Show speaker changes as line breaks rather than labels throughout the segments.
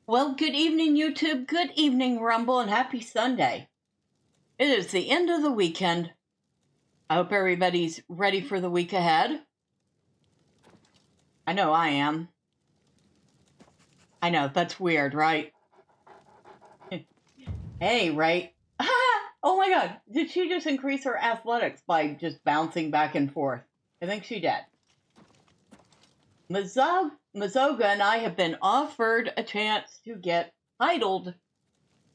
Well, good evening, YouTube. Good evening, Rumble, and happy Sunday. It is the end of the weekend. I hope everybody's ready for the week ahead. I know I am. I know, that's weird, right? Hey, right? Oh my god, did she just increase her athletics by just bouncing back and forth? I think she did. Mazoga and I have been offered a chance to get titled,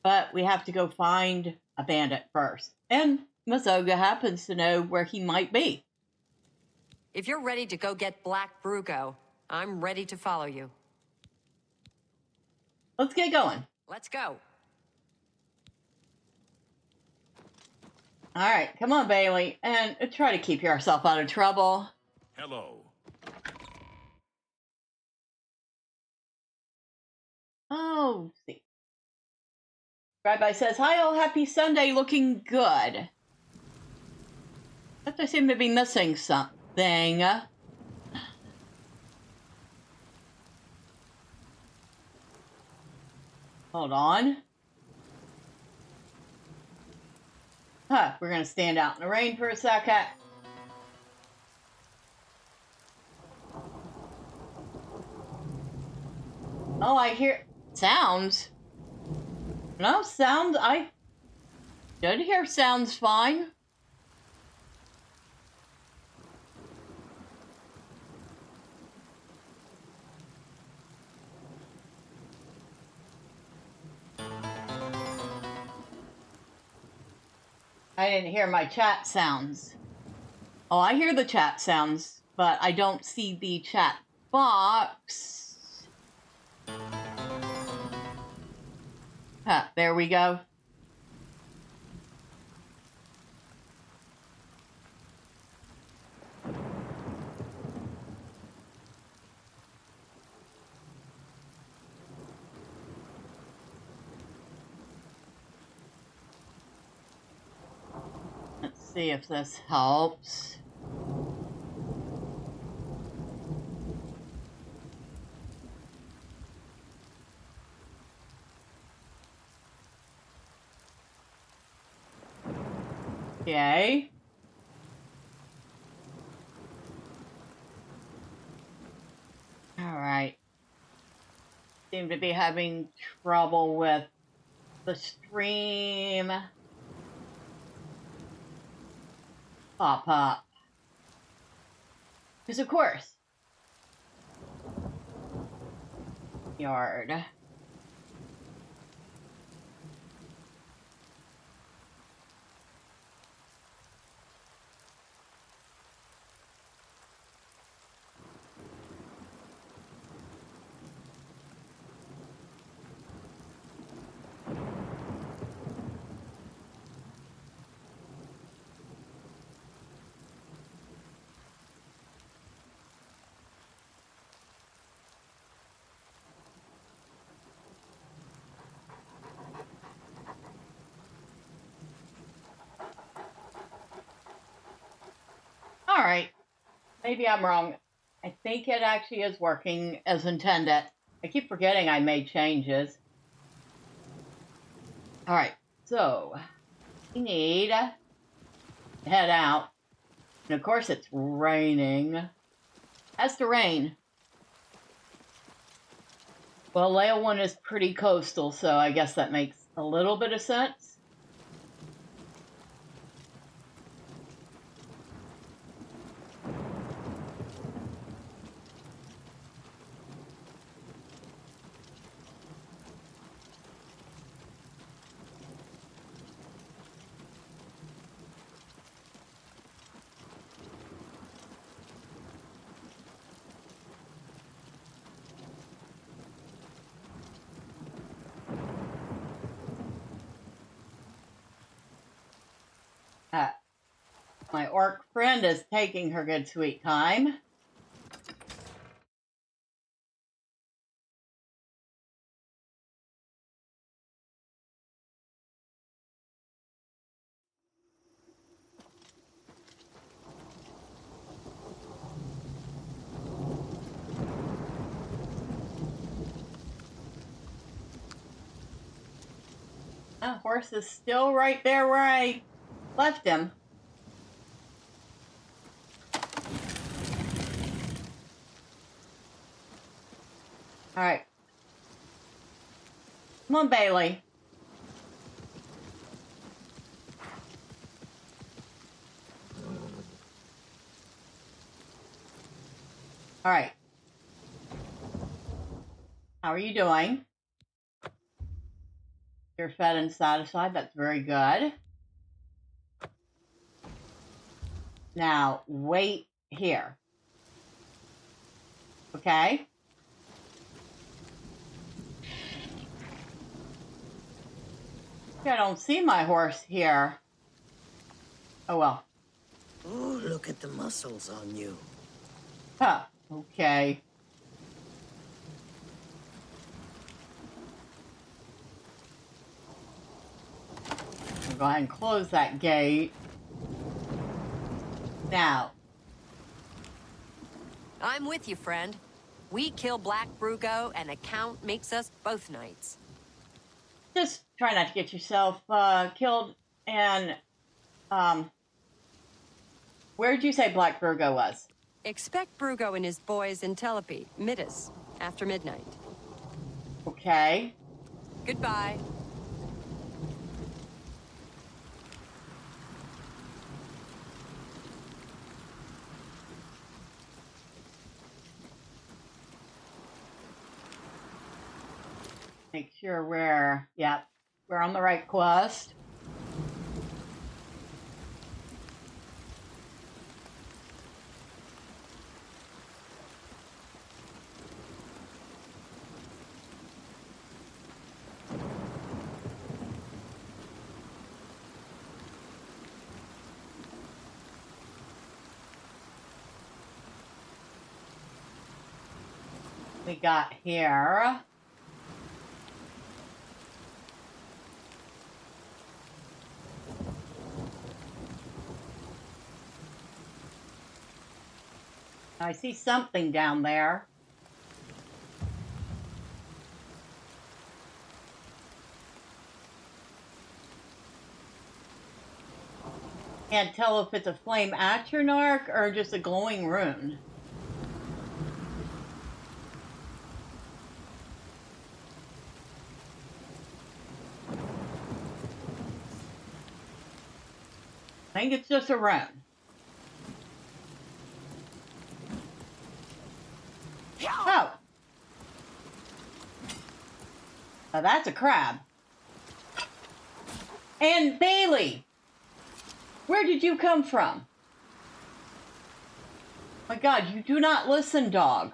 but we have to go find a bandit first. And Mazoga happens to know where he might be.
If you're ready to go get Black Brugo, I'm ready to follow you.
Let's get going.
Let's go.
All right, come on, Bailey, and try to keep yourself out of trouble.
Hello.
Oh, see. Rabbi says, hi, all, happy Sunday, looking good. But I seem to be missing something. Hold on. We're going to stand out in the rain for a second. Oh, I hear sounds. No, sound, I should hear sounds fine. I didn't hear my chat sounds. Oh, I hear the chat sounds, but I don't see the chat box. There we go. Let's see if this helps. Okay. All right. Seem to be having trouble with the stream pop-up. Because of course. Yard. All right. Maybe I'm wrong. I think it actually is working as intended. I keep forgetting I made changes. All right. So, we need to head out. And of course it's raining. Has to rain. Well, Leyawiin is pretty coastal, so I guess that makes a little bit of sense. My orc friend is taking her good sweet time. The horse is still right there where I left him. Alright. Come on, Bailey. Alright. How are you doing? You're fed and satisfied. That's very good. Now, wait here. Okay? I don't see my horse here. Oh well.
Oh, look at the muscles on you.
Huh. Okay. I'll go ahead and close that gate. Now.
I'm with you, friend. We kill Black Brugo, and the Count makes us both knights.
Just try not to get yourself killed. And, where'd you say Black Brugo was?
Expect Brugo and his boys in Telepi, Midas, after midnight.
Okay.
Goodbye.
Make sure we're on the right quest. We got here. I see something down there. Can't tell if it's a flame atronach or just a glowing rune. I think it's just a rune. Oh. Now that's a crab. And Bailey, where did you come from? My God, you do not listen, dog.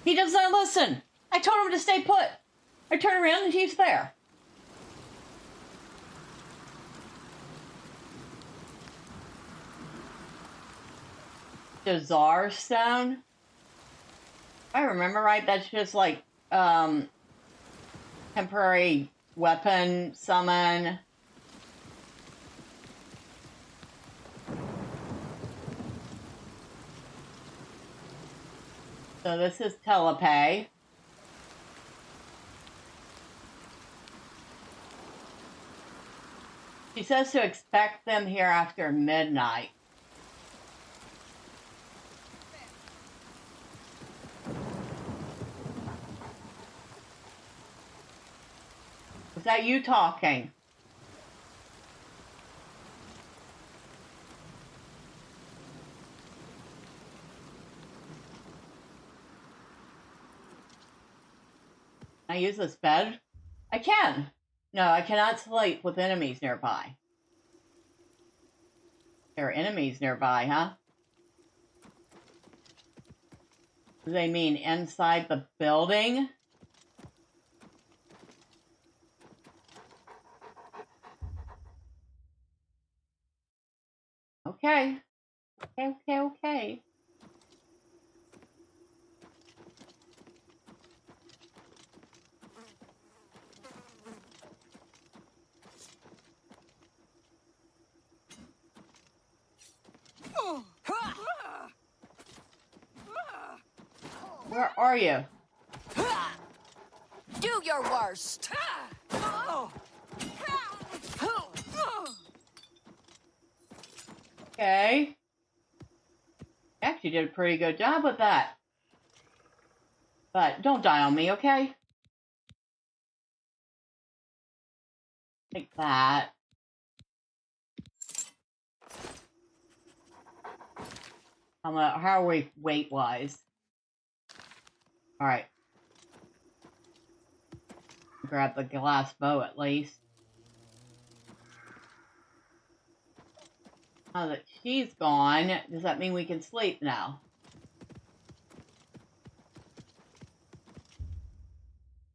He does not listen. I told him to stay put. I turn around and he's there. The Zahra stone? If I remember right, that's just like temporary weapon summon. So this is telepay. She says to expect them here after midnight. Was that you talking? Can I use this bed? I can. No, I cannot sleep with enemies nearby. There are enemies nearby, huh? Do they mean inside the building? Okay. Okay. Where are you?
Do your worst.
Okay. You actually did a pretty good job with that. But don't die on me, okay? Take that. How are we weight-wise? Alright. Grab the glass bow at least. Now that she's gone, does that mean we can sleep now?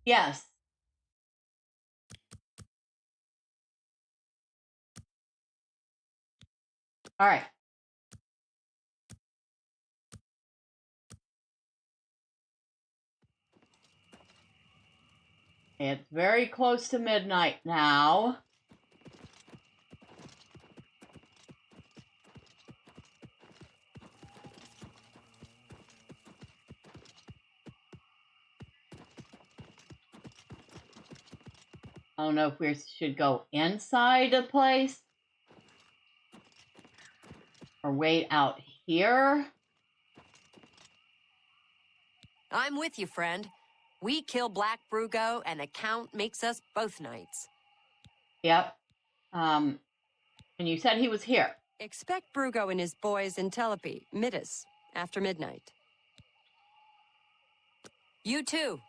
Yes. Alright. It's very close to midnight now. I don't know if we should go inside the place or wait out here.
I'm with you, friend. We kill Black Brugo, and the Count makes us both knights.
Yep. And you said he was here.
Expect Brugo and his boys in Telepi, Midis, after midnight. You too.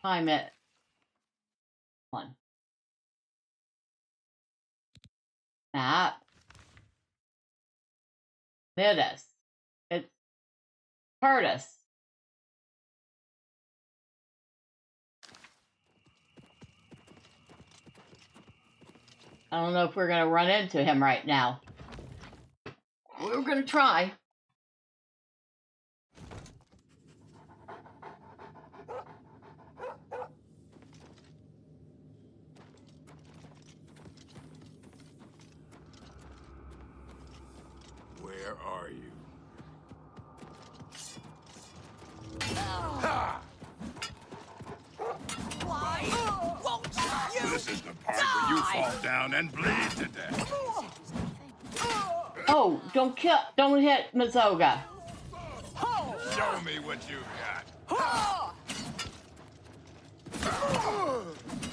Time it. One. Map. Midis. It's Curtis. I don't know if we're going to run into him right now. We're going to try.
Where are you?
Why won't you?
This is the part where you fall down and bleed to death.
Oh, don't hit Mazoga.
Show me what you got.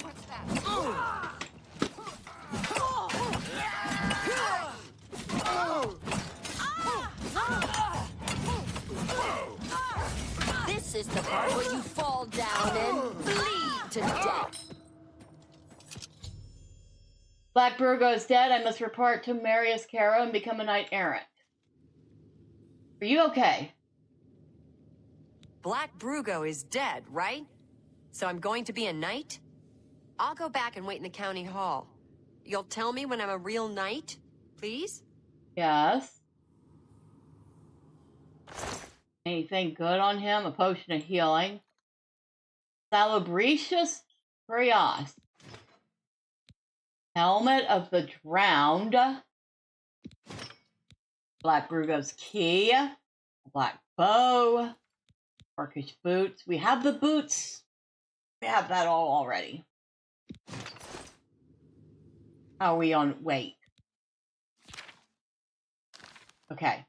What's that? This is the part where you fall down and bleed to death.
Black Brugo is dead. I must report to Marius Caro and become a Knight-Errant. Are you okay?
Black Brugo is dead, right? So I'm going to be a knight? I'll go back and wait in the county hall. You'll tell me when I'm a real knight, please?
Yes. Anything good on him? A potion of healing. Salubricious Curios. Helmet of the Drowned. Black Brugo's key. A black bow. Orcish boots. We have the boots. We have that all already. How are we on weight? Okay.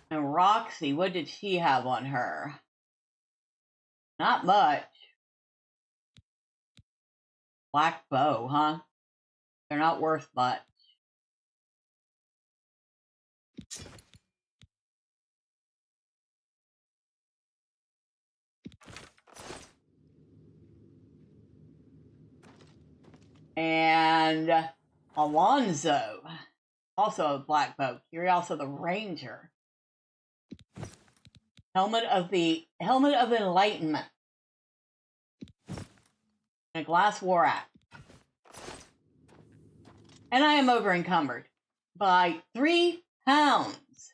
And Roxy, what did she have on her? Not much. Black bow, huh? They're not worth much. And Alonzo, also a black bow. You're also the ranger. Helmet of Enlightenment. And a glass war axe. And I am over encumbered by 3 pounds.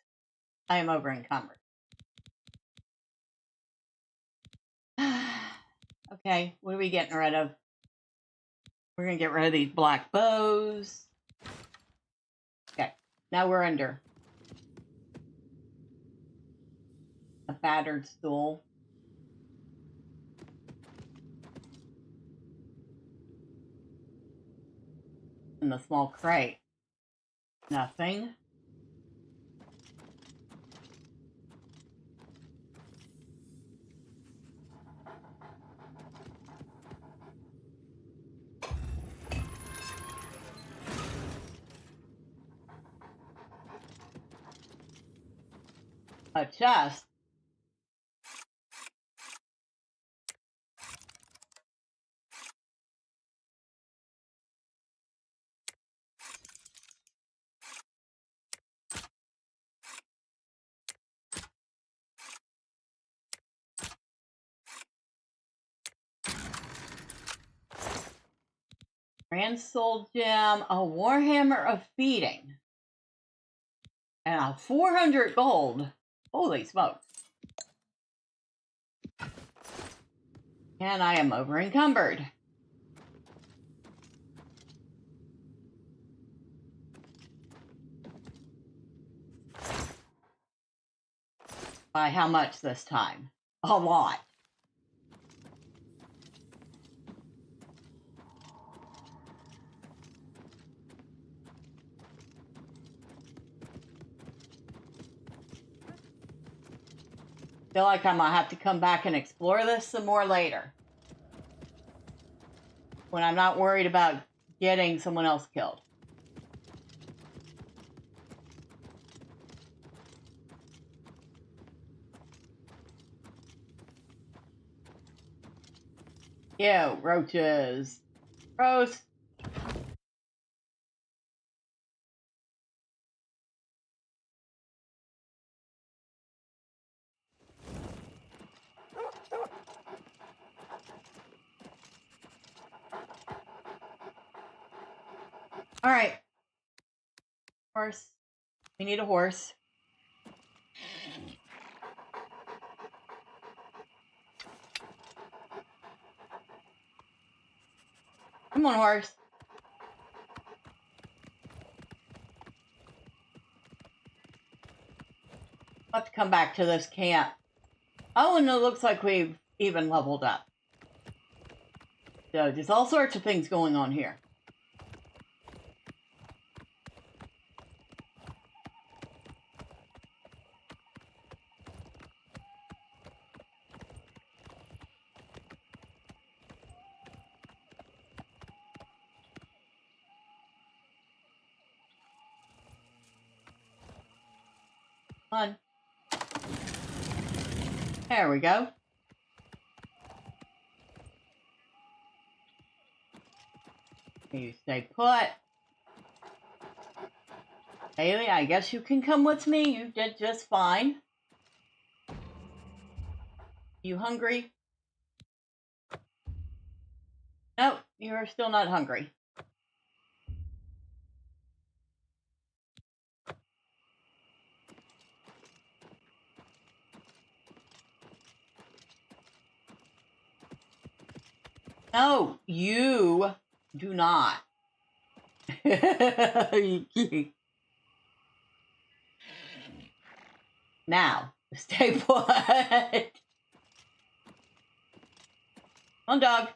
I am over encumbered. Okay, what are we getting rid of? We're gonna get rid of these black bows. Okay, Now we're under. A battered stool. And the small crate. Nothing. A chest. Grand Soul Gem, a Warhammer of Feeding, and a 400 gold. Holy smokes. And I am over encumbered. By how much this time? A lot. Feel like I might have to come back and explore this some more later. When I'm not worried about getting someone else killed. Ew, roaches. Gross. All right. Horse. We need a horse. Come on, horse. I'll have to come back to this camp. Oh, and it looks like we've even leveled up. So there's all sorts of things going on here. Come on. There we go. You stay put. Haley, I guess you can come with me. You did just fine. You hungry? Nope, you're still not hungry. No, you do not. Now, stay put. Come on, dog.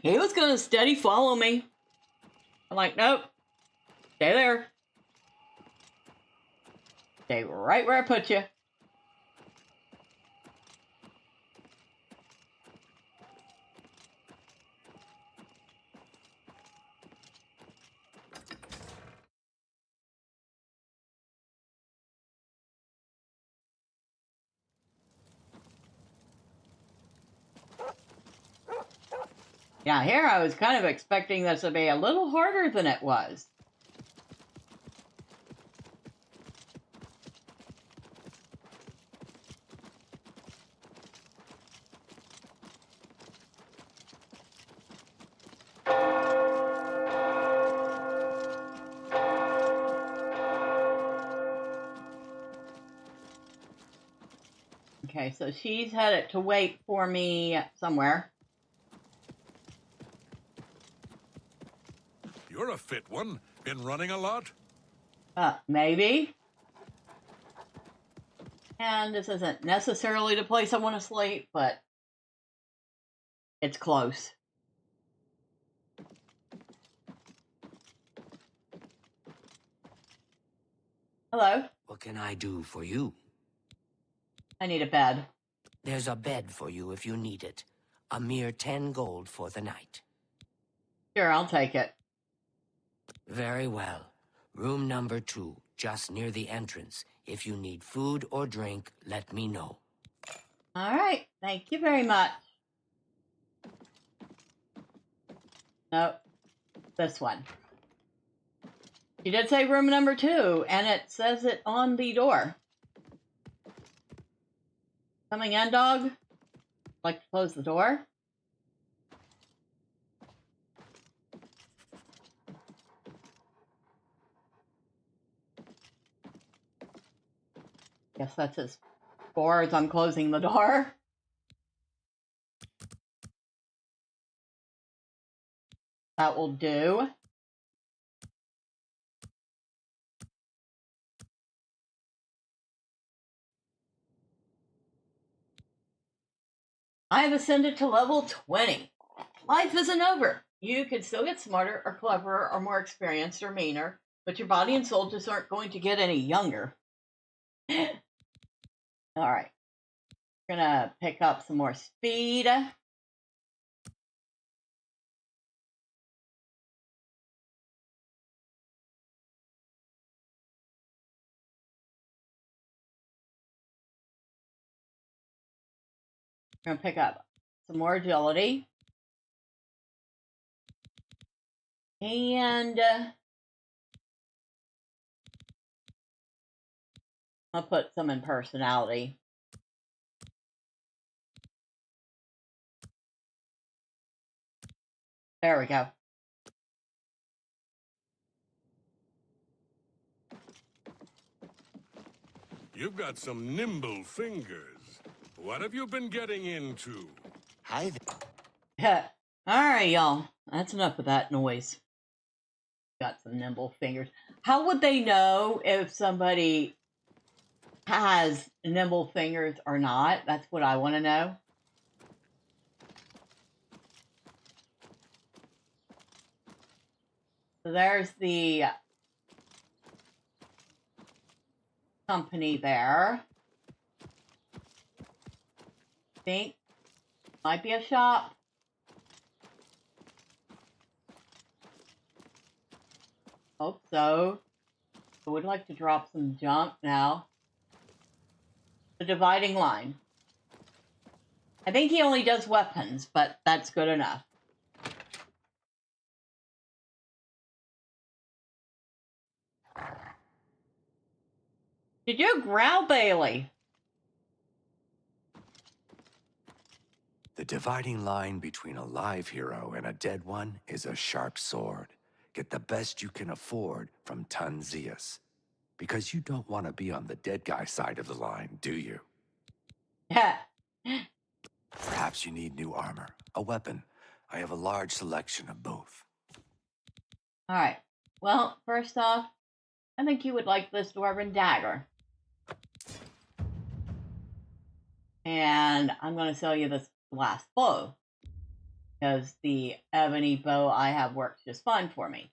He was gonna steady follow me. I'm like, nope. Stay there. Stay right where I put you. Yeah, here I was kind of expecting this to be a little harder than it was. Okay, so she's headed to wait for me somewhere.
You're a fit one. Been running a lot?
Maybe. And this isn't necessarily the place I want to sleep, but it's close. Hello?
What can I do for you?
I need a bed.
There's a bed for you if you need it. A mere 10 gold for the night.
Sure, I'll take it.
Very well. Room number 2, just near the entrance. If you need food or drink, let me know.
All right. Thank you very much. Nope. This one. You did say room number 2, and it says it on the door. Coming in, dog? Like to close the door? Guess that's as far as I'm closing the door. That will do. I have ascended to level 20. Life isn't over. You can still get smarter or cleverer or more experienced or meaner, but your body and soul just aren't going to get any younger. All right. Gonna pick up some more speed. Gonna pick up some more agility. And I'll put some in personality. There we go.
You've got some nimble fingers. What have you been getting into?
Hi there.
All right, y'all. That's enough of that noise. Got some nimble fingers. How would they know if somebody has nimble fingers or not? That's what I want to know. So there's the company there. Think might be a shop. Hope so. I would like to drop some junk now. The dividing line. I think he only does weapons, but that's good enough. Did you growl, Bailey?
The dividing line between a live hero and a dead one is a sharp sword. Get the best you can afford from Tunzius. Because you don't want to be on the dead guy side of the line, do you?
Yeah.
Perhaps you need new armor, a weapon. I have a large selection of both.
All right. Well, first off, I think you would like this dwarven dagger. And I'm going to sell you this glass bow. Because the ebony bow I have works just fine for me.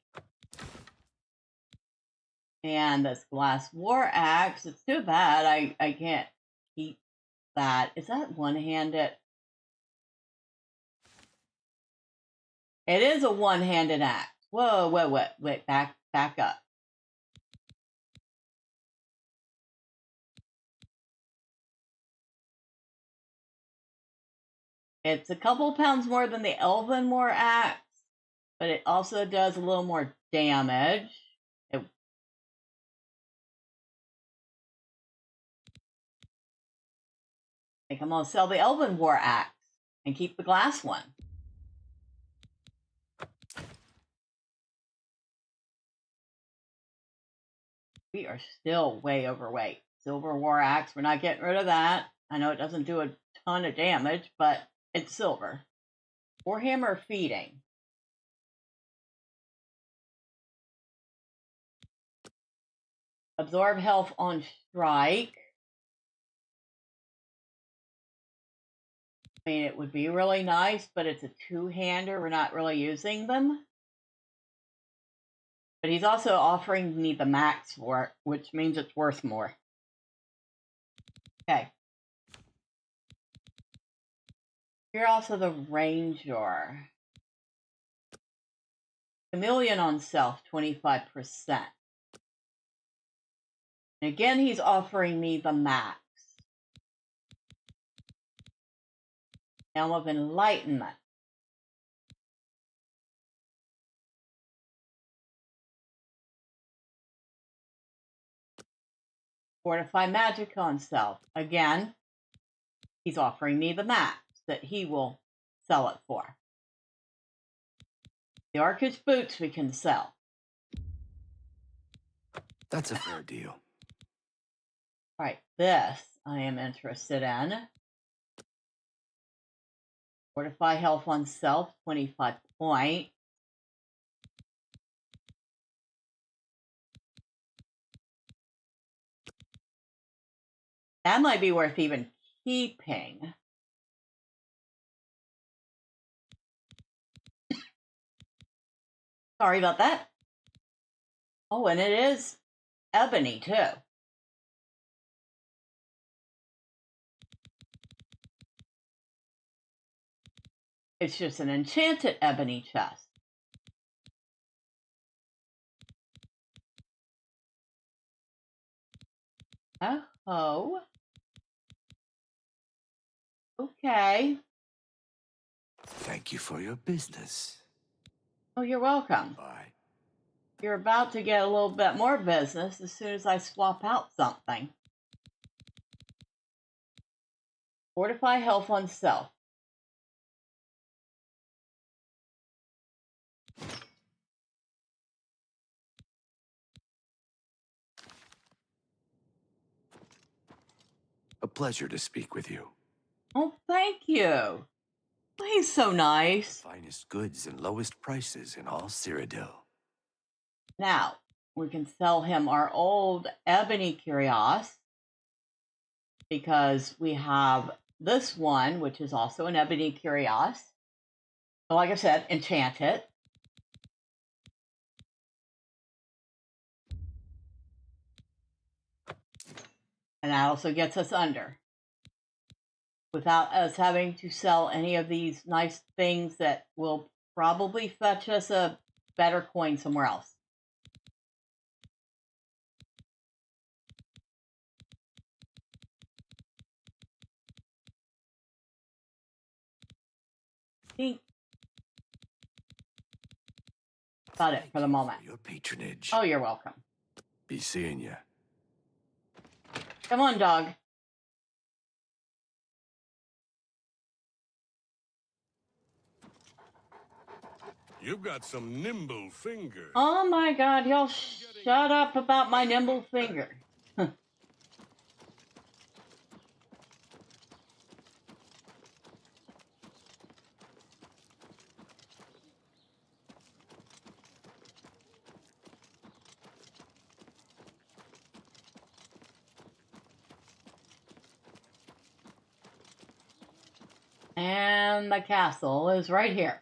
And this glass war axe, it's too bad I can't keep that. Is that one-handed? It is a one-handed axe. Whoa, wait, back up. It's a couple pounds more than the Elven War axe, but it also does a little more damage. I think I'm going to sell the Elven War axe and keep the glass one. We are still way overweight. Silver War axe, we're not getting rid of that. I know it doesn't do a ton of damage, but it's silver. Warhammer feeding. Absorb health on strike. I mean, it would be really nice, but it's a two-hander. We're not really using them. But he's also offering me the max for it, which means it's worth more. Okay. You're also the ranger. Chameleon on self, 25%. And again, he's offering me the max. Helm of Enlightenment. Fortify magic on self. Again, he's offering me the max that he will sell it for. The Arcus boots we can sell.
That's a fair deal.
All right, this I am interested in. Fortify health on self, 25 points. That might be worth even keeping. Sorry about that. Oh, and it is ebony, too. It's just an enchanted ebony chest. Oh. Okay.
Thank you for your business.
Oh, you're welcome.
Bye.
You're about to get a little bit more business as soon as I swap out something. Fortify health on self.
A pleasure to speak with you.
Oh, thank you. He's so nice.
Finest goods and lowest prices in all Cyrodiil.
Now, we can sell him our old ebony cuirass because we have this one, which is also an ebony cuirass. So like I said, enchant it. And that also gets us under, without us having to sell any of these nice things that will probably fetch us a better coin somewhere else. I think about it for the moment.
For your patronage.
Oh, you're welcome.
Be seeing ya.
Come on, dog.
You've got some nimble fingers.
Oh my god, y'all shut up about my nimble finger. And the castle is right here.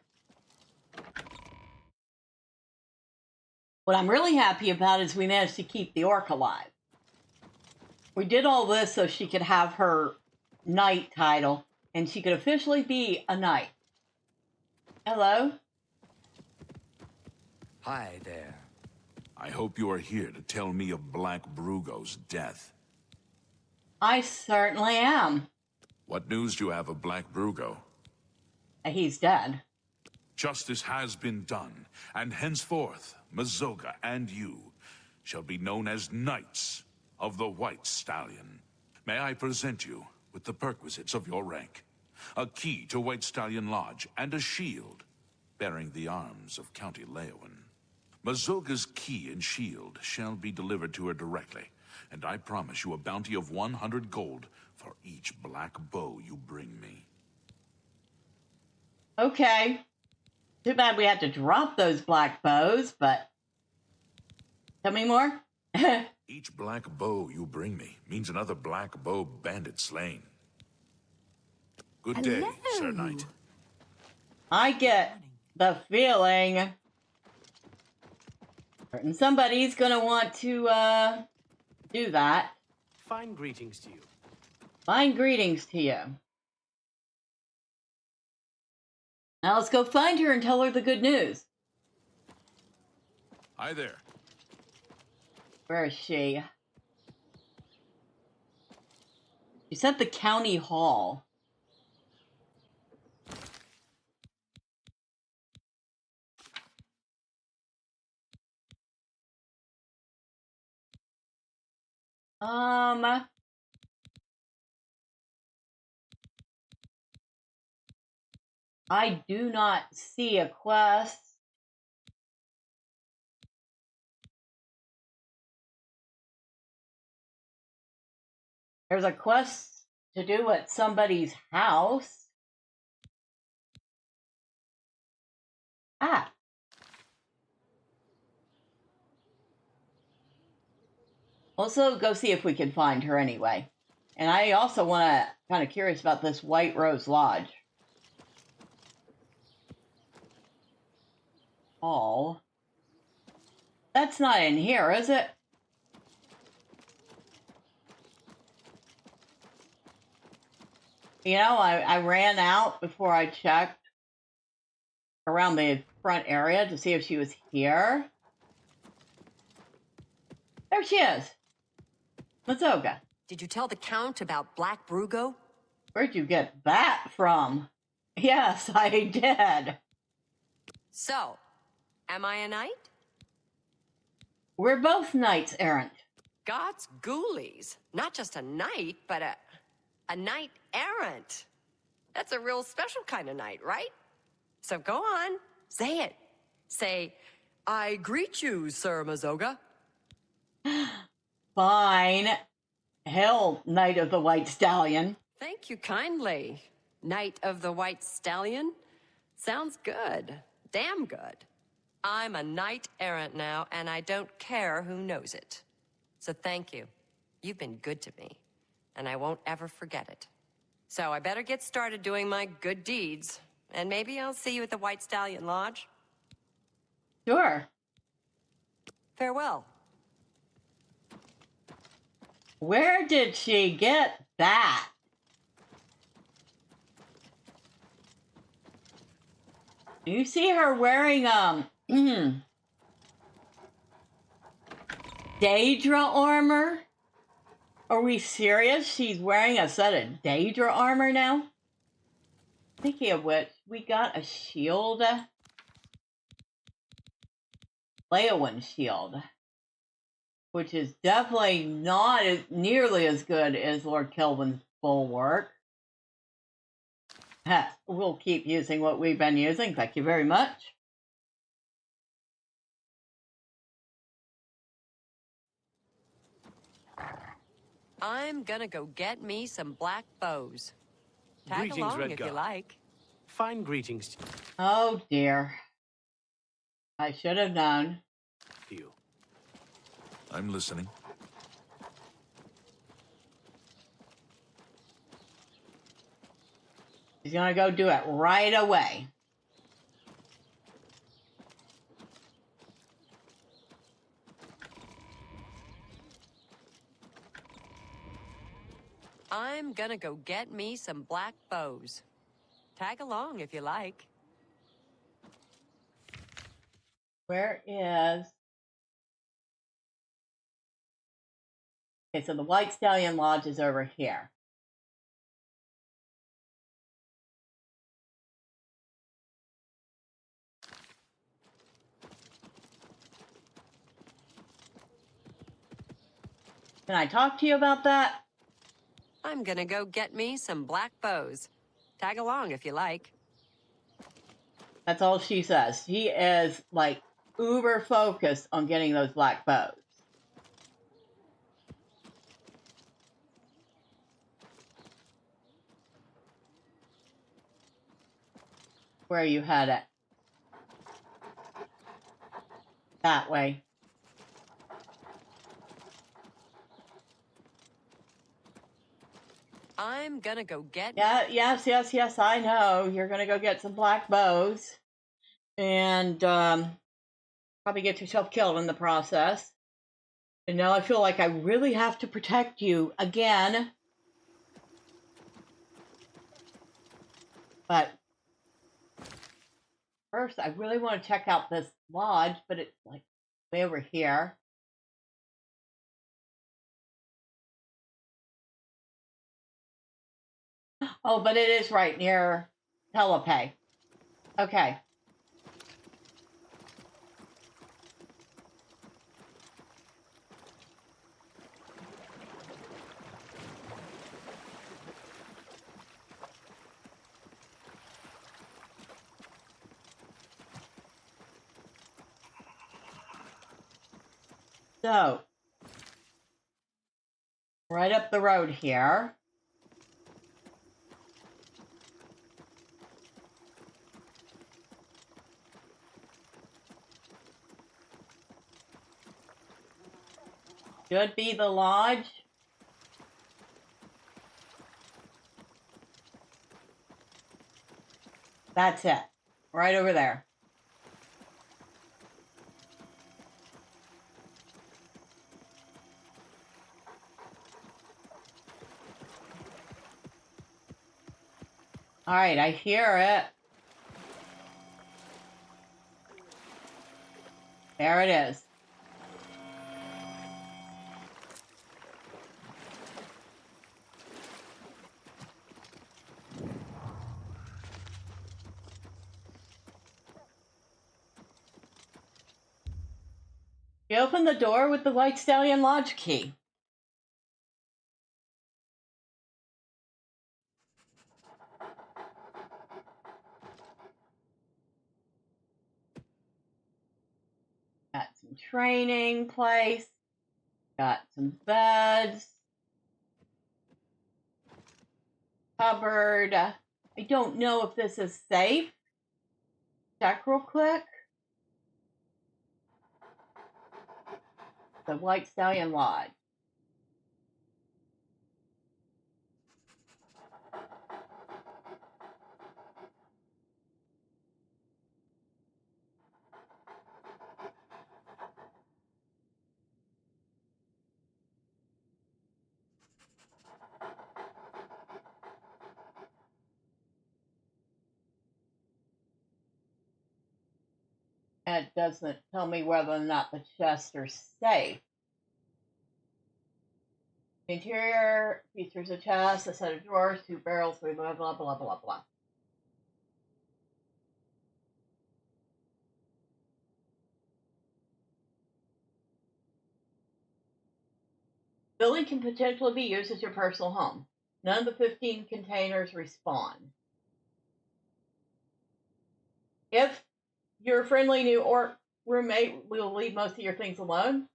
What I'm really happy about is we managed to keep the orc alive. We did all this so she could have her knight title, and she could officially be a knight. Hello?
Hi there.
I hope you are here to tell me of Black Brugo's death.
I certainly am.
What news do you have of Black Brugo?
He's dead.
Justice has been done, and henceforth, Mazoga and you shall be known as Knights of the White Stallion. May I present you with the perquisites of your rank? A key to White Stallion Lodge and a shield bearing the arms of Count of Leyawiin. Mazoga's key and shield shall be delivered to her directly, and I promise you a bounty of 100 gold for each black bow you bring me.
Okay. Too bad we had to drop those black bows, but... Tell me more?
Each black bow you bring me means another black bow bandit slain. Good day, Sir Knight.
I get the feeling somebody's gonna want to, do that.
Fine greetings to you.
Fine greetings to you. Now let's go find her and tell her the good news.
Hi there.
Where is she? She's at the county hall. I do not see a quest. There's a quest to do at somebody's house. Ah. Also, go see if we can find her anyway. And I also want to, kind of curious about this White Rose Lodge. Hall. That's not in here, is it? You know, I ran out before I checked around the front area to see if she was here. There she is. Mazoga.
Did you tell the Count about Black Brugo?
Where'd you get that from? Yes, I did.
So, am I a knight?
We're both Knights-Errant.
God's ghoulies. Not just a knight, but a Knight-Errant. That's a real special kind of knight, right? So go on, say it. Say, I greet you, Sir Mazoga.
Fine. Hell, Knight of the White Stallion.
Thank you kindly, Knight of the White Stallion. Sounds good. Damn good. I'm a Knight-Errant now, and I don't care who knows it. So thank you. You've been good to me, and I won't ever forget it. So I better get started doing my good deeds, and maybe I'll see you at the White Stallion Lodge.
Sure.
Farewell.
Where did she get that? You see her wearing, Daedra armor? Are we serious? She's wearing a set of Daedra armor now? Speaking of which, we got a shield. Leyawiin shield. Which is definitely not nearly as good as Lord Kelvin's bulwark. We'll keep using what we've been using. Thank you very much.
I'm gonna go get me some black bows. Tag
Greetings,
along if
Redgar.
you like.
Fine greetings to
Oh dear. I should have known.
you.
I'm listening.
He's gonna go do it right away.
I'm gonna go get me some black bows. Tag along if you like.
Where is... Okay, so the White Stallion Lodge is over here. Can I talk to you about that?
I'm gonna go get me some black bows. Tag along if you like.
That's all she says. She is, like, uber focused on getting those black bows. where you had it. That way.
I'm gonna go get...
Yeah, yes, I know. You're gonna go get some black bows. And, probably get yourself killed in the process. And now I feel like I really have to protect you again. But first, I really want to check out this lodge, but it's like way over here. Oh, but it is right near Telepay. Okay. So, right up the road here. Should be the lodge. That's it. Right over there. All right, I hear it. There it is. You open the door with the White Stallion Lodge key. Got some training place. Got some beds. Cupboard. I don't know if this is safe. Check real quick. The White Stallion Lodge. And it doesn't tell me whether or not the chests are safe. The interior features a chest, a set of drawers, 2 barrels, blah, blah, blah, blah, blah, blah. Building can potentially be used as your personal home. None of the 15 containers respawn. If your friendly new orc roommate will leave most of your things alone,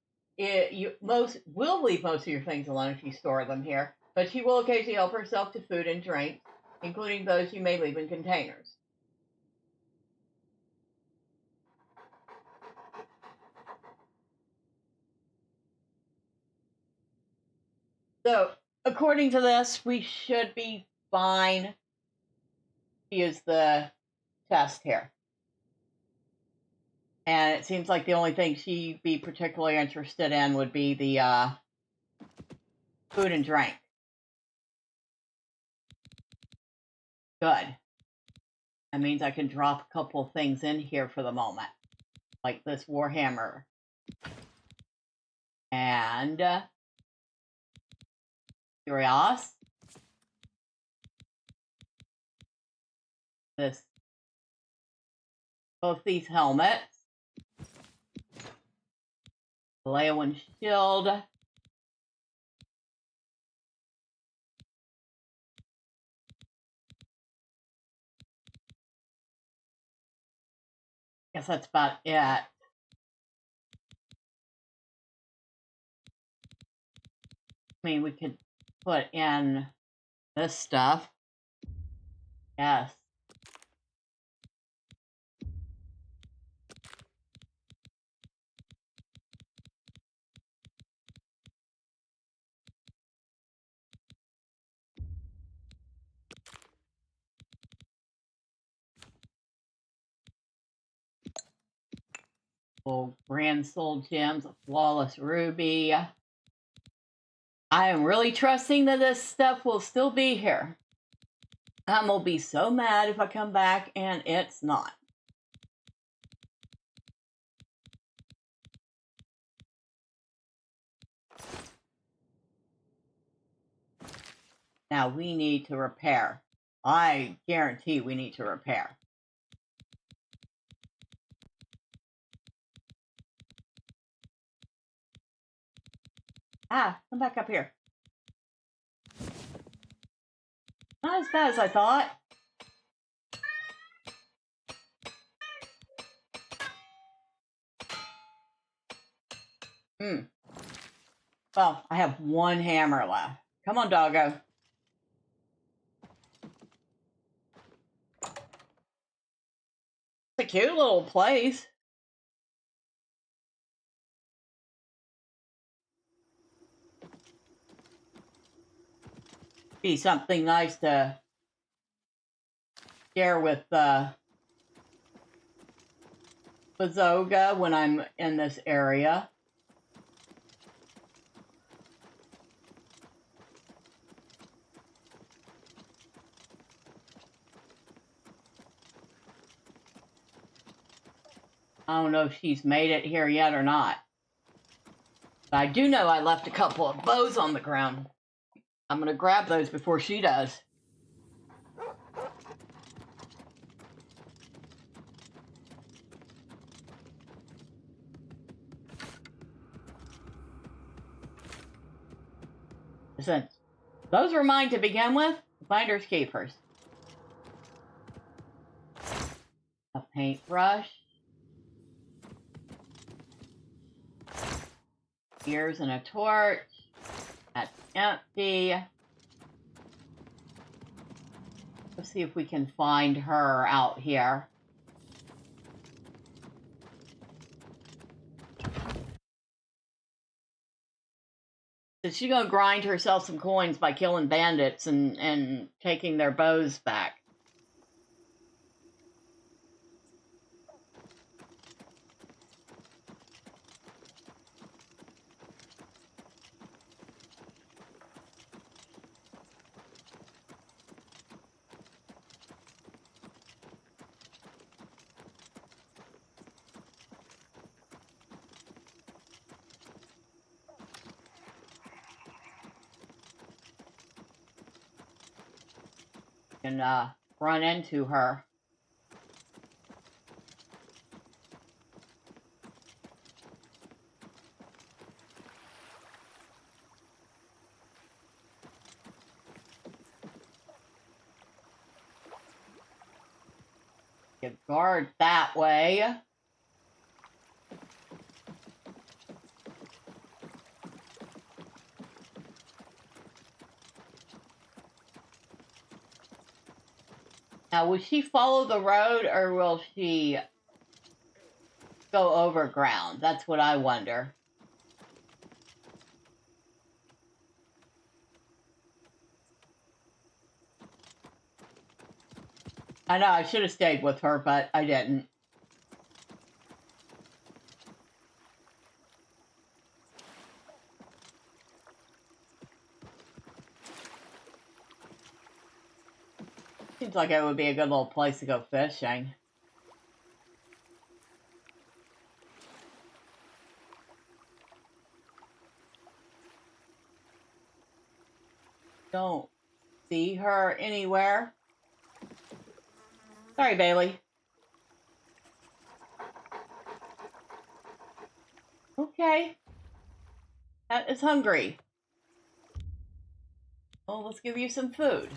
most will leave most of your things alone if you store them here, but she will occasionally help herself to food and drink, including those you may leave in containers. So, according to this, we should be fine to use the test here. And it seems like the only thing she'd be particularly interested in would be the food and drink. Good. That means I can drop a couple of things in here for the moment. Like this Warhammer. And Curios. Both these helmets. Leyawiin shield. Guess that's about it. I mean, we could put in this stuff. Yes. Grand Soul Gems, a Flawless Ruby. I am really trusting that this stuff will still be here. I'm gonna be so mad if I come back and it's not. Now we need to repair. I guarantee we need to repair. Ah, come back up here. Not as bad as I thought. Well, I have one hammer left. Come on, doggo. It's a cute little place. Be something nice to share with Mazoga when I'm in this area. I don't know if she's made it here yet or not. But I do know I left a couple of bows on the ground. I'm going to grab those before she does. Since those were mine to begin with, finders keepers. A paintbrush. Gears and a torch. That's empty. Let's see if we can find her out here. So she's gonna grind herself some coins by killing bandits and taking their bows back. And run into her. Get guard that way. Now, will she follow the road or will she go over ground? That's what I wonder. I know I should have stayed with her, but I didn't. Seems like it would be a good little place to go fishing. Don't see her anywhere. Sorry, Bailey. Okay. That is hungry. Well, let's give you some food.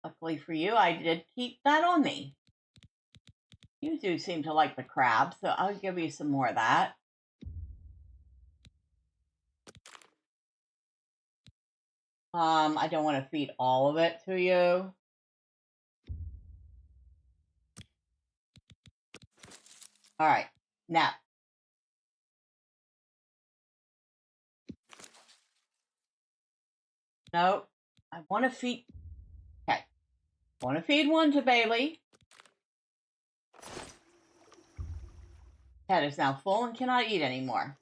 Luckily for you, I did keep that on me. You do seem to like the crab, so I'll give you some more of that. I don't want to feed all of it to you. All right, now. Nope. I want to feed. Okay. Want to feed one to Bailey. Head is now full and cannot eat anymore.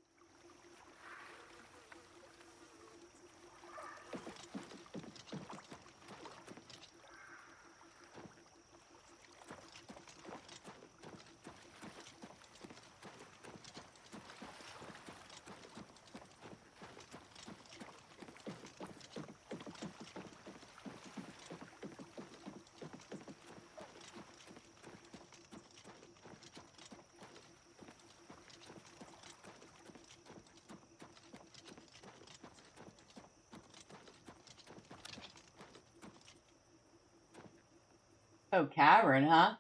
Oh, cavern, huh?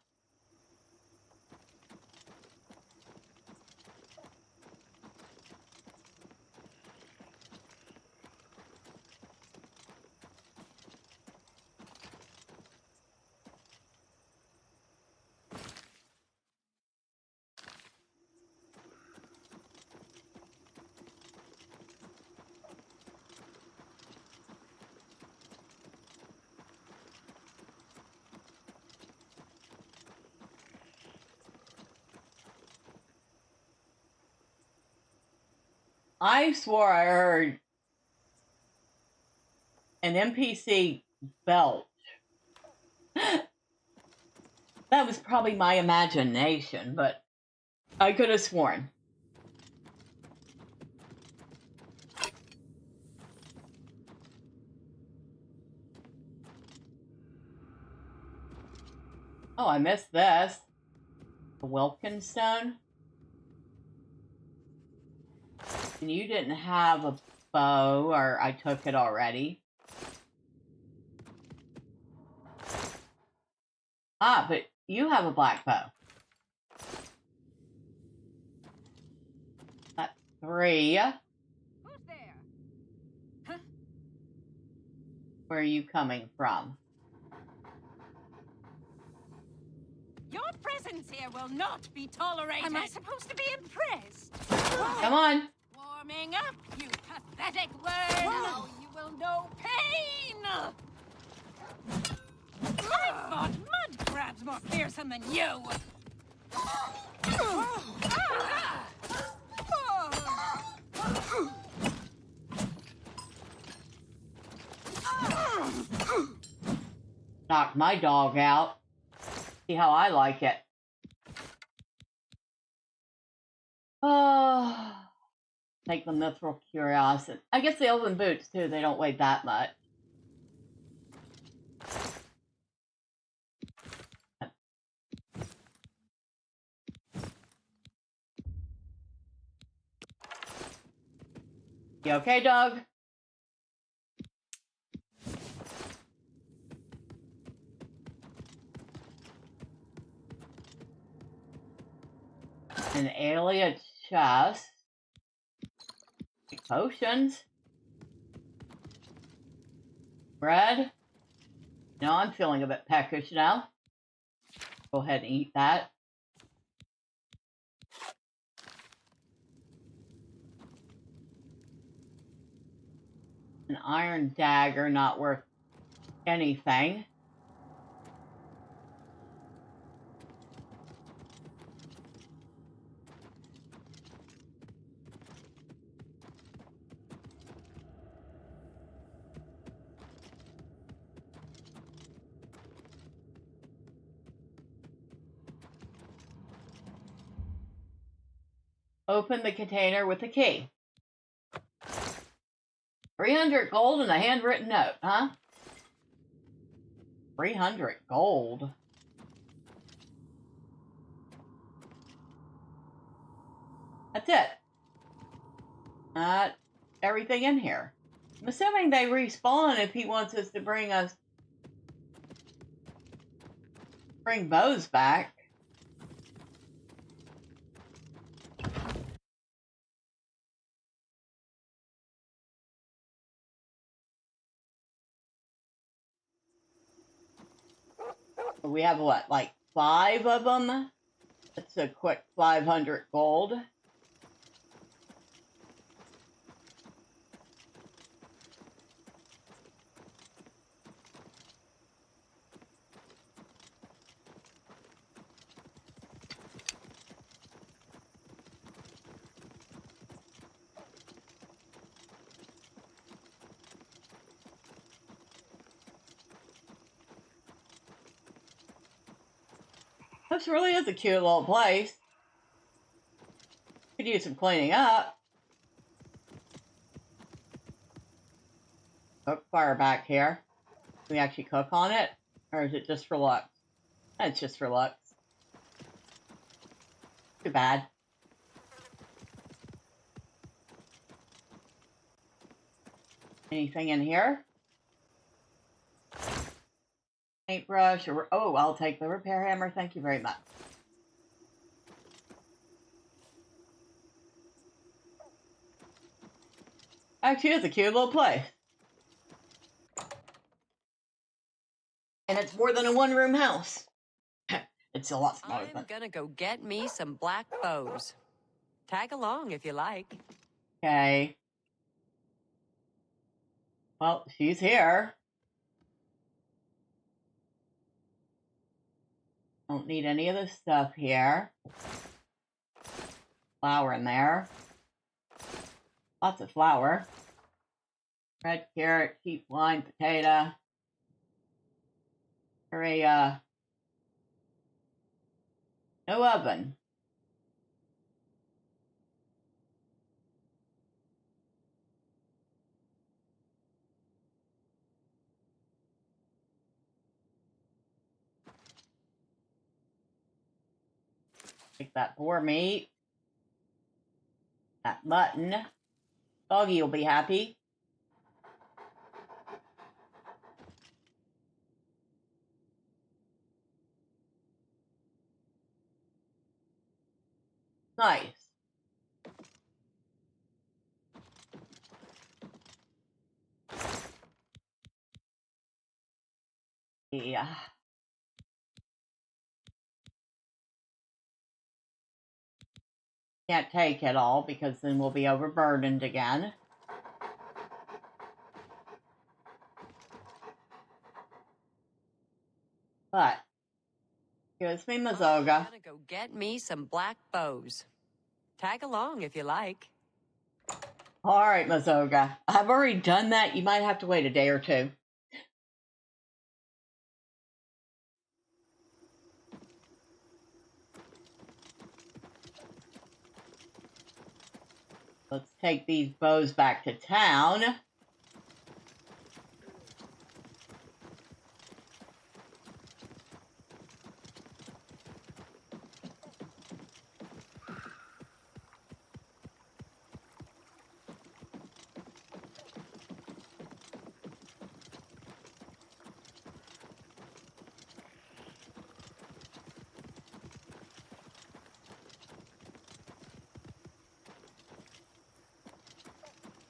I swore I heard an NPC belch. That was probably my imagination, but I could have sworn. Oh, I missed this. The Wilkins Stone. And you didn't have a bow, or I took it already. Ah, but you have a black bow. That's 3.
Who's there? Huh?
Where are you coming from?
Your presence here will not be tolerated. Am I supposed to be impressed?
Come on.
Warming up, you pathetic worm. Now you will know pain. I thought mud crabs more fearsome than you.
Knock my dog out. See how I like it. Oh, take the mithril curiosity. I guess the elven boots too. They don't weigh that much. You okay, dog? An alien chest. Potions. Bread. No, I'm feeling a bit peckish now. Go ahead and eat that. An iron dagger, not worth anything. Open the container with the key. 300 gold and a handwritten note, huh? 300 gold. That's it. Not everything in here. I'm assuming they respawn if he wants us to bring bows back. We have what, like 5 of them? That's a quick 500 gold. This really is a cute little place. Could use some cleaning up. Cook fire back here. Can we actually cook on it? Or is it just for looks? It's just for looks. Too bad. Anything in here? Paintbrush or... Oh, I'll take the repair hammer. Thank you very much. Actually, it's a cute little place. And it's more than a one-room house. It's a lot smaller than...
I'm gonna go get me some black bows. Tag along if you like.
Okay. Well, she's here. Don't need any of this stuff here. Flour in there. Lots of flour. Red carrot, cheap wine, potato. No oven. Take that boar meat. That mutton. Doggy will be happy. Nice. Yeah. Can't take it all because then we'll be overburdened again. But here's me, Mazoga.
I'm gonna go get me some black bows. Tag along if you like.
All right, Mazoga. I've already done that. You might have to wait a day or two. Let's take these bows back to town.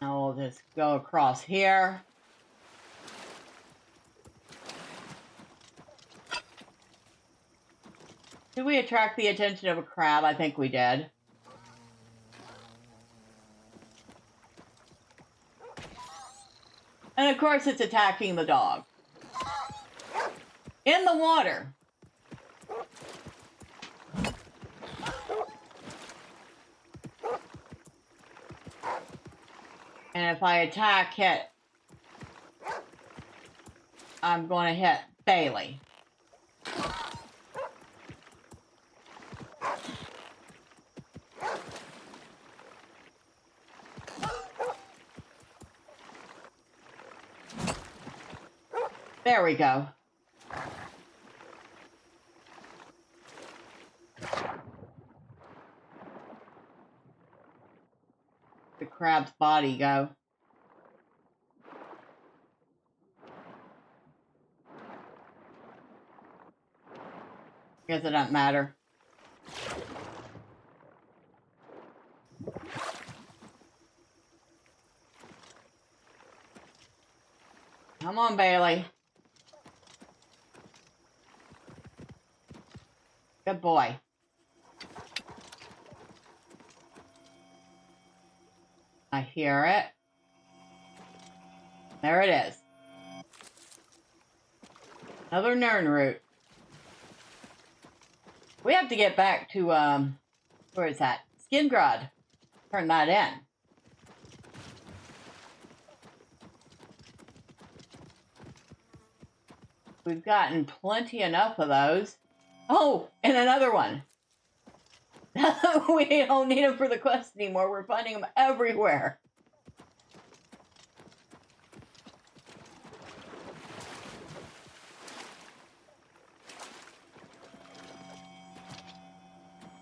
Now we'll just go across here. Did we attract the attention of a crab? I think we did. And of course it's attacking the dog. In the water. And if I attack it, I'm going to hit Bailey. There we go. The crab's body go. Guess it doesn't matter. Come on, Bailey. Good boy. I hear it. There it is. Another Nern root. We have to get back to, where is that? Skingrod. Turn that in. We've gotten plenty enough of those. Oh, and another one. We don't need them for the quest anymore. We're finding them everywhere.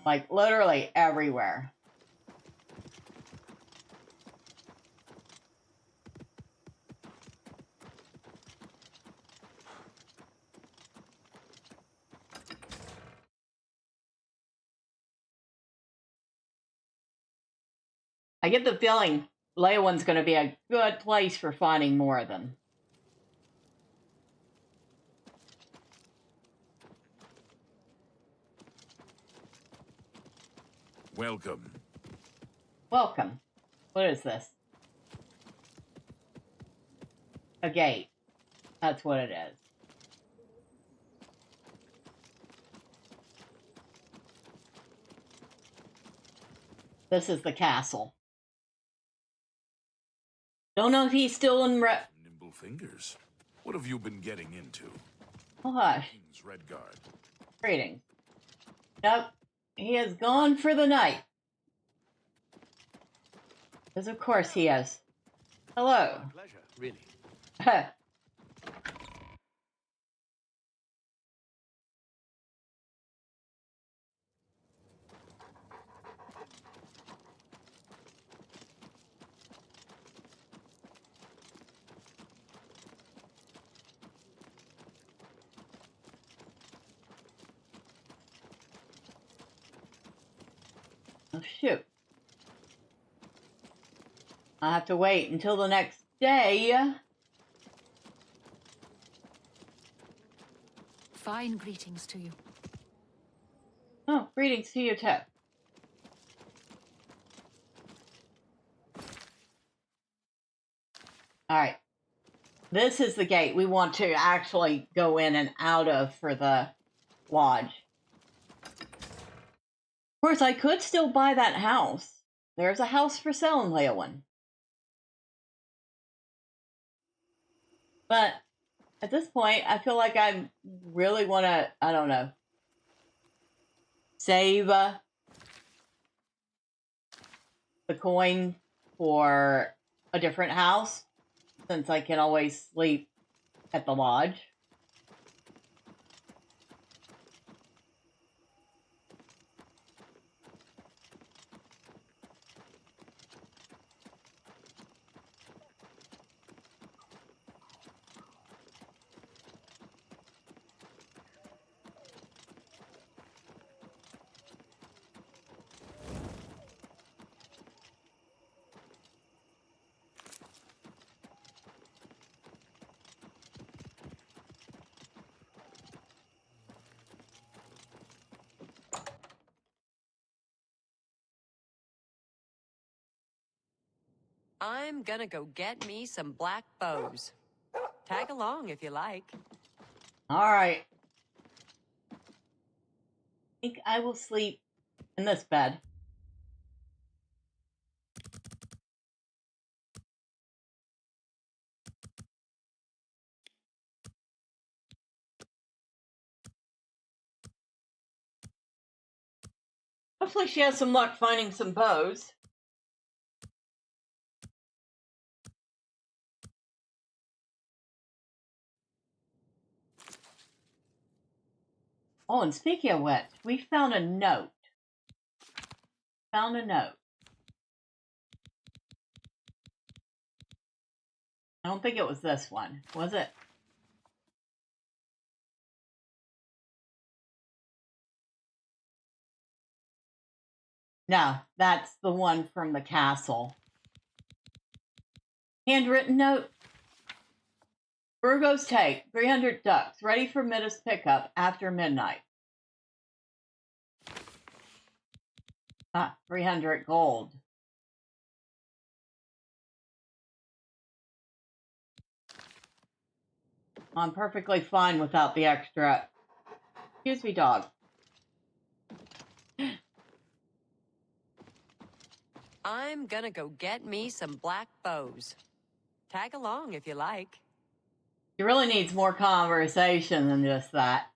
Like, literally everywhere. I get the feeling Leyawiin's going to be a good place for finding more of them.
Welcome.
Welcome. What is this? A gate. That's what it is. This is the castle. Don't know if he's still in
Nimble fingers. What have you been getting into?
Oh, hush.
King's Red Guard.
Greetings. Nope. He is gone for the night. Because of course he is. Hello.
My pleasure, really.
Oh, shoot. I have to wait until the next day.
Fine greetings to you.
Oh, greetings to you too. Alright. This is the gate we want to actually go in and out of for the lodge. Of course, I could still buy that house. There's a house for sale in Leyawiin. But at this point, I feel like I really want to, I don't know, save the coin for a different house, since I can always sleep at the lodge.
I'm gonna go get me some black bows. Tag along if you like.
Alright. I think I will sleep in this bed. Hopefully she has some luck finding some bows. Oh, and speaking of which, we found a note. Found a note. I don't think it was this one, was it? No, that's the one from the castle. Handwritten note. Brugo's take, 300 ducks, ready for Midas pickup after midnight. 300 gold. I'm perfectly fine without the extra. Excuse me, dog.
I'm gonna go get me some black bows. Tag along if you like.
She really needs more conversation than just that.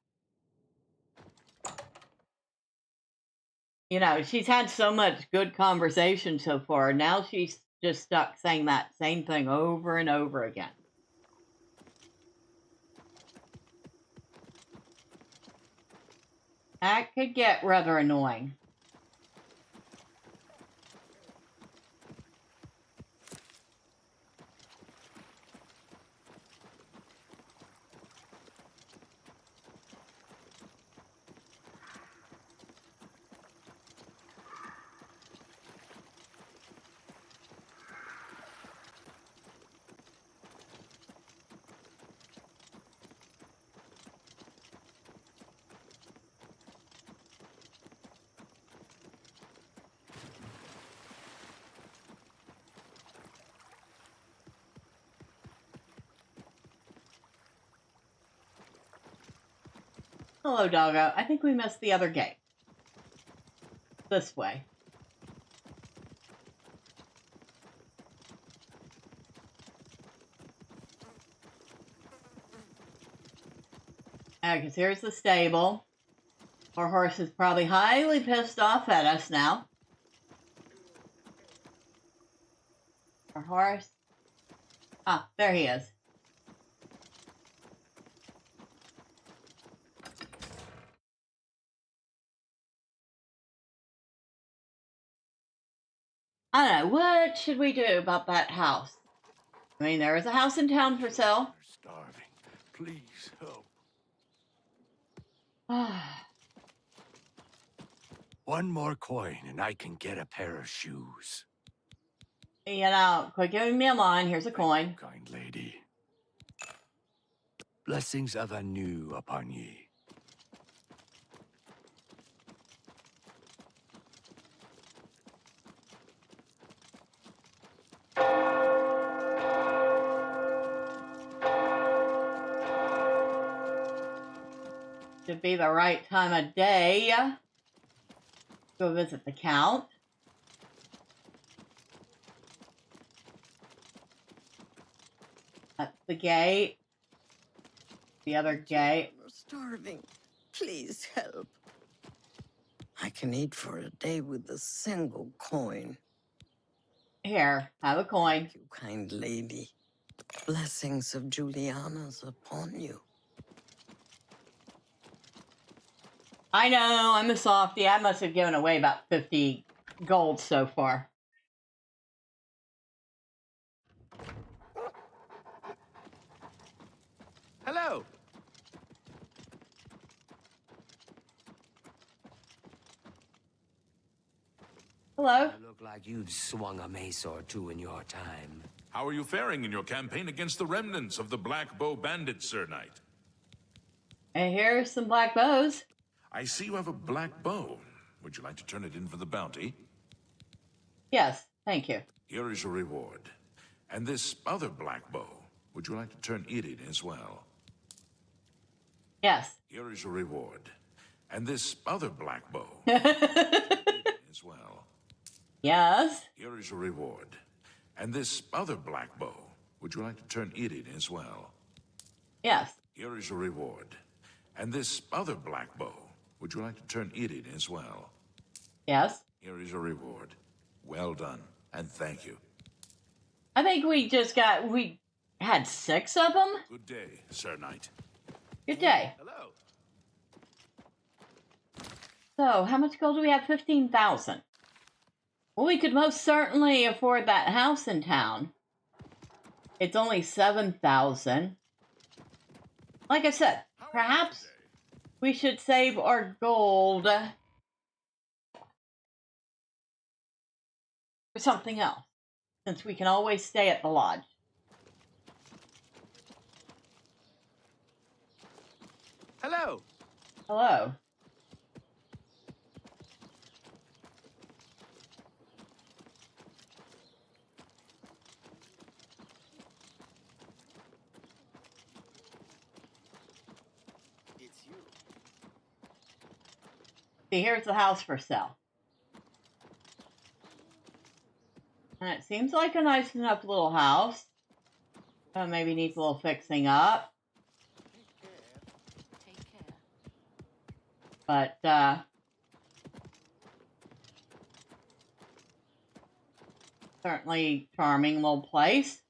You know, she's had so much good conversation so far. Now she's just stuck saying that same thing over and over again. That could get rather annoying. Hello, doggo. I think we missed the other gate. This way. Because here's the stable. Our horse is probably highly pissed off at us now. Our horse. Ah, there he is. I don't know. What should we do about that house? I mean, there is a house in town for sale.
They're starving. Please help. One more coin and I can get a pair of shoes.
You know, quit giving me a line. Here's a coin.
Kind lady. Blessings of anew upon ye.
Should be the right time of day. Go visit the Count. That's the gate. The other gate.
We're starving. Please help. I can eat for a day with a single coin.
Here, have a coin.
Thank you, kind lady. Blessings of Juliana's upon you.
I know, I'm a softie. I must have given away about 50 gold so far.
Hello.
Hello.
You look like you've swung a mace or two in your time.
How are you faring in your campaign against the remnants of the Black Bow bandits, Sir Knight?
And here's some black bows.
I see you have a black bow. Would you like to turn it in for the bounty?
Yes, thank you.
Here is your reward. And this other black bow, would you like to turn it in as well?
Yes.
Here is your reward. And this other black bow, as well.
Yes.
Here is your reward. And this other black bow, would you like to turn it in as well?
Yes.
Here is your reward. And this other black bow, would you like to turn it in as well?
Yes.
Here is your reward. Well done, and thank you.
I think we had 6 of them.
Good day, Sir Knight.
Good day.
Hello.
So, how much gold do we have? 15,000. Well, we could most certainly afford that house in town. It's only 7,000. Like I said, perhaps we should save our gold for something else, since we can always stay at the lodge.
Hello.
Hello.
It's you.
See, here's the house for sale. And it seems like a nice enough little house. Maybe needs a little fixing up.
Take care.
But, Certainly charming little place.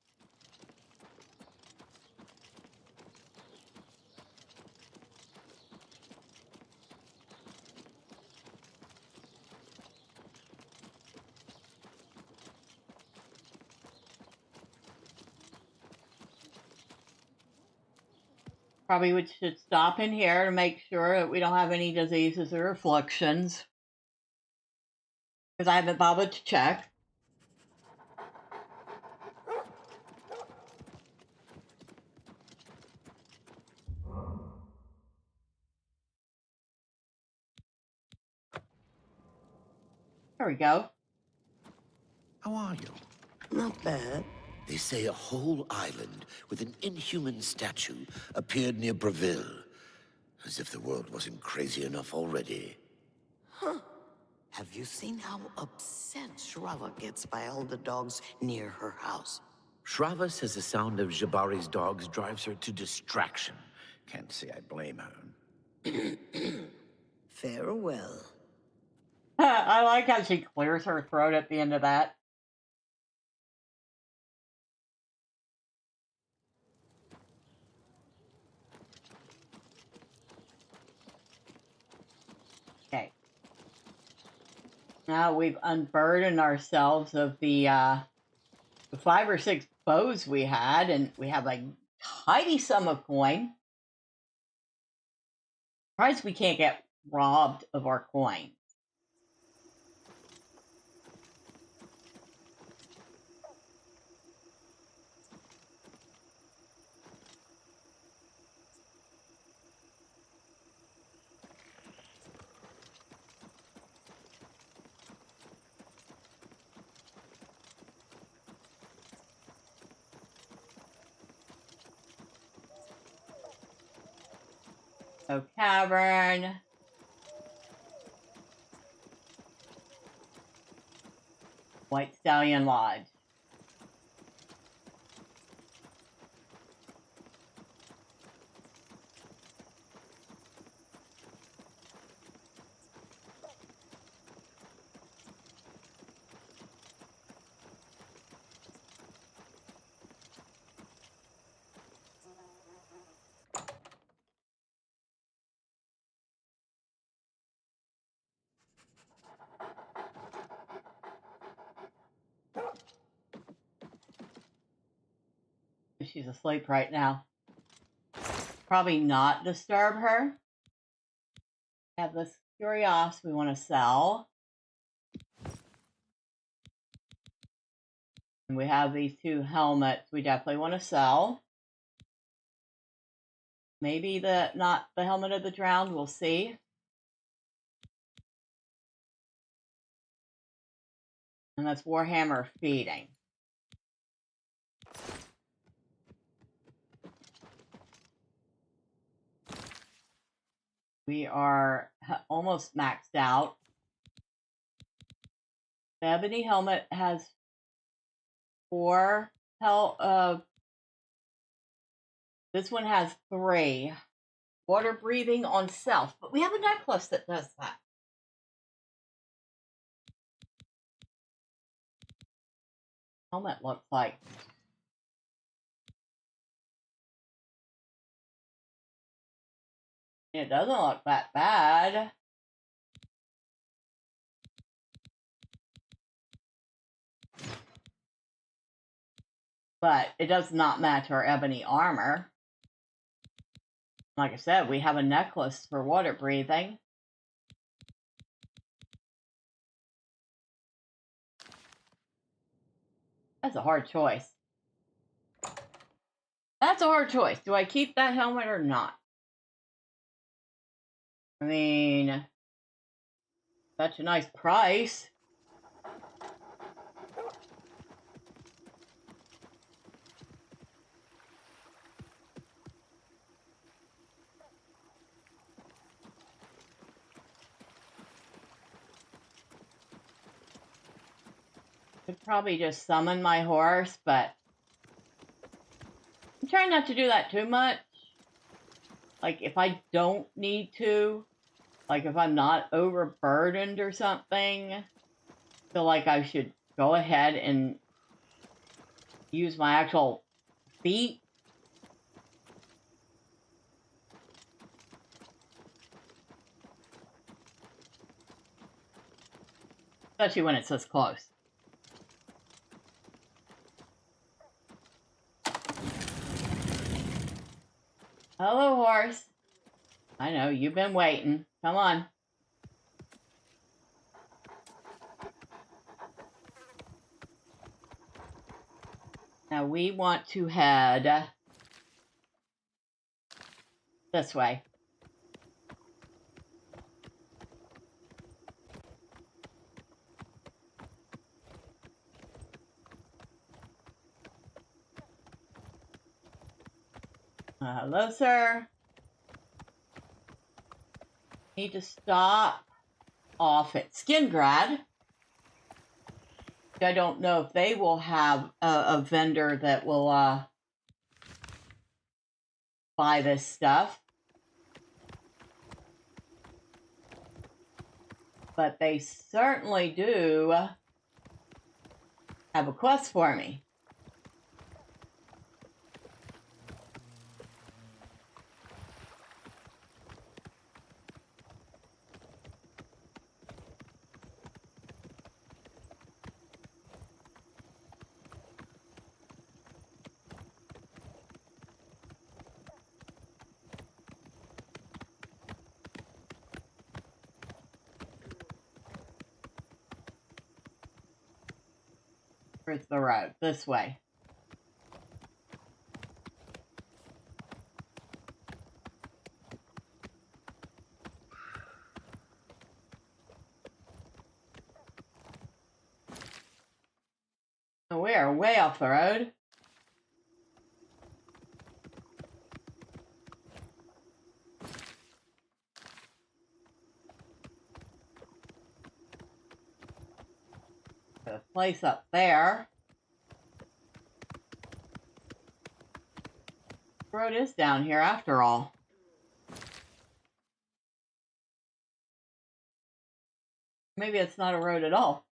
Probably we should stop in here to make sure that we don't have any diseases or afflictions. Because I haven't bothered to check. There we go.
How are you?
Not bad.
They say a whole island with an inhuman statue appeared near Breville. As if the world wasn't crazy enough already.
Huh. Have you seen how upset Zahra gets by all the dogs near her house?
Zahra says the sound of Jabari's dogs drives her to distraction. Can't say I blame her.
Farewell.
I like how she clears her throat at the end of that. Okay. Now we've unburdened ourselves of the 5 or 6 bows we had, and we have a tidy sum of coin. Surprised we can't get robbed of our coin. So cavern. White Stallion Lodge. She's asleep right now. Probably not disturb her. We have this curios we want to sell. And we have these 2 helmets we definitely want to sell. Maybe not the helmet of the drowned, we'll see. And that's Warhammer feeding. We are almost maxed out. The ebony helmet has 4 this one has 3. Water breathing on self, but we have a necklace that does that. Helmet looks like. It doesn't look that bad. But it does not match our ebony armor. Like I said, we have a necklace for water breathing. That's a hard choice. That's a hard choice. Do I keep that helmet or not? I mean, such a nice price. Could probably just summon my horse, but I'm trying not to do that too much. Like, if I don't need to, like if I'm not overburdened or something, I feel like I should go ahead and use my actual feet. Especially when it's this close. Hello, horse. I know, you've been waiting. Come on. Now we want to head this way. Hello, sir. Need to stop off at Skingrad. I don't know if they will have a vendor that will buy this stuff. But they certainly do have a quest for me. Where's the road? This way. We are way off the road. The place up there. The road is down here after all. Maybe it's not a road at all.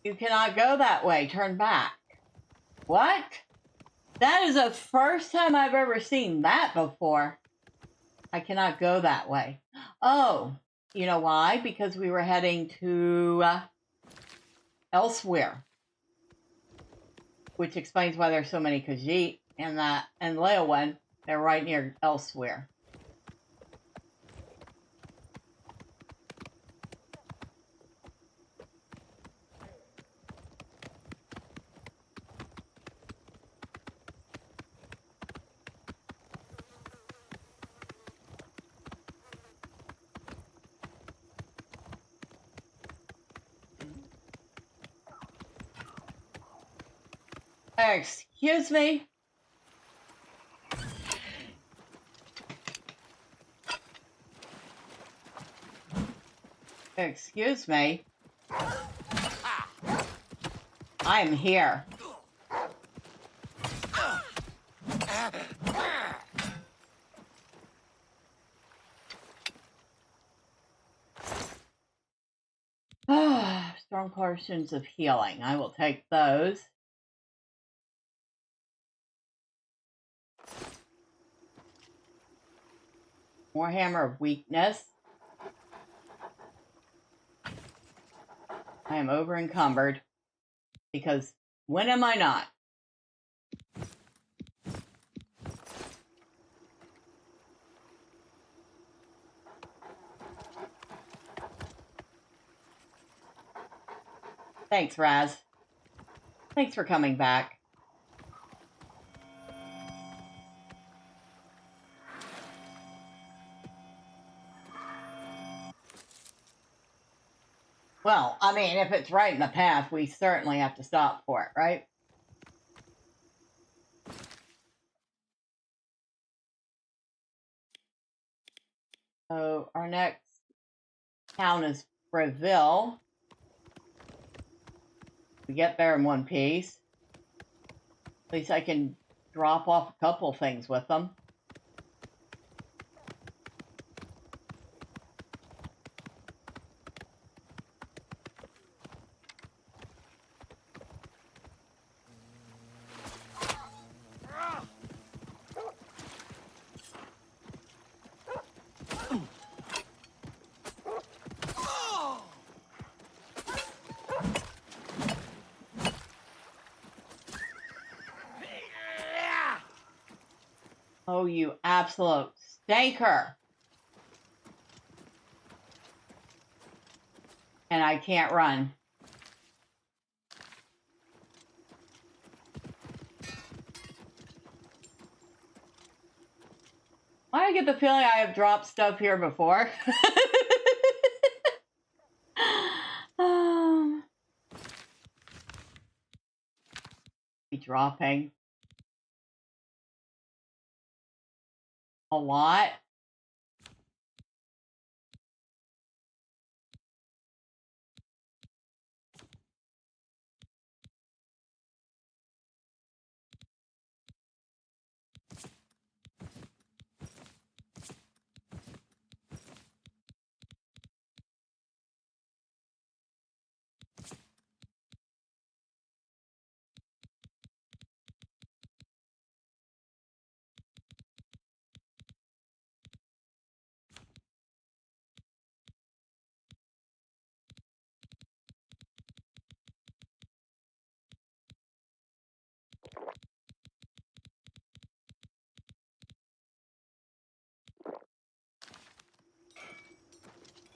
You cannot go that way. Turn back. What? That is the first time I've ever seen that before. I cannot go that way. Oh, you know why? Because we were heading to elsewhere. Which explains why there's so many Khajiit and Leyawiin. They're right near elsewhere. Excuse me. Excuse me. I am here. Strong portions of healing. I will take those. More hammer of weakness. I am over encumbered because when am I not? Thanks, Raz. Thanks for coming back. Well, I mean, if it's right in the path, we certainly have to stop for it, right? So our next town is Breville. We get there in one piece. At least I can drop off a couple things with them. Oh, you absolute stinker. And I can't run. I get the feeling I have dropped stuff here before. Be dropping a lot.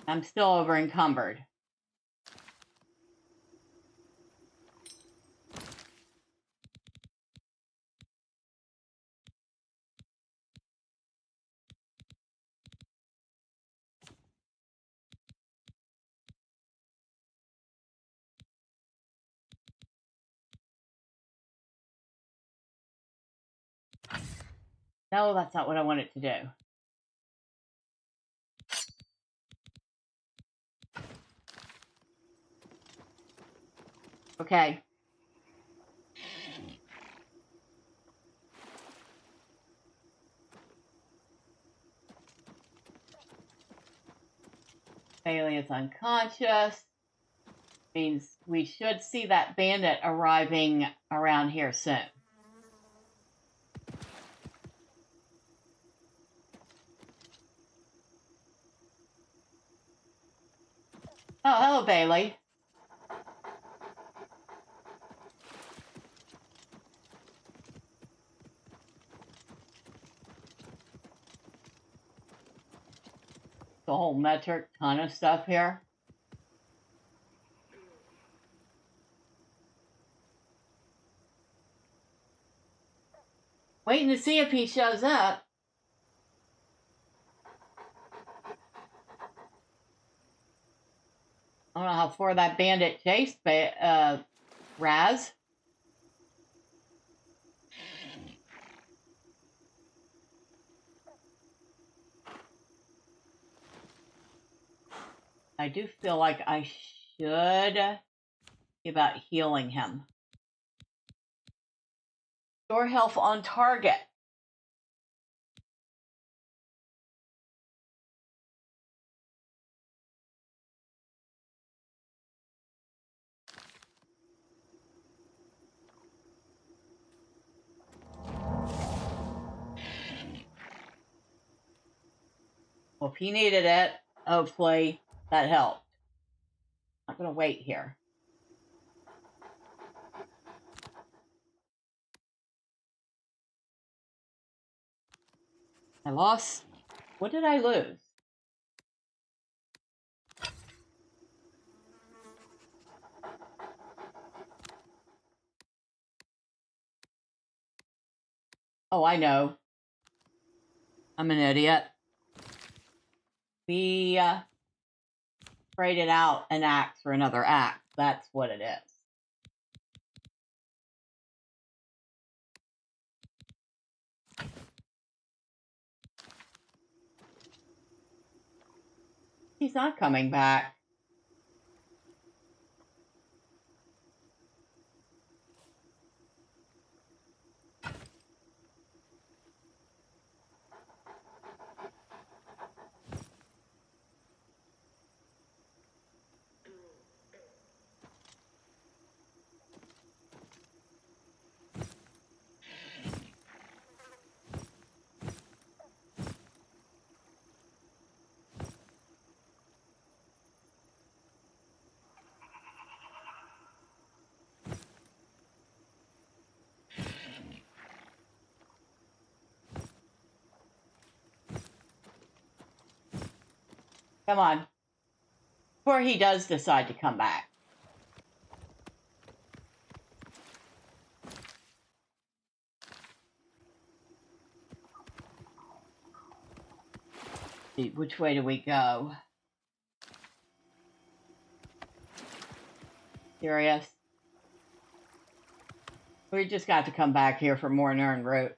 I'm still over encumbered. No, that's not what I wanted to do. Okay. Bailey is unconscious. Means we should see that bandit arriving around here soon. Oh, hello, Bailey. The whole metric ton of stuff here. Waiting to see if he shows up. I don't know how far that bandit chased Raz. I do feel like I should be about healing him. Store health on target. Well, if he needed it, hopefully that helped. I'm going to wait here. I lost. What did I lose? Oh, I know. I'm an idiot. We traded out an axe for another axe. That's what it is. He's not coming back. Come on. Before he does decide to come back. See, which way do we go? Curious. We just got to come back here for more Nern route.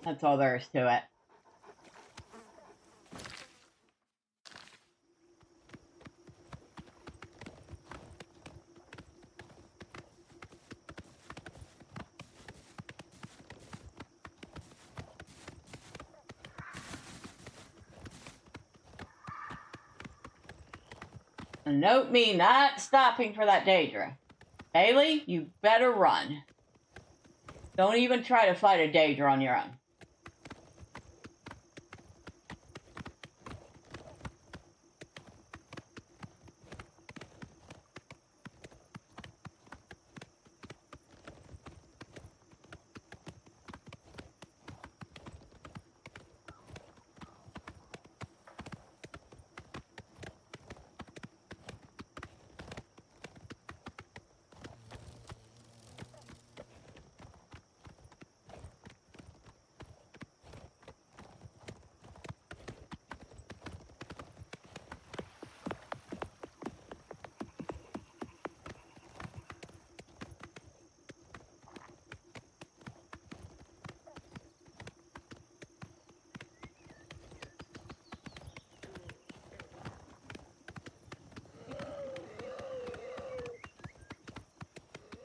That's all there is to it. And note me not stopping for that Daedra. Bailey, you better run. Don't even try to fight a Daedra on your own.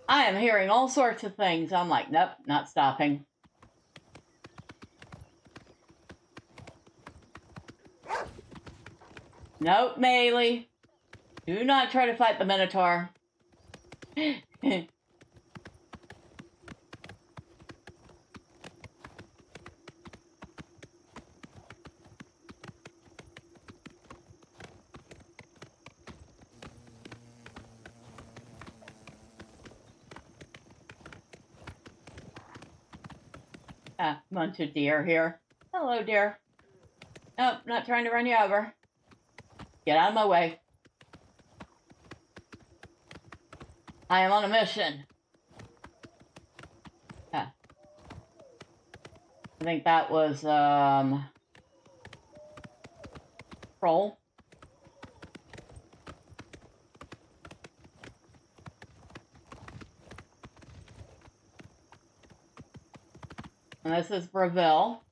I am hearing all sorts of things. I'm like, nope, not stopping. Nope, Melee. Do not try to fight the Minotaur. Bunch of deer here. Hello, deer. Nope, not trying to run you over. Get out of my way. I am on a mission. I think that was, Troll. And this is Breville.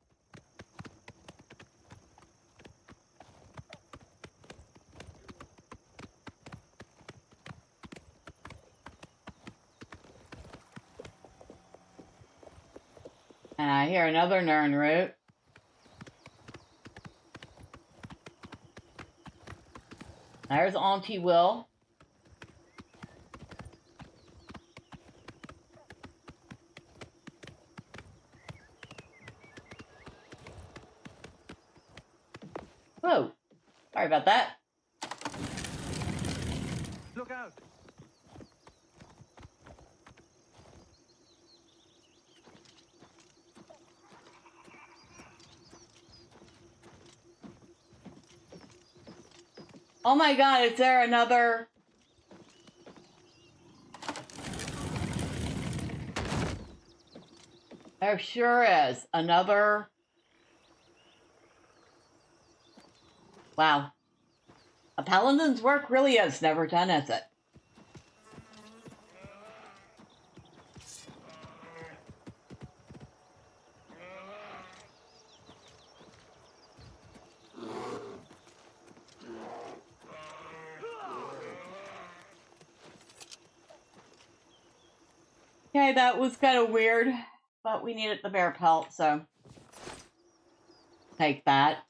And I hear another Nern route. There's Auntie Will. Whoa, sorry about that.
Look out!
Oh my god, is there another? There sure is another. Wow. A paladin's work really is never done, is it? Okay, that was kind of weird, but we needed the bear pelt, so take that.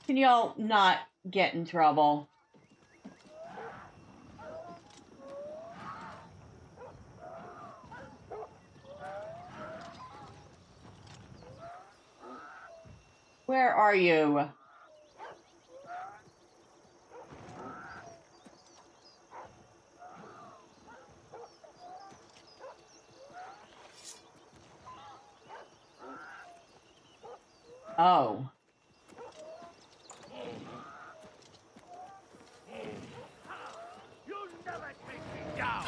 Can y'all not get in trouble? Where are you? Oh.
You'll never take me down!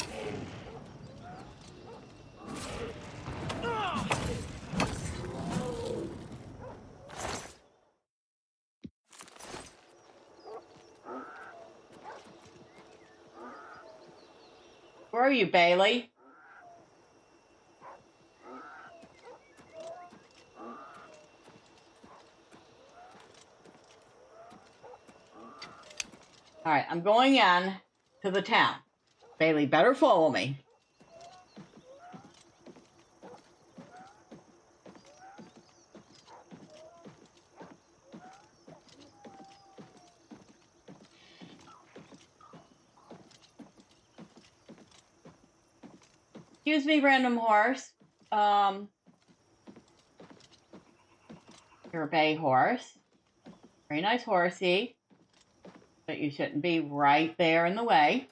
Where are you, Bailey? Alright, I'm going in to the town. Bailey, better follow me. Excuse me, random horse. You're a bay horse. Very nice horsey. But you shouldn't be right there in the way.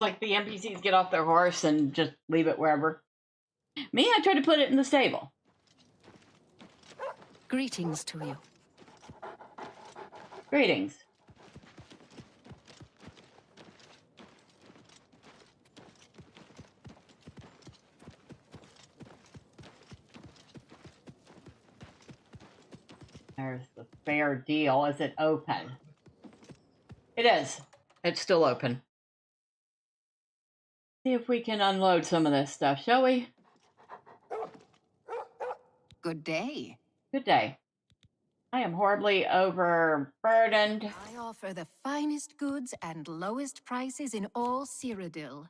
Like the NPCs get off their horse and just leave it wherever. Me, I try to put it in the stable.
Greetings to you.
Greetings. There's the fair deal. Is it open? It is. It's still open. See if we can unload some of this stuff, shall we?
Good day.
Good day. I am horribly overburdened.
I offer the finest goods and lowest prices in all Cyrodiil.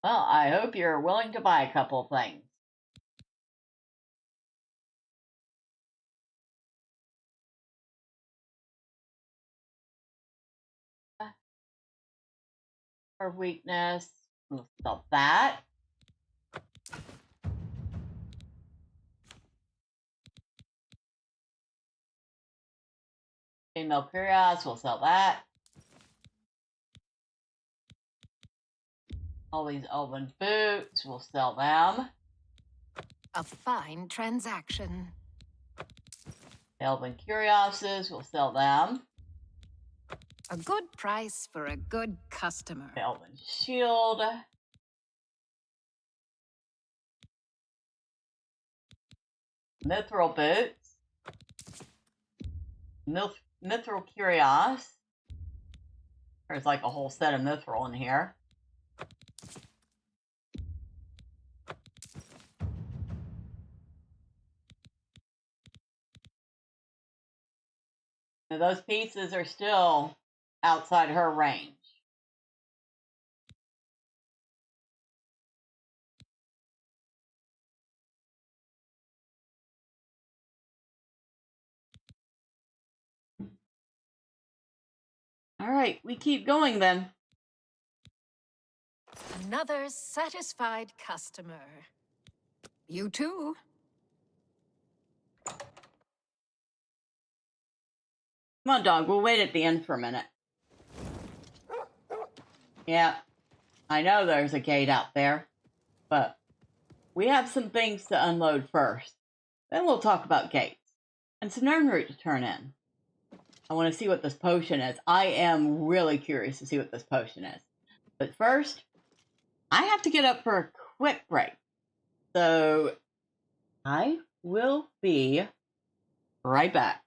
Well, I hope you're willing to buy a couple things. For weakness, we'll stop that. Female Curios, we'll sell that. All these elven boots, we'll sell them.
A fine transaction.
Elven Curioses, we'll sell them.
A good price for a good customer.
Elven Shield. Mithril Boots. Mithril Curios. There's like a whole set of Mithril in here. Now those pieces are still outside her range. All right, we keep going then.
Another satisfied customer. You too.
Come on, dog. We'll wait at the end for a minute. Yeah, I know there's a gate out there, but we have some things to unload first. Then we'll talk about gates and some Nirnroot to turn in. I want to see what this potion is. I am really curious to see what this potion is. But first, I have to get up for a quick break. So I will be right back.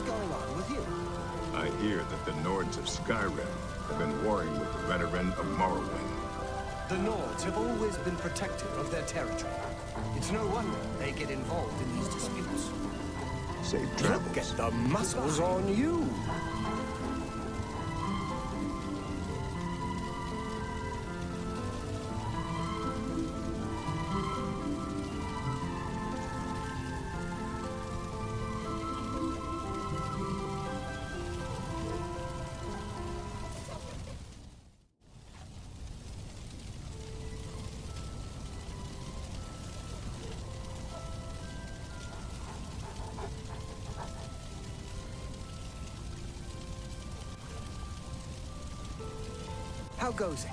going on with you?
I hear that the Nords of Skyrim have been warring with the Redoran of Morrowind.
The Nords have always been protective of their territory. It's no wonder they get involved in these disputes.
Safe travels.
Look at the muscles on you! How goes it?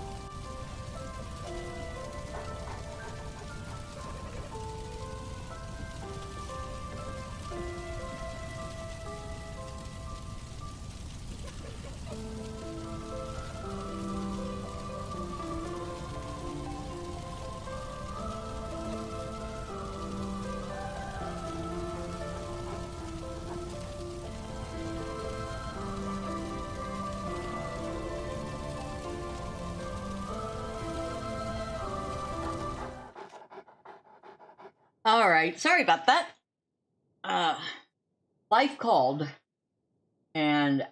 All right, sorry about that. Life called, and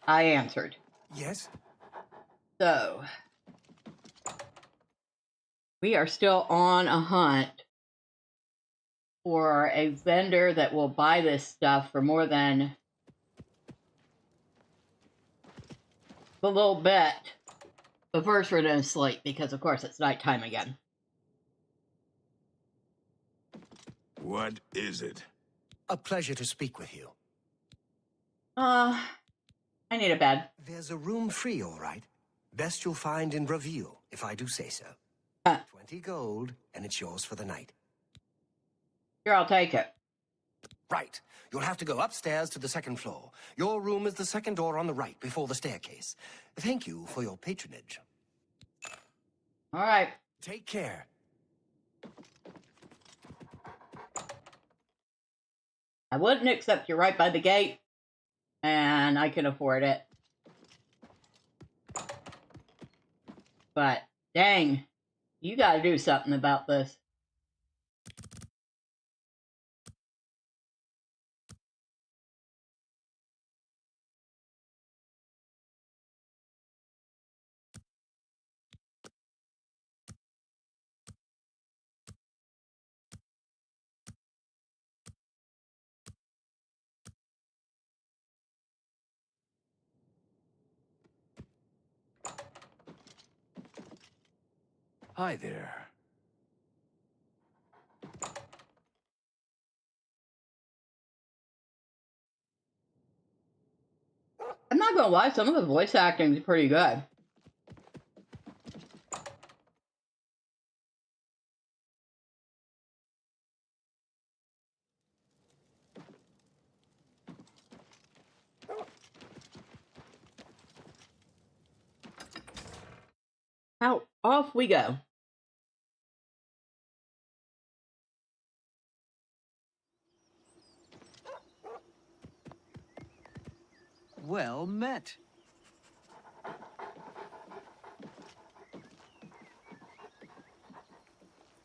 I answered.
Yes?
So, we are still on a hunt for a vendor that will buy this stuff for more than a little bit. But first, we're going to sleep because, of course, it's nighttime again.
What is it?
A pleasure to speak with you.
I need a bed.
There's a room free, all right. Best you'll find in Reveal, if I do say so. 20 gold, and it's yours for the night.
Here, I'll take it.
Right. You'll have to go upstairs to the second floor. Your room is the second door on the right, before the staircase. Thank you for your patronage.
All right.
Take care.
I wouldn't, except you're right by the gate, and I can afford it. But, dang, you gotta do something about this.
Hi there.
I'm not gonna lie, some of the voice acting is pretty good. Out, off we go.
Well met.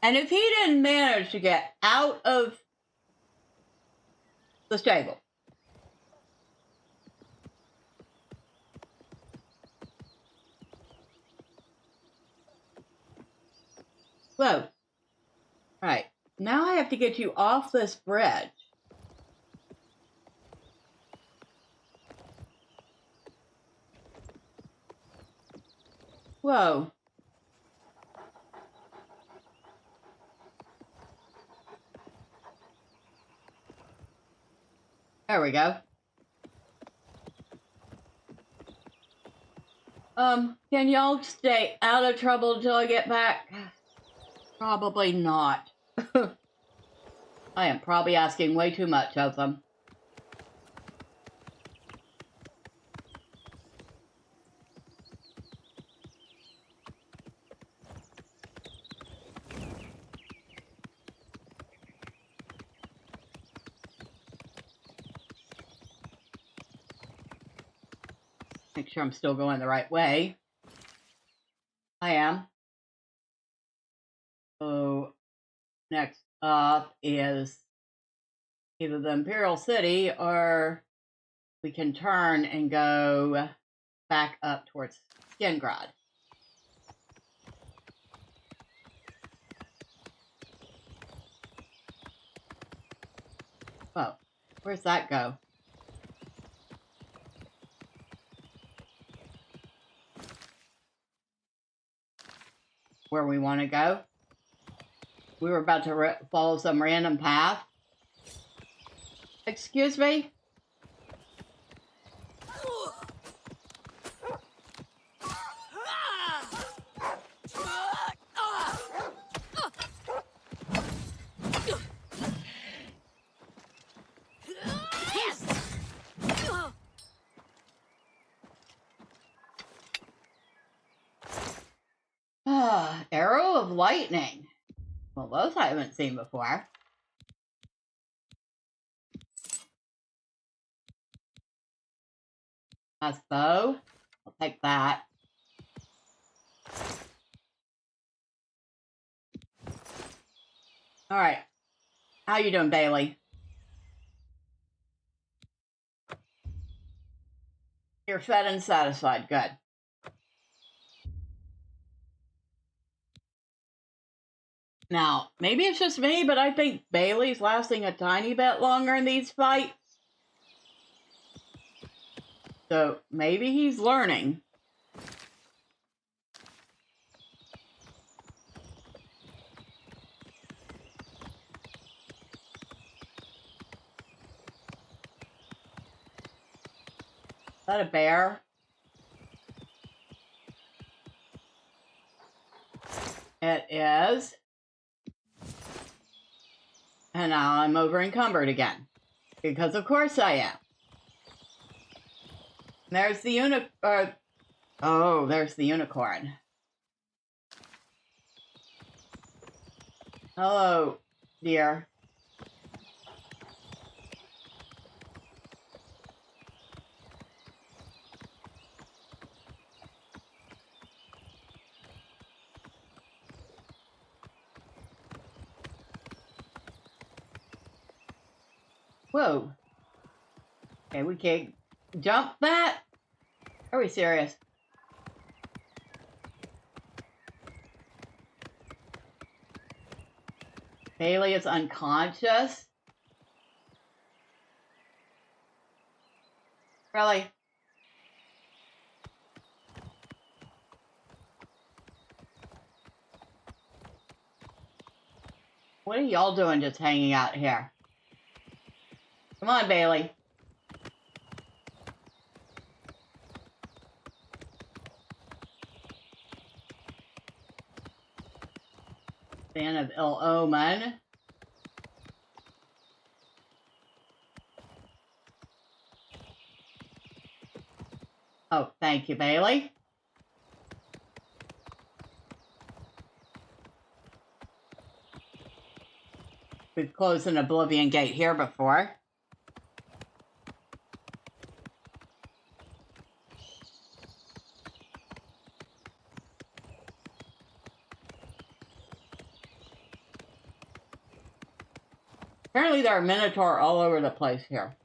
And if he didn't manage to get out of the stable, whoa. Right. Now I have to get you off this bridge. Whoa. There we go. Can y'all stay out of trouble until I get back? Probably not. I am probably asking way too much of them. Make sure I'm still going the right way. I am. So, next up is either the Imperial City or we can turn and go back up towards Skingrad. Oh, where's that go? Where we want to go? We were about to follow some random path. Excuse me? Arrow of lightning. Well, those I haven't seen before. That's bow. I'll take that. All right. How you doing, Bailey? You're fed and satisfied. Good. Now, maybe it's just me, but I think Bailey's lasting a tiny bit longer in these fights. So maybe he's learning. Is that a bear? It is. And now I'm over encumbered again. Because of course I am. There's the there's the unicorn. Hello, dear. Whoa. Okay, we can't jump that? Are we serious? Bailey is unconscious? Really? What are y'all doing just hanging out here? Come on, Bailey. Fan of ill omen. Oh, thank you, Bailey. We've closed an Oblivion Gate here before. Apparently there are Minotaur all over the place here.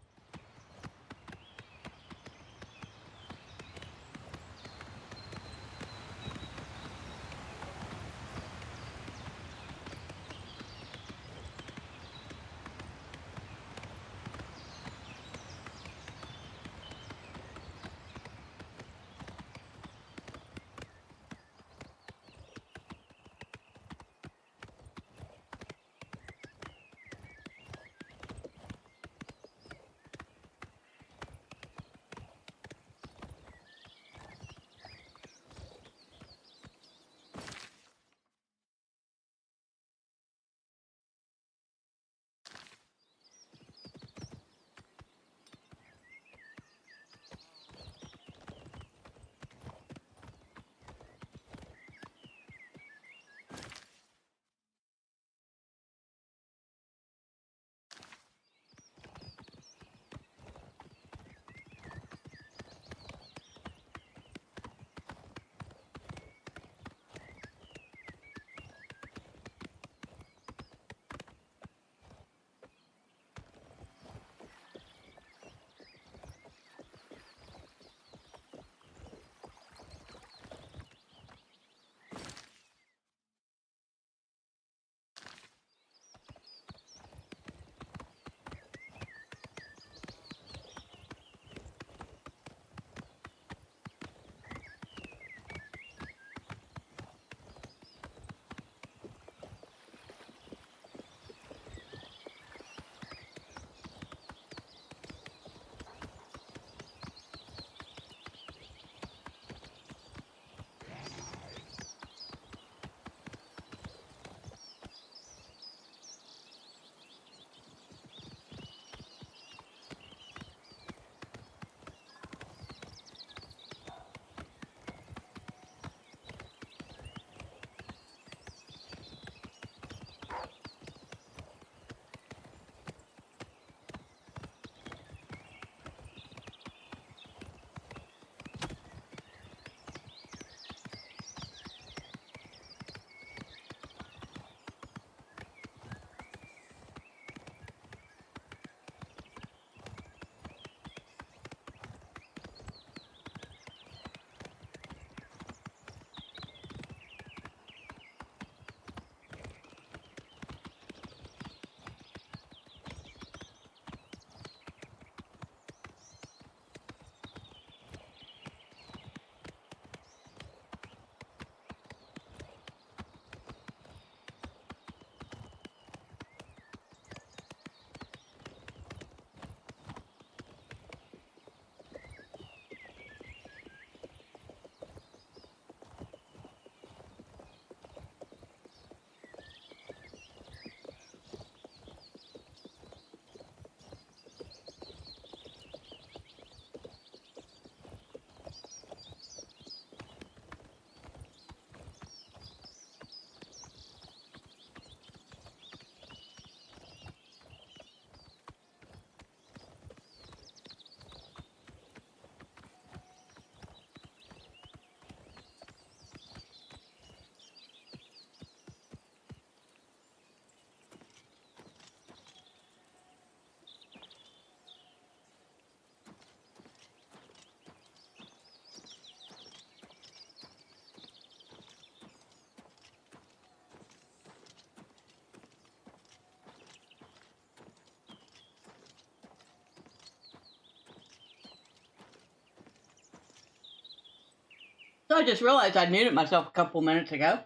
So I just realized I muted myself a couple minutes ago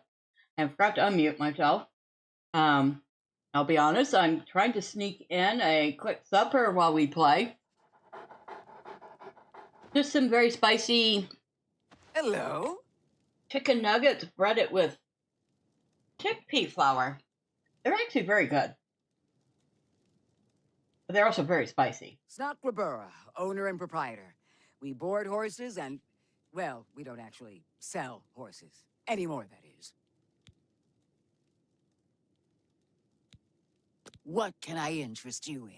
and forgot to unmute myself. I'll be honest, I'm trying to sneak in a quick supper while we play. Just some very spicy...
Hello?
Chicken nuggets breaded with chickpea flour. They're actually very good. But they're also very spicy.
Snotklabura, owner and proprietor. We board horses and, well, we don't actually sell horses. Anymore, that is. What can I interest you in?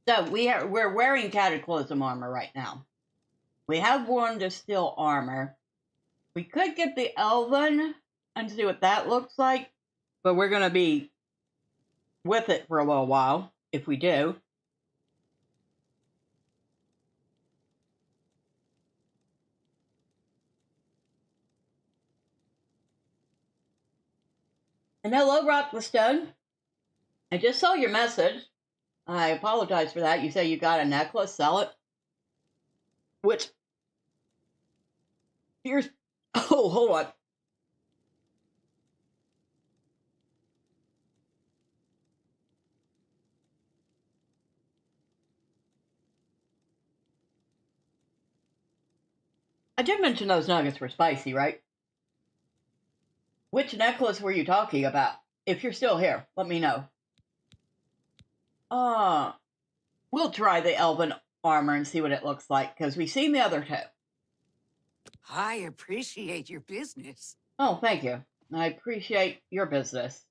So we're wearing Cataclysm armor right now. We have worn the steel armor. We could get the Elven and see what that looks like, but we're going to be with it for a little while, if we do. And hello, Rock the Stone. I just saw your message. I apologize for that. You say you got a necklace, sell it. Which, here's, oh, hold on. I did mention those nuggets were spicy, right? Which necklace were you talking about? If you're still here, let me know. We'll try the Elven armor and see what it looks like, because we've seen the other two.
I appreciate your business.
Oh, thank you. I appreciate your business.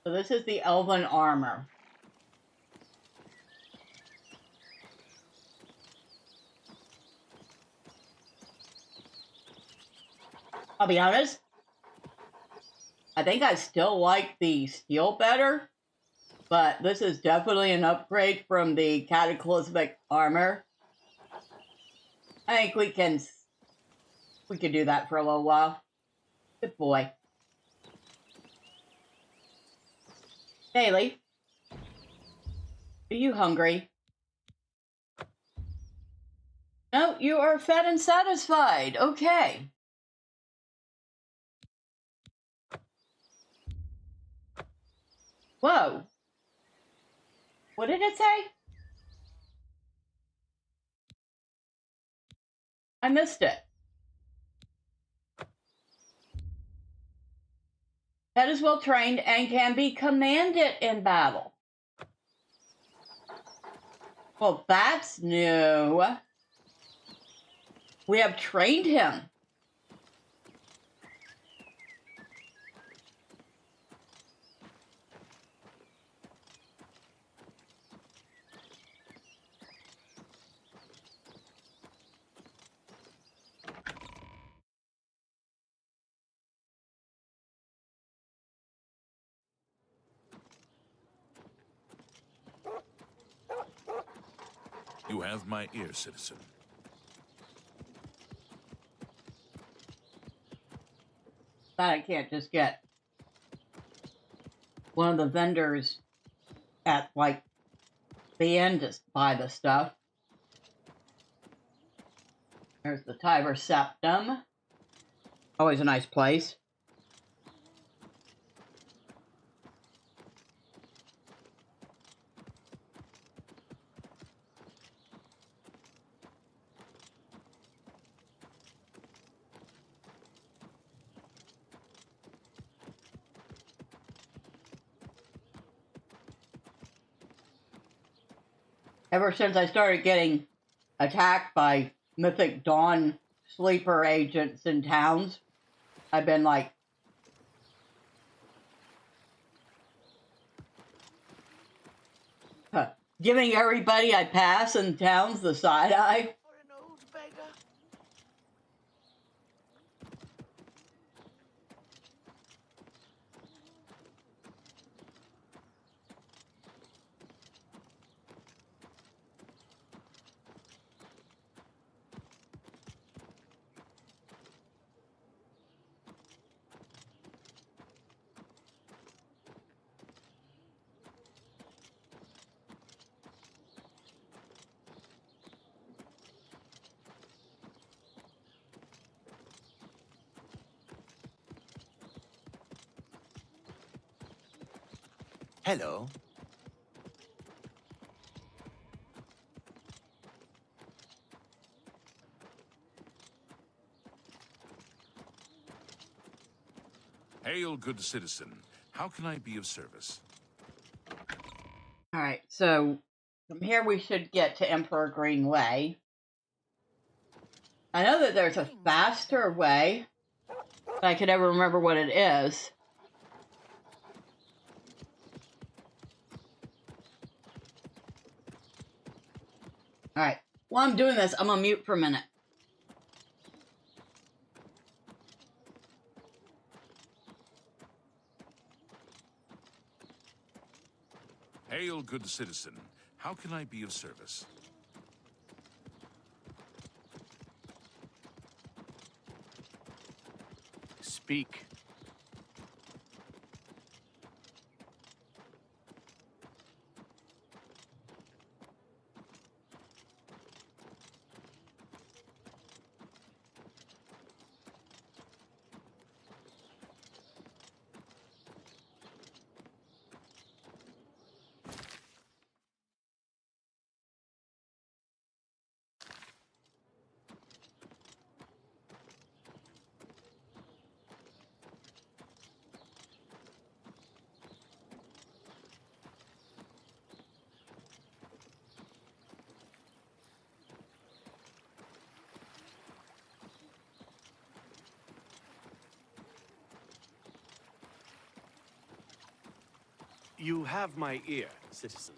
So this is the Elven armor. I'll be honest, I think I still like the steel better, but this is definitely an upgrade from the cataclysmic armor. I think we can do that for a little while. Good boy. Bailey, are you hungry? No, you are fed and satisfied. Okay. Whoa. What did it say? I missed it. That is well trained and can be commanded in battle. Well, that's new. We have trained him.
You have my ear, citizen.
That I can't just get one of the vendors at, like, the end to buy the stuff. There's the Tiber Septum. Always a nice place. Ever since I started getting attacked by Mythic Dawn sleeper agents in towns, I've been like, huh, giving everybody I pass in towns the side eye.
Hello.
Hail, good citizen. How can I be of service?
Alright, so from here we should get to Emperor Green Way. I know that there's a faster way, but I could never remember what it is. Alright, while I'm doing this, I'm gonna mute for a minute.
Hail, good citizen. How can I be of service?
Speak. You have my ear, citizen.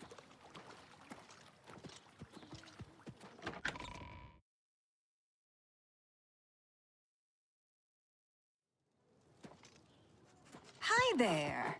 Hi there.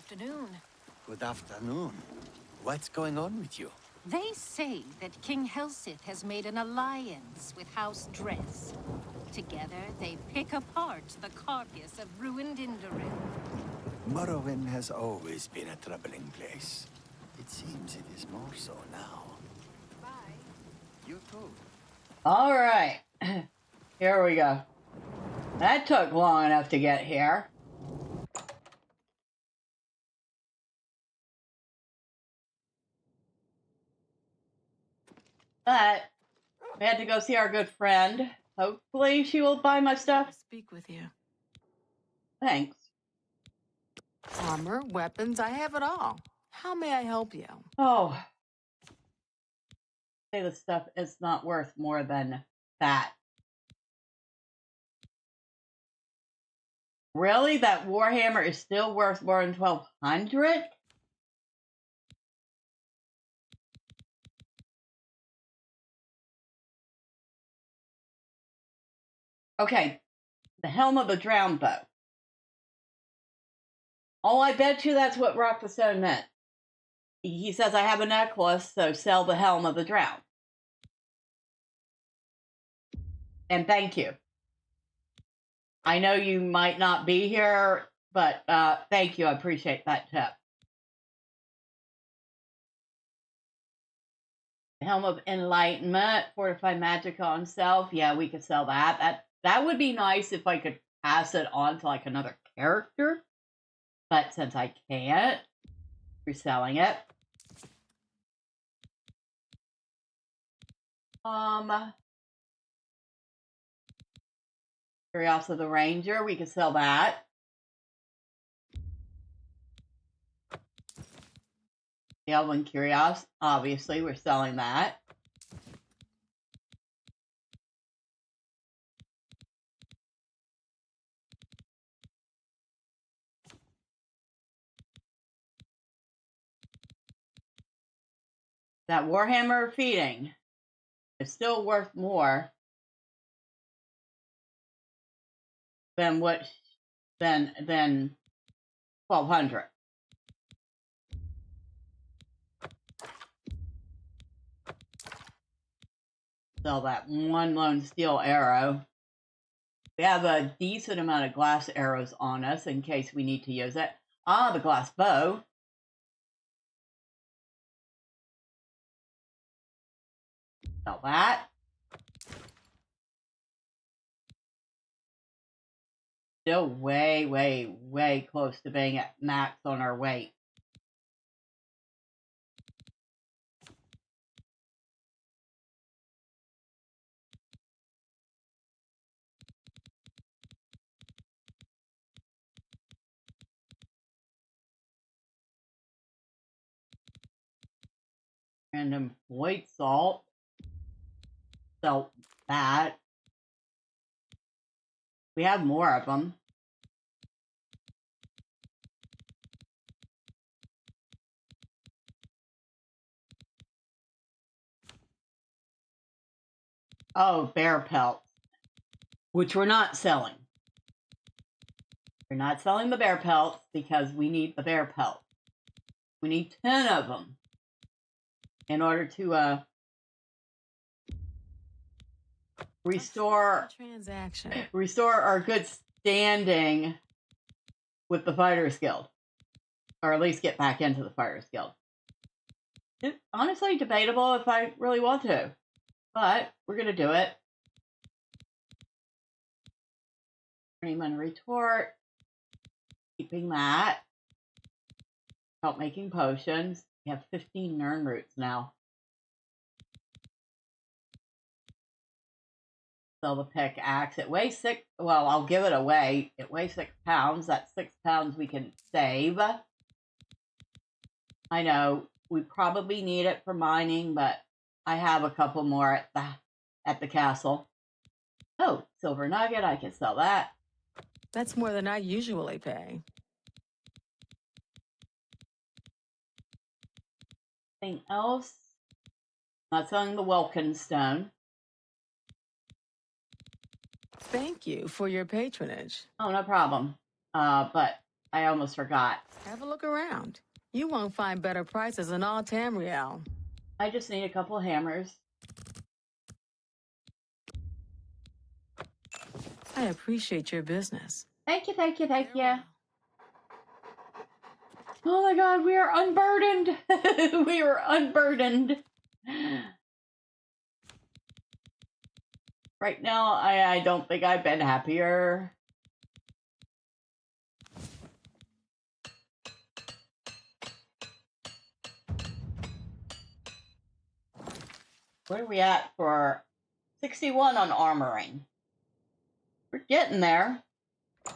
afternoon.
Good afternoon. What's going on with you?
They say that King Helsith has made an alliance with House Dress. Together, they pick apart the carcass of ruined Indoril.
Morrowind has always been a troubling place. It seems it is more so now.
Bye.
You too.
All right. Here we go. That took long enough to get here. But we had to go see our good friend. Hopefully she will buy my stuff.
Speak with you.
Thanks.
Armor, weapons, I have it all. How may I help you?
Oh. Say the stuff is not worth more than that. Really? That Warhammer is still worth more than 1,200? Okay. The Helm of the Drowned Bow. Oh, I bet you that's what Rock the Stone meant. He says, I have a necklace, so sell the Helm of the Drowned. And thank you. I know you might not be here, but thank you. I appreciate that tip. Helm of Enlightenment, Fortify Magic on self. Yeah, we could sell that. That would be nice if I could pass it on to like another character. But since I can't, we're selling it. Curios of the Ranger, we could sell that. The Elven Curios, obviously, we're selling that. That Warhammer feeding is still worth more than 1,200. Sell that one lone steel arrow. We have a decent amount of glass arrows on us in case we need to use it. Ah, the glass bow. Sell that. Still way, way, way close to being at max on our weight. Random white salt. Sell that. We have more of them. Oh, bear pelts, which we're not selling. We're not selling the bear pelts because we need the bear pelts. We need 10 of them in order to restore our good standing with the Fighters Guild, or at least get back into the Fighters Guild. It's honestly debatable if I really want to, but we're gonna do it. Journeyman retort, keeping that. Help making potions. We have 15 Nern roots now. Sell the pickaxe. It weighs 6. Well, I'll give it away. It weighs 6 pounds. That's 6 pounds we can save. I know we probably need it for mining, but I have a couple more at the castle. Oh, silver nugget. I can sell that.
That's more than I usually pay.
Anything else? Not selling the Welkin stone.
Thank you for your patronage.
Oh, no problem. But I almost forgot.
Have a look around. You won't find better prices in all Tamriel.
I just need a couple of hammers.
I appreciate your business.
Thank you, thank you, thank you. Oh my god, we are unburdened. We are unburdened. Right now, I don't think I've been happier. Where are we at for 61 on armoring? We're getting there.
You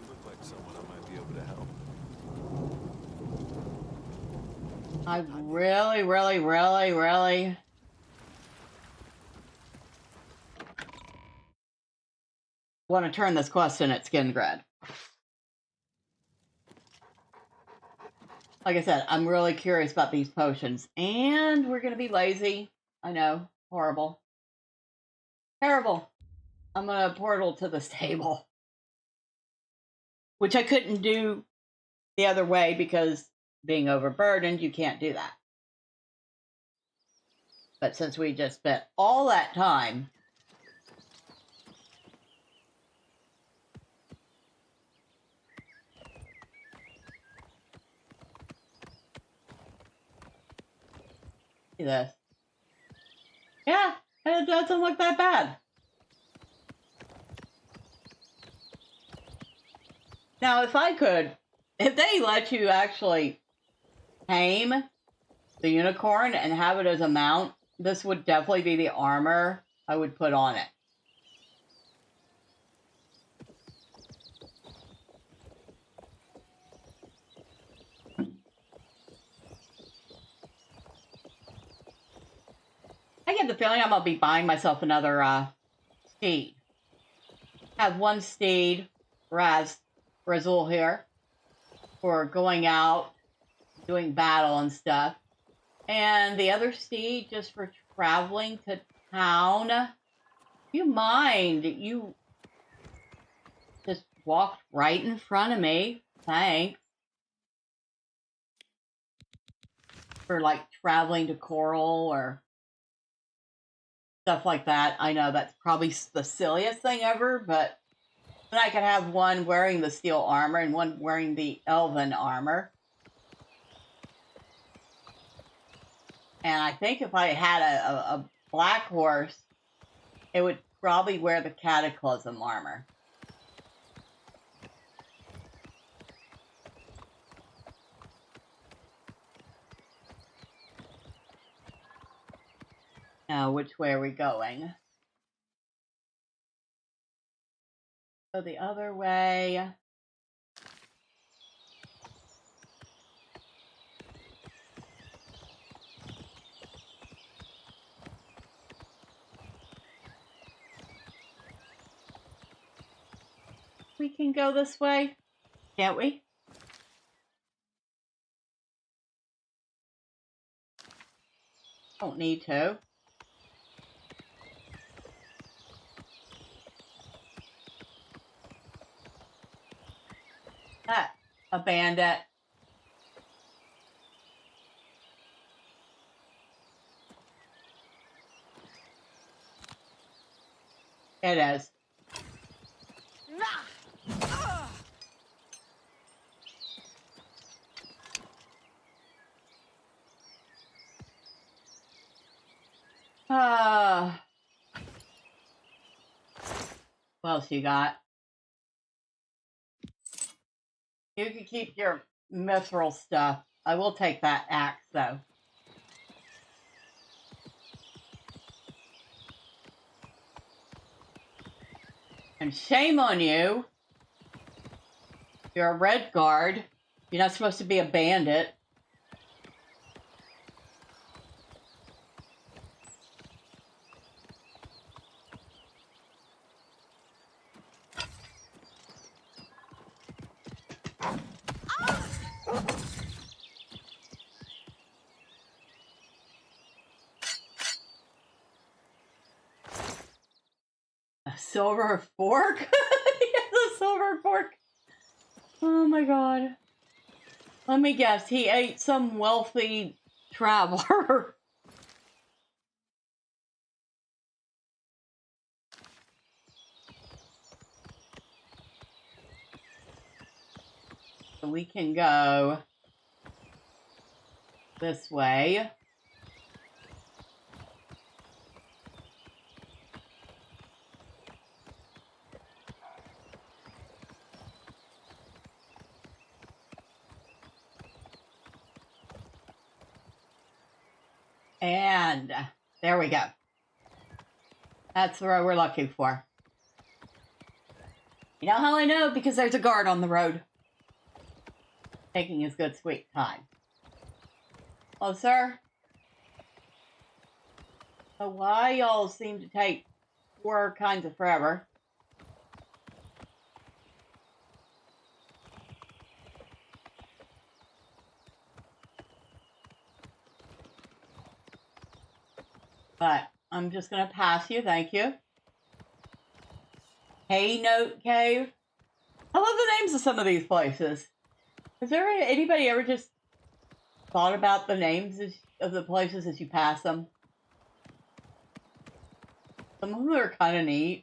look like someone I might be able to help.
I really want to turn this quest in at Skin Grid. Like I said, I'm really curious about these potions. And we're going to be lazy. I know. Horrible. Terrible. I'm going to portal to this table. Which I couldn't do the other way because being overburdened, you can't do that. But since we just spent all that time see this. Yeah, it doesn't look that bad. Now, if they let you actually tame the unicorn and have it as a mount, this would definitely be the armor I would put on it. I get the feeling I'm going to be buying myself another steed. Have one steed, Razul here, for going out, doing battle and stuff. And the other steed just for traveling to town. You mind, you just walked right in front of me. Thanks. For like traveling to Coral or stuff like that. I know that's probably the silliest thing ever, but then I could have one wearing the steel armor and one wearing the elven armor. And I think if I had a black horse, it would probably wear the cataclysm armor. Now, which way are we going? So the other way. We can go this way, can't we? Don't need to. A bandit. It is. What else you got? You can keep your mithril stuff. I will take that axe, though. And shame on you. You're a red guard. You're not supposed to be a bandit. silver fork? He has a silver fork. Oh my god. Let me guess, he ate some wealthy traveler. So we can go this way. And there we go. That's the road we're looking for. You know how I know? Because there's a guard on the road. Taking his good sweet time. Oh, sir. So why y'all seem to take four kinds of forever? But I'm just going to pass you, thank you. Hay Note Cave. I love the names of some of these places. Has there anybody ever just thought about the names of the places as you pass them? Some of them are kind of neat.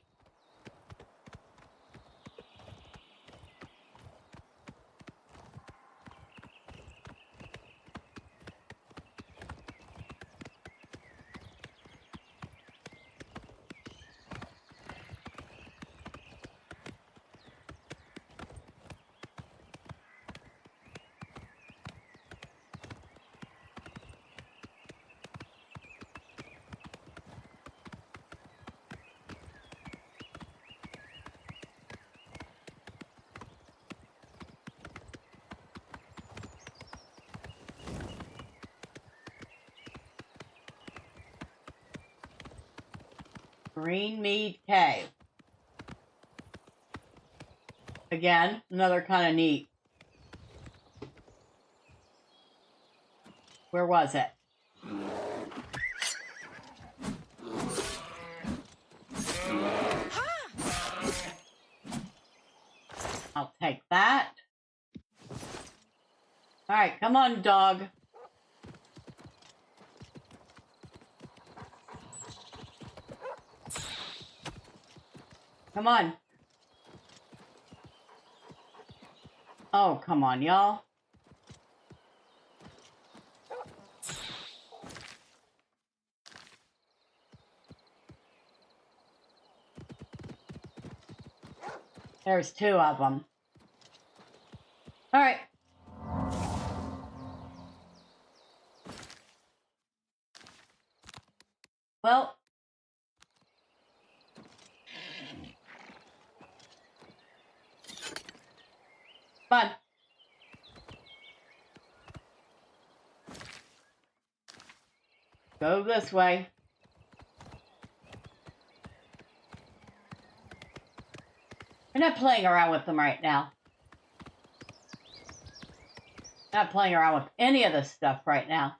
Greenmead Cave. Again, another kind of neat. Where was it? I'll take that. All right, come on, dog. Come on. Oh, come on, y'all. There's two of them. All right. Well. Fun. Go this way. We're not playing around with them right now. Not playing around with any of this stuff right now.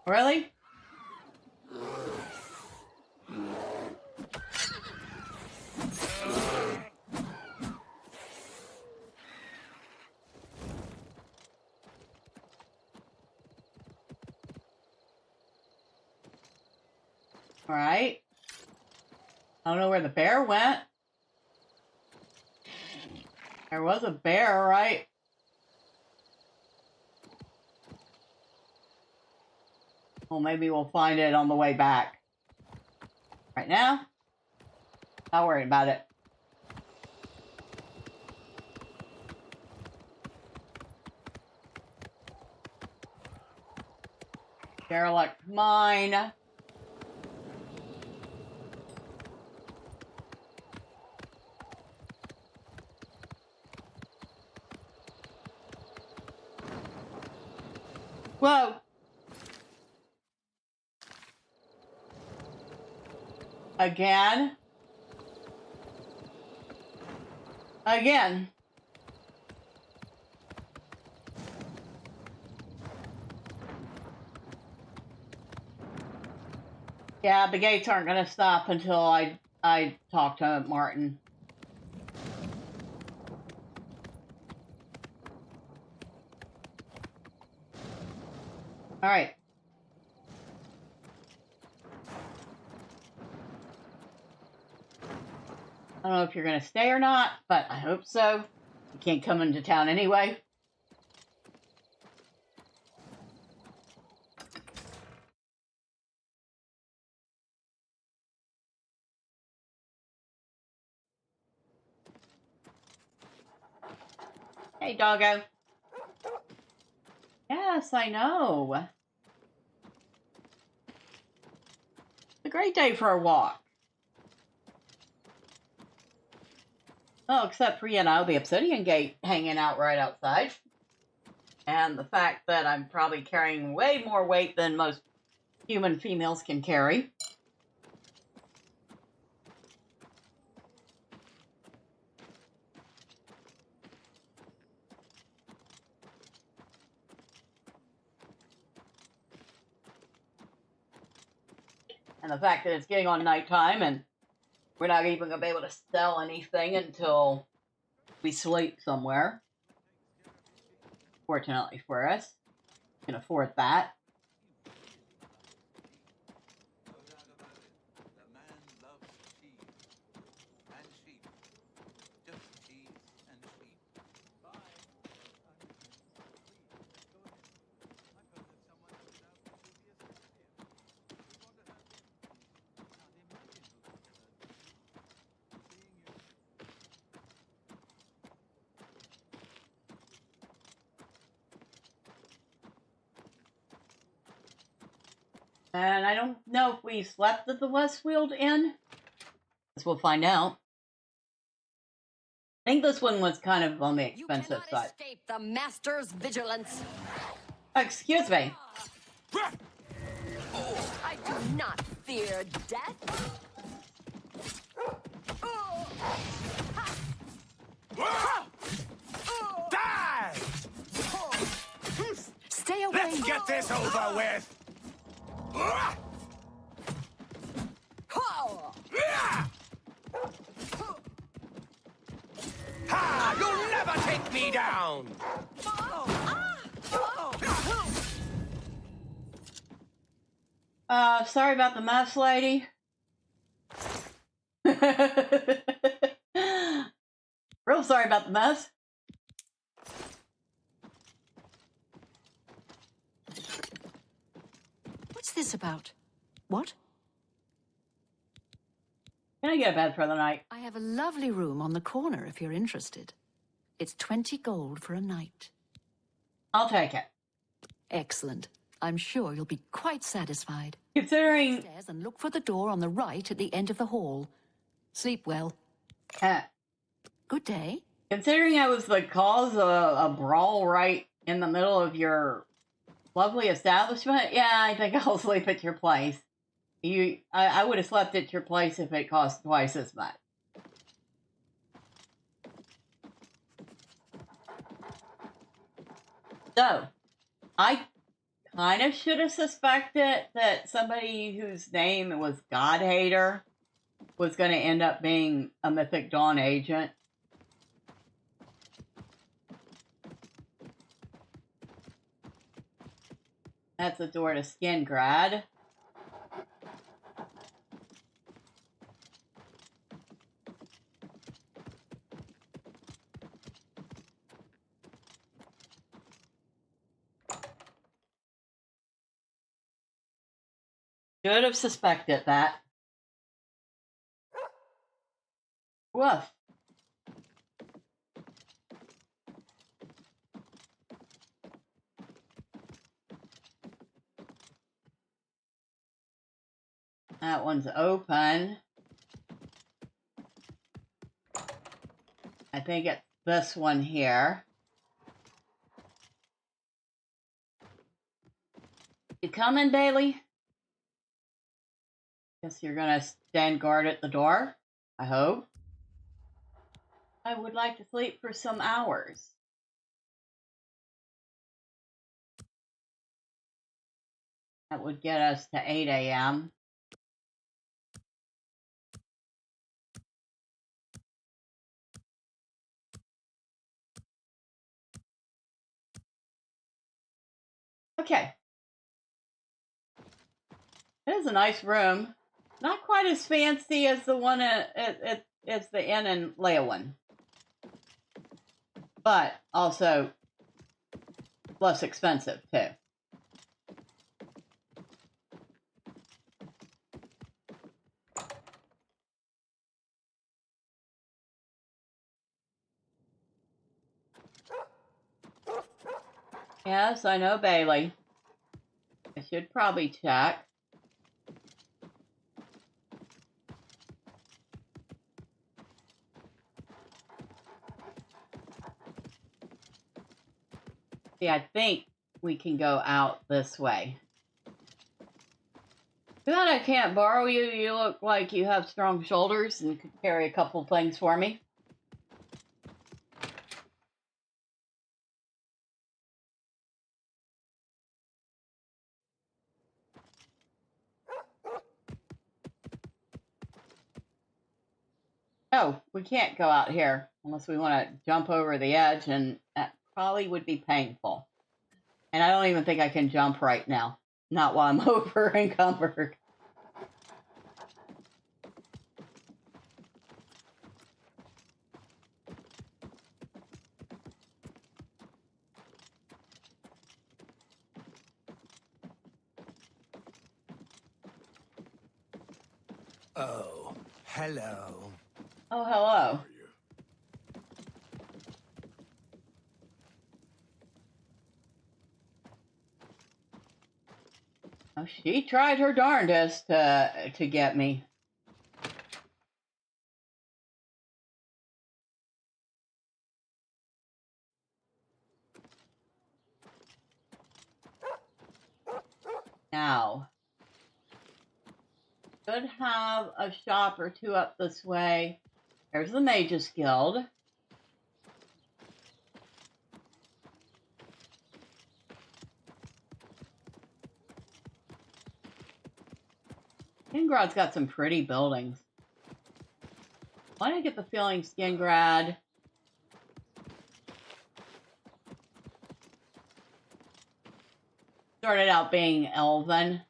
Really? All right. I don't know where the bear went. There was a bear, right? Well, maybe we'll find it on the way back. Right now, not worried about it. Derelict mine. Whoa. Again. Again. Yeah, the gates aren't going to stop until I talk to Martin. All right. I don't know if you're going to stay or not, but I hope so. You can't come into town anyway. Hey, doggo. Yes, I know. It's a great day for a walk. Well, except for, the Obsidian Gate hanging out right outside. And the fact that I'm probably carrying way more weight than most human females can carry. And the fact that it's getting on nighttime and we're not even going to be able to sell anything until we sleep somewhere. Fortunately for us, we can afford that. And I don't know if we slept at the Westfield Inn. Guess we'll find out. I think this one was kind of on the expensive side.
Escape the master's vigilance.
Excuse me.
I do not fear death.
Die!
Stay away.
Let's get this over with.
Ha! You'll never take me down!
Sorry about the mess, lady. Real sorry about the mess.
What's this about? What?
Can I get a bed for the night?
I have a lovely room on the corner if you're interested. It's 20 gold for a night.
I'll take it.
Excellent. I'm sure you'll be quite satisfied.
Considering...
Upstairs and look for the door on the right at the end of the hall. Sleep well. Good day.
Considering I was the cause of a brawl right in the middle of your lovely establishment, yeah, I think I'll sleep at your place. I would have slept at your place if it cost twice as much. So, I kind of should have suspected that somebody whose name was Godhater was going to end up being a Mythic Dawn agent. That's the door to Skingrad. Should have suspected that. Woof. That one's open. I think it's this one here. You coming, Bailey? Guess you're gonna stand guard at the door, I hope. I would like to sleep for some hours. That would get us to 8 a.m. Okay. It is a nice room. Not quite as fancy as the one at the inn in Leyawiin. But also less expensive, too. Yes, I know Bailey. I should probably check. See, I think we can go out this way. Too bad I can't borrow you. You look like you have strong shoulders and could carry a couple things for me. Oh, we can't go out here unless we want to jump over the edge, and that probably would be painful. And I don't even think I can jump right now. Not while I'm over encumbered.
Oh, hello.
Oh, hello. Oh, she tried her darndest to get me. Now, should have a shop or two up this way. There's the Mages Guild. Skingrad's got some pretty buildings. Why do I get the feeling Skingrad started out being elven?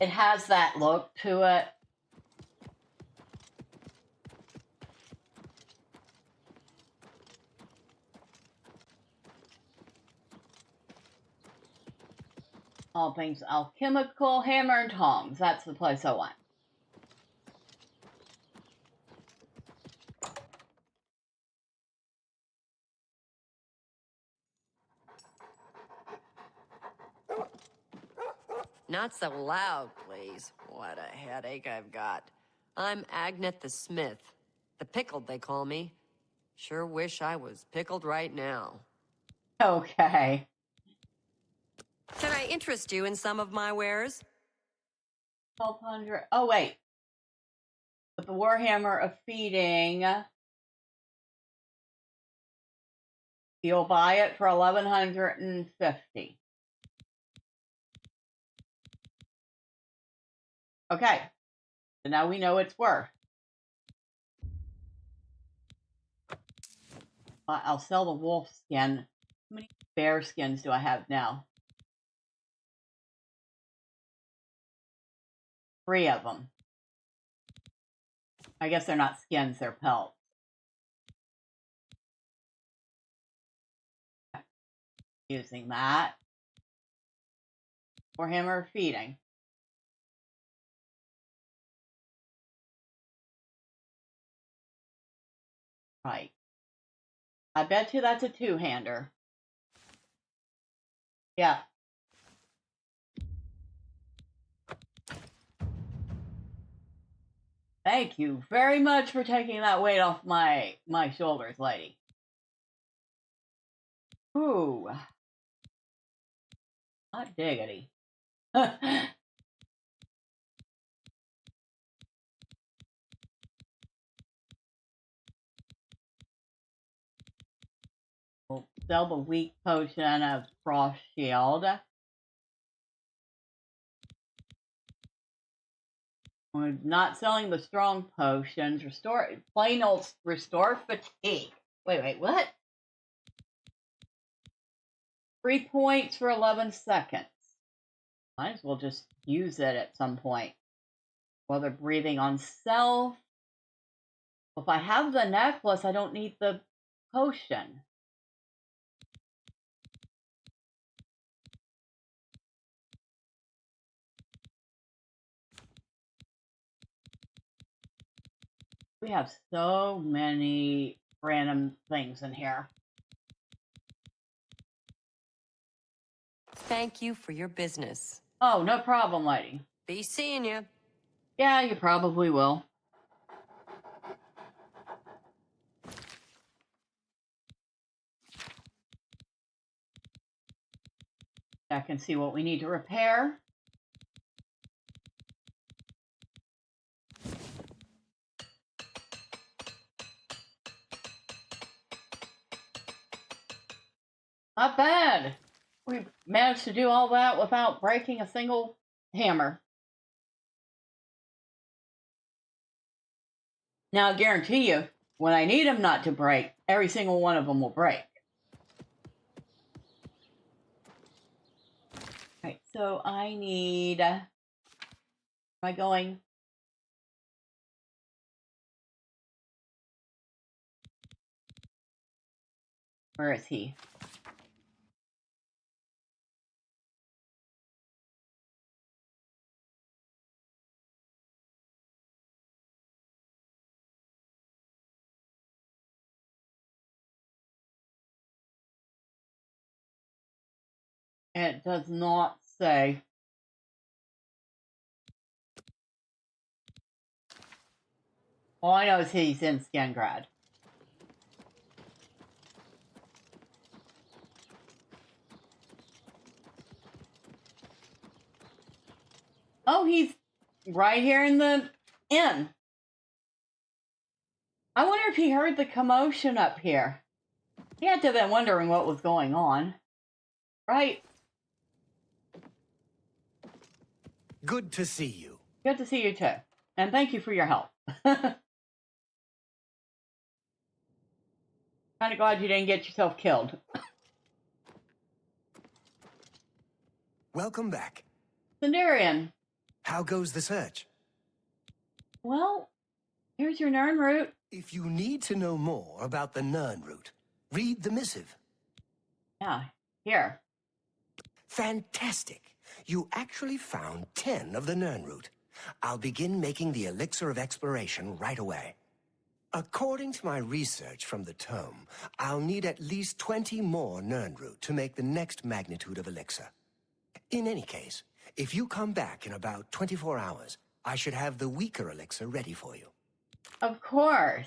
It has that look to it. All things alchemical, hammer and tongs. That's the place I want.
Not so loud, please. What a headache I've got. I'm Agnet the Smith. The Pickled, they call me. Sure wish I was pickled right now.
Okay.
Can I interest you in some of my wares?
1,200. Oh, wait. With the Warhammer of Feeding, you'll buy it for 1,150. Okay. So now we know it's worth. I'll sell the wolf skin. How many bear skins do I have now? 3 of them. I guess they're not skins, they're pelts. Using that. Warhammer Feeding. Right. I bet you that's a 2-hander. Yeah. Thank you very much for taking that weight off my shoulders, lady. Ooh. Hot diggity. We'll sell the weak potion of Frost Shield. We're not selling the strong potions. Plain old restore fatigue. Wait, what? 3 points for 11 seconds. Might as well just use it at some point. While they're breathing on self. If I have the necklace, I don't need the potion. We have so many random things in here.
Thank you for your business.
Oh, no problem, lady.
Be seeing you.
Yeah, you probably will. Check and see what we need to repair. Not bad. We managed to do all that without breaking a single hammer. Now, I guarantee you, when I need them not to break, every single one of them will break. Right, so I need... am I going... Where is he? It does not say. All I know is he's in Skangrad. Oh, he's right here in the inn. I wonder if he heard the commotion up here. He had to have been wondering what was going on. Right?
Good to see you.
Good to see you too. And thank you for your help. Kind of glad you didn't get yourself killed.
Welcome back.
Sendarian.
How goes the search?
Well, here's your Nern route.
If you need to know more about the Nern route, read the missive.
Yeah, here.
Fantastic. You actually found 10 of the Nern route. I'll begin making the elixir of exploration right away. According to my research from the tome, I'll need at least 20 more Nern route to make the next magnitude of elixir. In any case, if you come back in about 24 hours, I should have the weaker elixir ready for you.
Of course.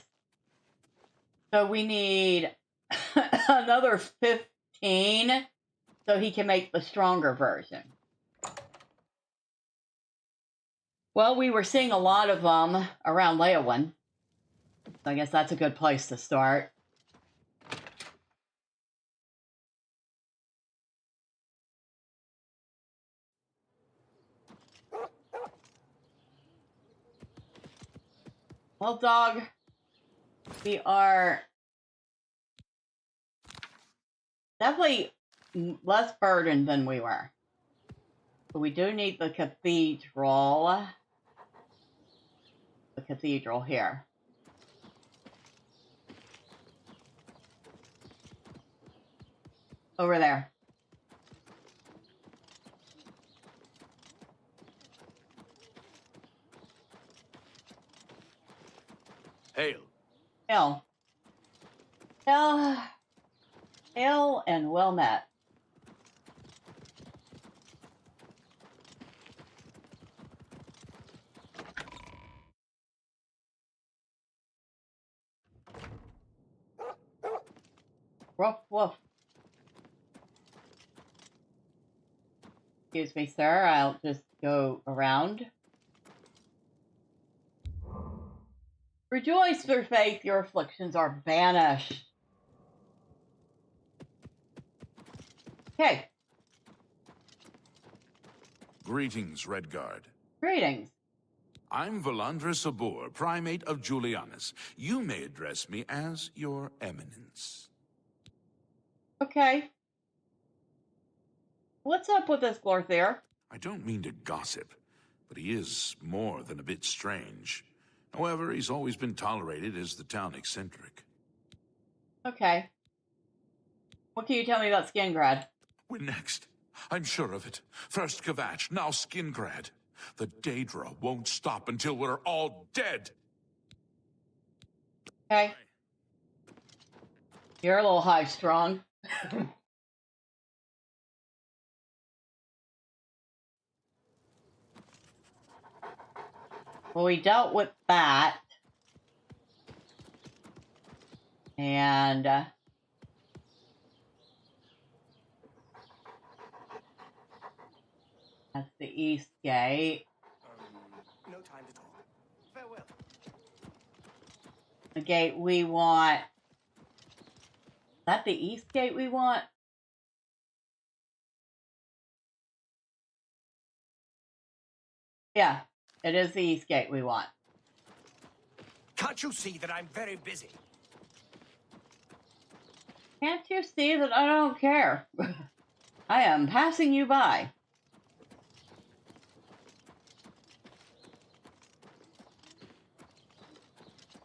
So we need another 15 so he can make the stronger version. Well, we were seeing a lot of them around Leyawiin. So I guess that's a good place to start. Well, dog, we are definitely less burdened than we were. But we do need the cathedral. The cathedral here. Over there.
Hail.
Hail. Hail. Hail and well met. Woof, woof. Excuse me, sir. I'll just go around. Rejoice through faith, your afflictions are banished. Okay.
Greetings, Redguard.
Greetings.
I'm Valandra Sabor, Primate of Julianus. You may address me as Your Eminence.
Okay. What's up with this Glorthier?
I don't mean to gossip, but he is more than a bit strange. However, he's always been tolerated as the town eccentric.
Okay. What can you tell me about Skingrad?
We're next. I'm sure of it. First Kvatch, now Skingrad. The Daedra won't stop until we're all dead.
Okay. You're a little high-strung. Well, we dealt with that. And that's the East Gate.
No time to talk. Farewell.
The gate we want. Is that the East Gate we want? Yeah, it is the East Gate we want.
Can't you see that I'm very busy?
Can't you see that I don't care? I am passing you by.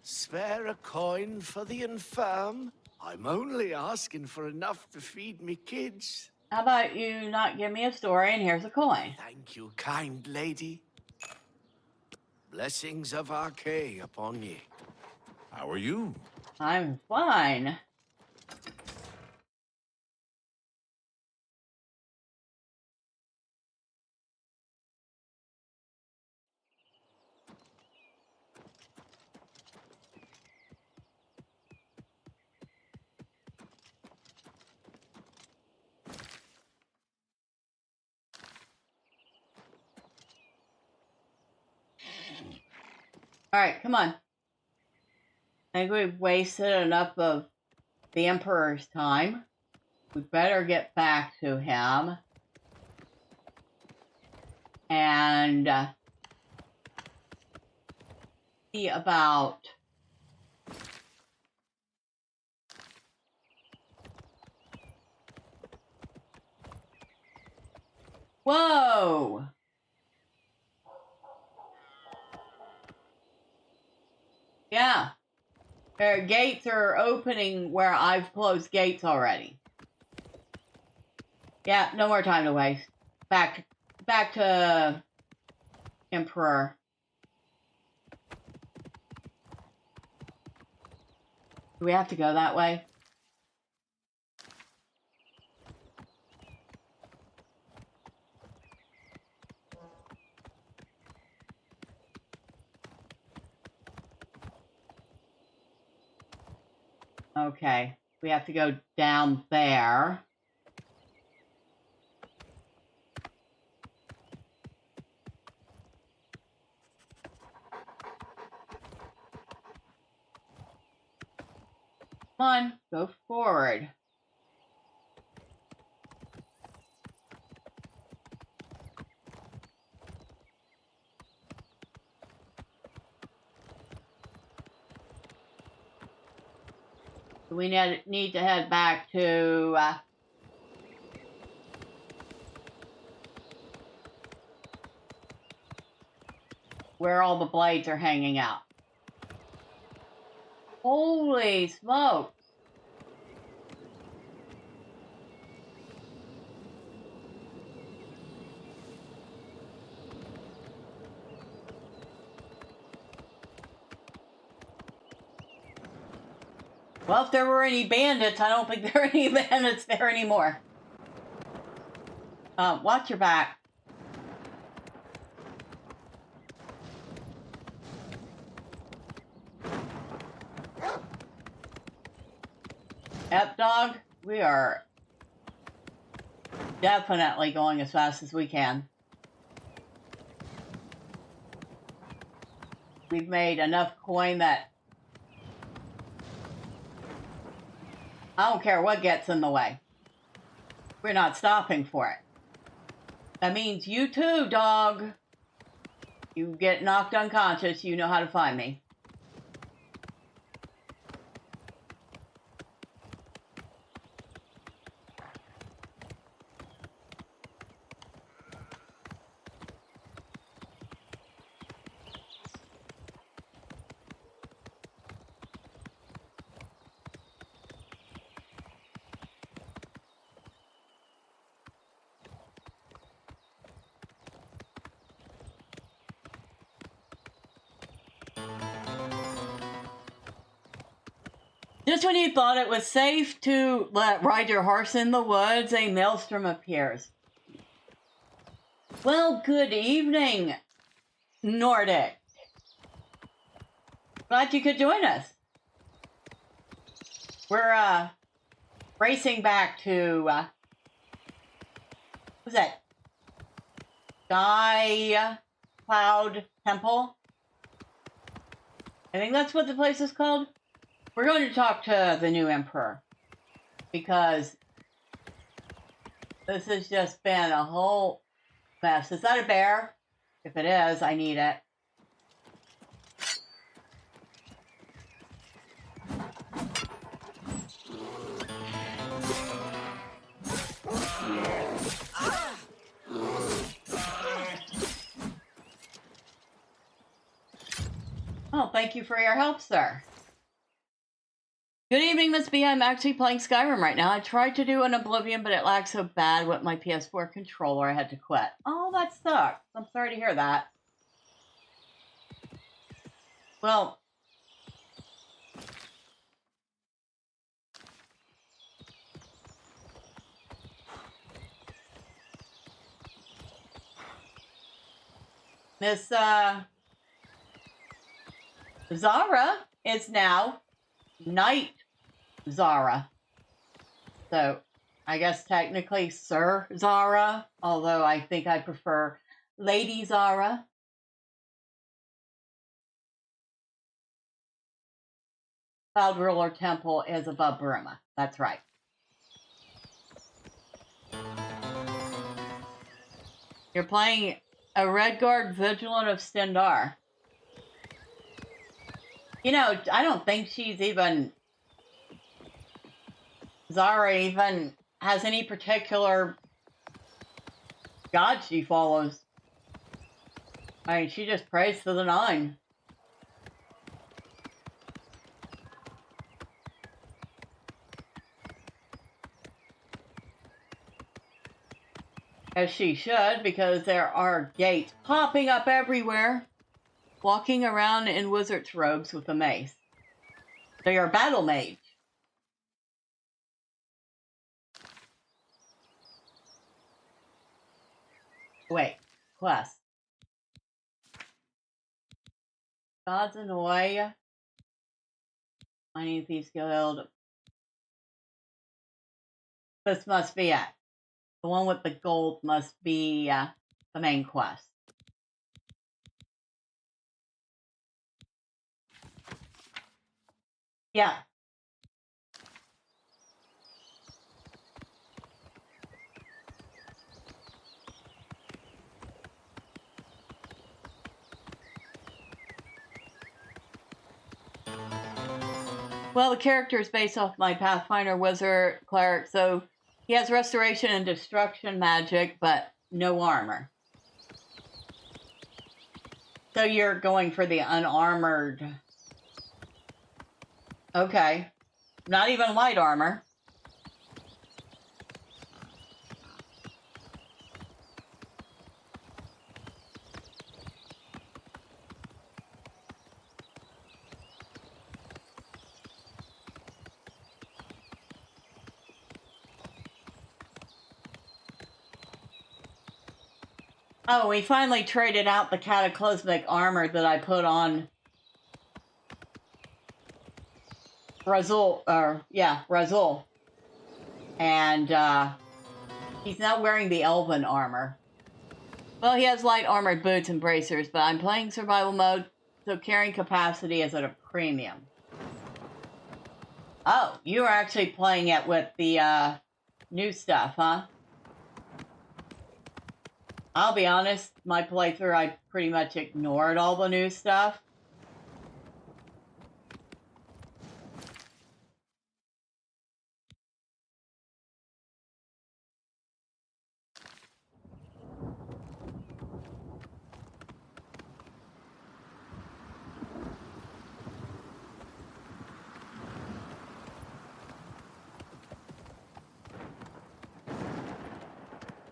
Spare a coin for the infirm? I'm only asking for enough to feed me kids.
How about you not give me a story and here's a coin?
Thank you, kind lady. Blessings of Archay upon ye.
How are you?
I'm fine. Alright, come on. I think we've wasted enough of the Emperor's time. We better get back to him. And see about whoa! Yeah. Their gates are opening where I've closed gates already. Yeah, no more time to waste. Back to Emperor. Do we have to go that way? Okay, we have to go down there. Come on, go forward. We need to head back to where all the blades are hanging out. Holy smoke! Well, if there were any bandits, I don't think there are any bandits there anymore. Watch your back. Yep, dog, we are definitely going as fast as we can. We've made enough coin that I don't care what gets in the way. We're not stopping for it. That means you too, dog. You get knocked unconscious, you know how to find me. Just when you thought it was safe to ride your horse in the woods, a maelstrom appears. Well, good evening, Nordic. Glad you could join us. We're racing back to what's that? Sky Cloud Temple. I think that's what the place is called. We're going to talk to the new emperor because this has just been a whole mess. Is that a bear? If it is, I need it. Oh, thank you for your help, sir. Good evening, Miss B. I'm actually playing Skyrim right now. I tried to do an Oblivion, but it lagged so bad with my PS4 controller I had to quit. Oh, that sucks. I'm sorry to hear that. Well, Miss Zahra is now Knight Zahra. So, I guess technically Sir Zahra, although I think I prefer Lady Zahra. Cloud Ruler Temple is above Burma. That's right. You're playing a Redguard Vigilant of Stendar. You know, I don't think she's even... Zahra even has any particular god she follows. I mean, she just prays to the nine. As she should, because there are gates popping up everywhere. Walking around in wizard's robes with a mace. They are battle mage. Wait, quest. Gods annoy. Mining Thieves Guild. This must be it. The one with the gold must be the main quest. Yeah. Well, the character is based off my Pathfinder Wizard Cleric, so he has restoration and destruction magic, but no armor. So you're going for the unarmored. Okay. Not even light armor. Oh, we finally traded out the cataclysmic armor that I put on Razul. And he's not wearing the elven armor. Well, he has light armored boots and bracers, but I'm playing survival mode, so carrying capacity is at a premium. Oh, you are actually playing it with the new stuff, huh? I'll be honest, my playthrough, I pretty much ignored all the new stuff.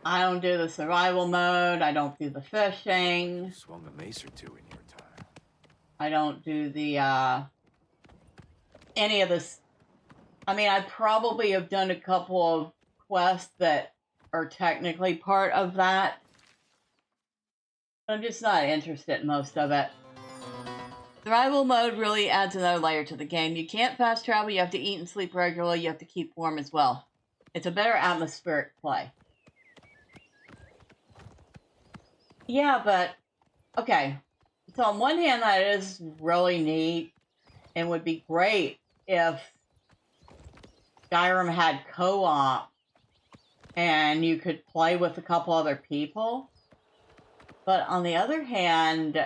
I don't do the survival mode. I don't do the fishing.
Swung a mace or two in your time.
I don't do the, any of this. I mean, I probably have done a couple of quests that are technically part of that. I'm just not interested in most of it. Survival mode really adds another layer to the game. You can't fast travel, you have to eat and sleep regularly, you have to keep warm as well. It's a better atmospheric play. Yeah, but, okay. So on one hand, that is really neat and would be great if Skyrim had co-op and you could play with a couple other people. But on the other hand,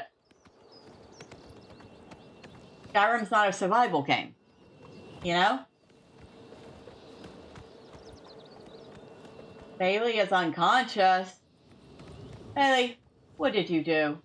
Skyrim's not a survival game, you know? Bailey is unconscious. Bailey, what did you do?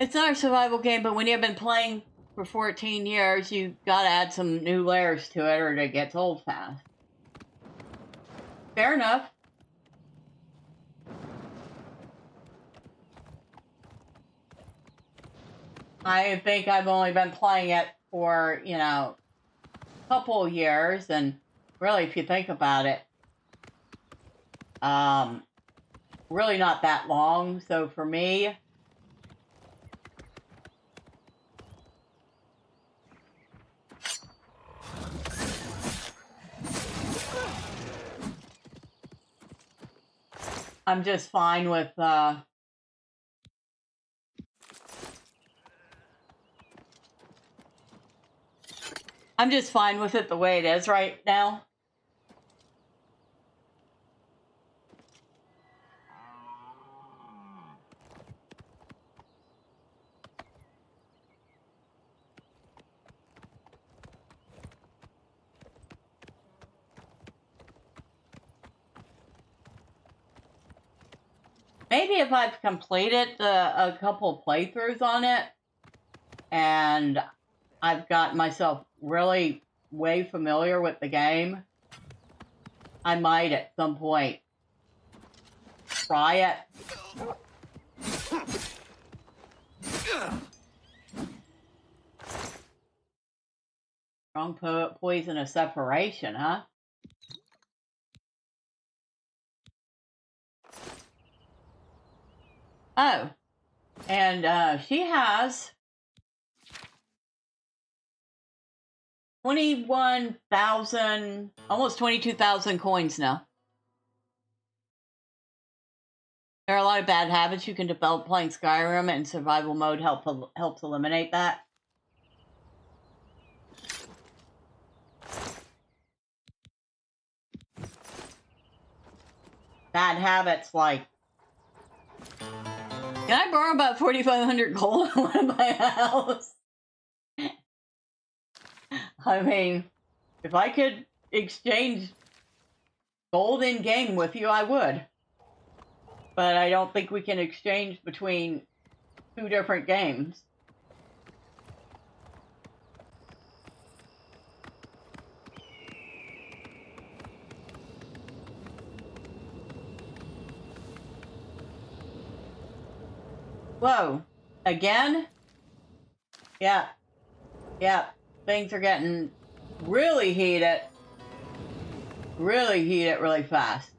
It's not a survival game, but when you've been playing for 14 years, you gotta add some new layers to it or it gets old fast. Fair enough. I think I've only been playing it for, you know, a couple of years, and really, if you think about it, really not that long. So for me, I'm just fine with, I'm just fine with it the way it is right now. Maybe if I've completed a couple playthroughs on it, and I've got myself really way familiar with the game, I might at some point try it. Strong poison of separation, huh? Oh, and she has 21,000, almost 22,000 coins now. There are a lot of bad habits you can develop playing Skyrim, and survival mode helps eliminate that. Bad habits like, can I borrow about 4,500 gold I want to buy a house? I mean, if I could exchange gold in game with you, I would. But I don't think we can exchange between two different games. Whoa. Again? Yeah. Yeah. Things are getting really heated. Really heated really fast.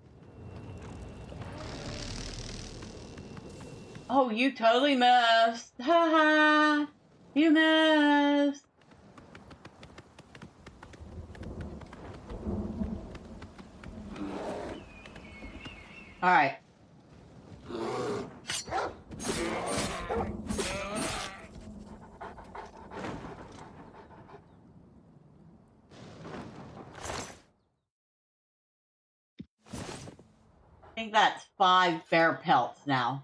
Oh, you totally missed. Ha ha. You missed. All right. I think that's 5 bear pelts now.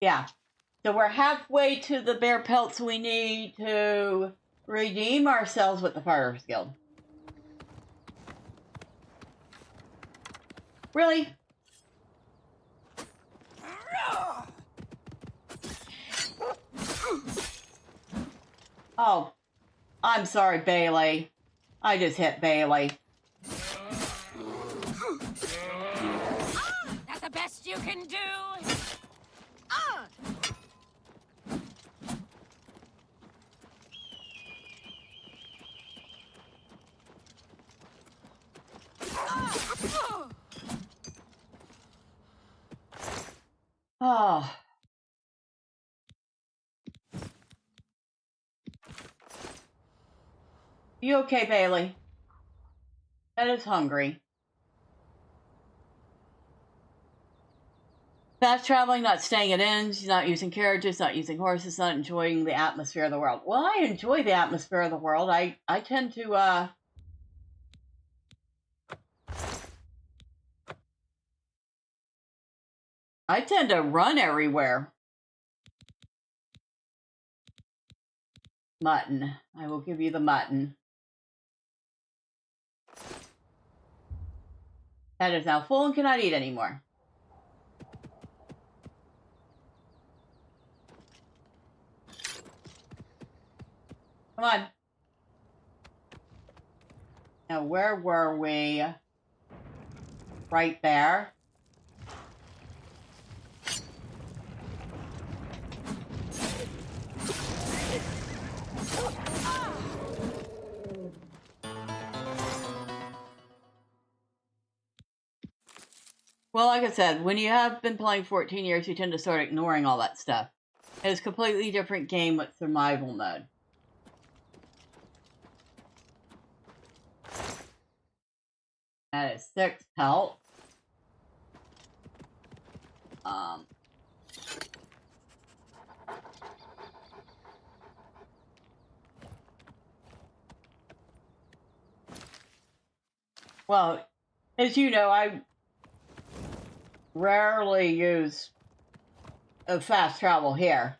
Yeah. So we're halfway to the bear pelts we need to redeem ourselves with the Fighters Guild. Really? Oh, I'm sorry, Bailey. I just hit Bailey.
That's the best you can do.
Oh. You okay, Bailey? That is hungry. Fast traveling, not staying at inns, not using carriages, not using horses, not enjoying the atmosphere of the world. Well, I enjoy the atmosphere of the world. I tend to, I tend to run everywhere. Mutton. I will give you the mutton. That is now full and cannot eat anymore. Come on. Now, where were we? Right there. Well, like I said, when you have been playing 14 years, you tend to start ignoring all that stuff. It's a completely different game with survival mode. That is 6 pelt. Well, as you know, I rarely use fast travel here.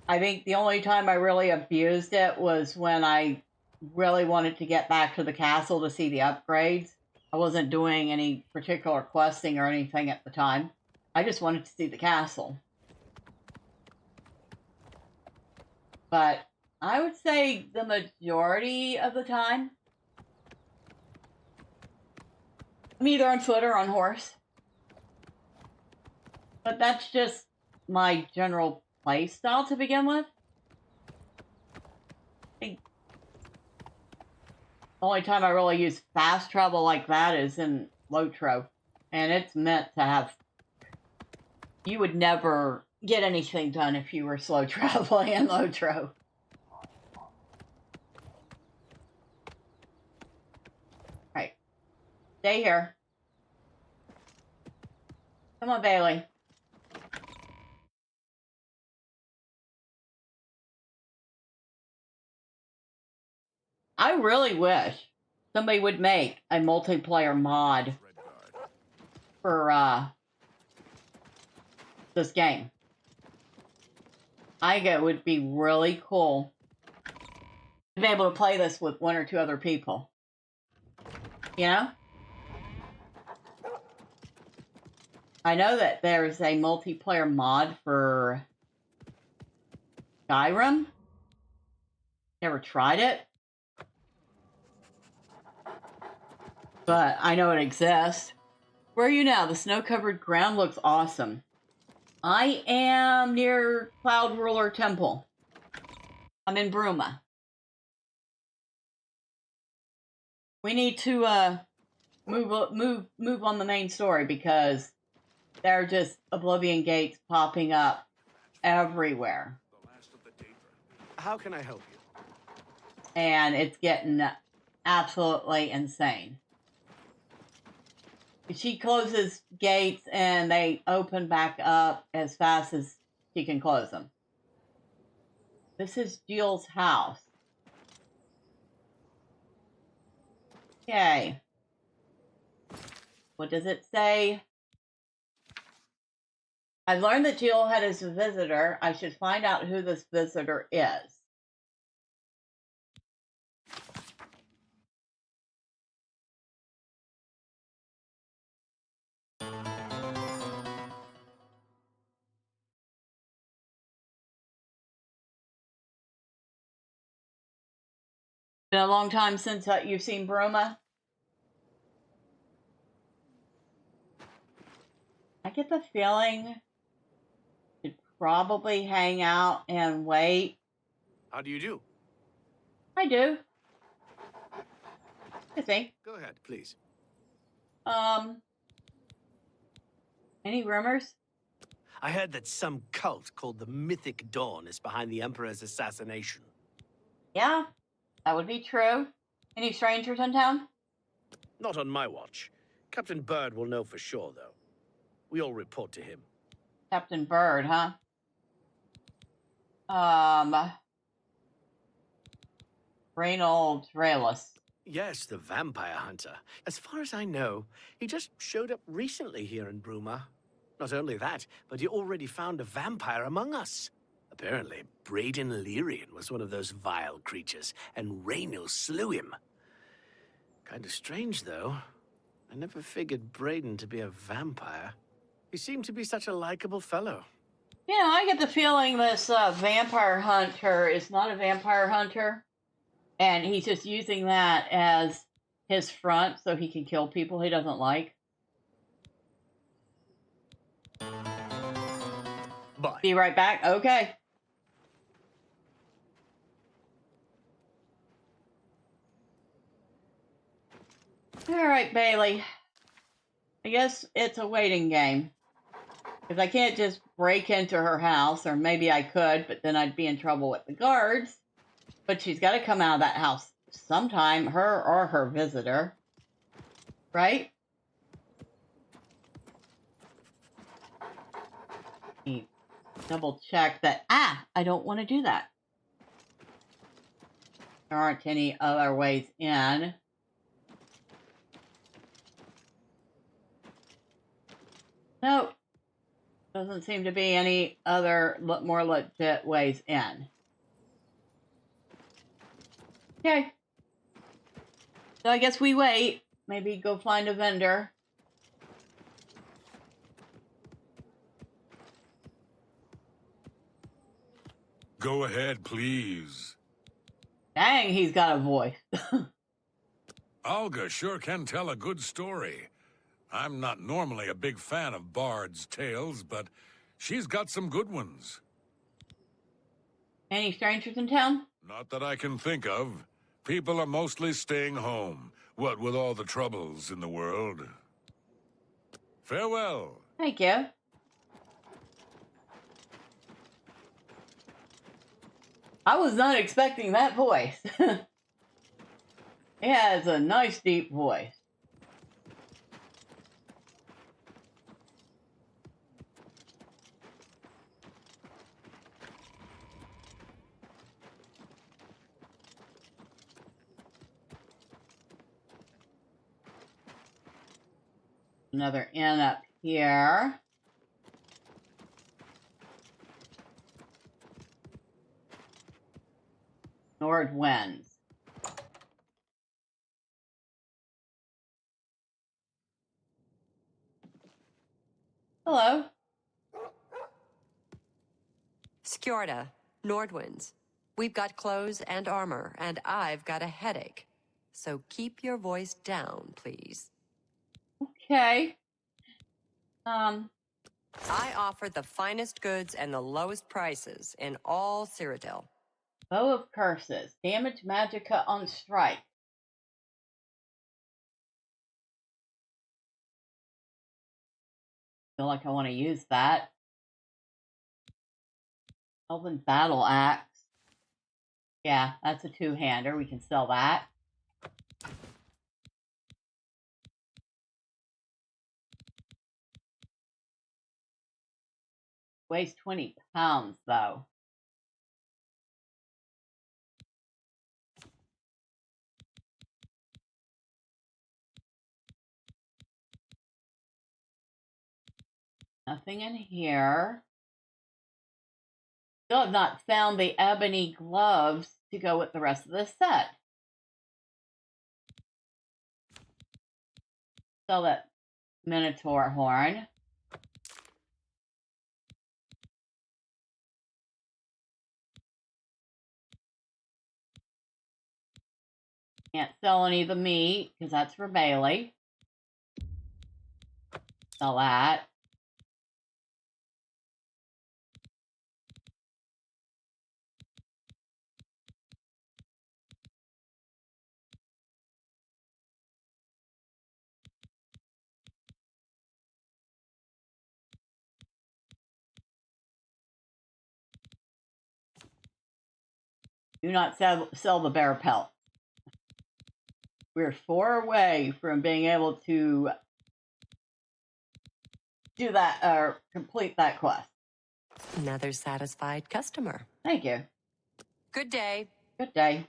I think the only time I really abused it was when I really wanted to get back to the castle to see the upgrades. I wasn't doing any particular questing or anything at the time. I just wanted to see the castle. But I would say the majority of the time, I'm either on foot or on horse. But that's just my general play style to begin with. The only time I really use fast travel like that is in Lotro. And it's meant to have... You would never get anything done if you were slow traveling in Lotro. Right. Stay here. Come on, Bailey. I really wish somebody would make a multiplayer mod for this game. I think it would be really cool to be able to play this with 1 or 2 other people. You know? I know that there's a multiplayer mod for Skyrim. Never tried it. but I know it exists. Where are you now? The snow-covered ground looks awesome. I am near Cloud Ruler Temple. I'm in Bruma. We need to move on the main story because there are just Oblivion Gates popping up everywhere.
How can I help you?
And it's getting absolutely insane. She closes gates and they open back up as fast as she can close them. This is Jill's house. Okay. What does it say? I learned that Jill had a visitor. I should find out who this visitor is. Been a long time since you've seen Bruma. I get the feeling you'd probably hang out and wait.
How do you do?
I do. I think.
Go ahead, please.
Any rumors?
I heard that some cult called the Mythic Dawn is behind the Emperor's assassination.
Yeah, that would be true. Any strangers in town?
Not on my watch. Captain Bird will know for sure, though. We all report to him.
Captain Bird, huh? Reynold Rayless.
Yes, the vampire hunter. As far as I know, he just showed up recently here in Bruma. Not only that, but he already found a vampire among us. Apparently, Braden Lyrian was one of those vile creatures, and Reyno slew him. Kind of strange, though. I never figured Braden to be a vampire. He seemed to be such a likable fellow.
You know, I get the feeling this vampire hunter is not a vampire hunter. And he's just using that as his front so he can kill people he doesn't like.
Bye.
Be right back. Okay. All right, Bailey. I guess it's a waiting game. Because I can't just break into her house, or maybe I could, but then I'd be in trouble with the guards. But she's got to come out of that house sometime, her or her visitor. Right? Double check that. I don't want to do that. There aren't any other ways in. Nope. Doesn't seem to be any other more legit ways in. Okay. So I guess we wait. Maybe go find a vendor.
Go ahead, please.
Dang, he's got a voice.
Olga sure can tell a good story. I'm not normally a big fan of bards' tales, but she's got some good ones.
Any strangers in town?
Not that I can think of. People are mostly staying home, what with all the troubles in the world. Farewell.
Thank you. I was not expecting that voice. He has a nice deep voice. Another inn up here. Nord winds. Hello.
Skjorda, Nordwinds. We've got clothes and armor, and I've got a headache. so keep your voice down, please.
Okay.
I offer the finest goods and the lowest prices in all Cyrodiil.
Bow of Curses. Damage Magicka on strike. Feel like I want to use that. Elven Battle Axe. Yeah, that's a two-hander. We can sell that. Weighs 20 pounds, though. Nothing in here. Still have not found the ebony gloves to go with the rest of the set. Sell that Minotaur horn. Can't sell any of the meat because that's for Bailey. Sell that. Do not sell the bear pelt. We're 4 away from being able to do that or complete that quest.
Another satisfied customer.
Thank you.
Good day.
Good day.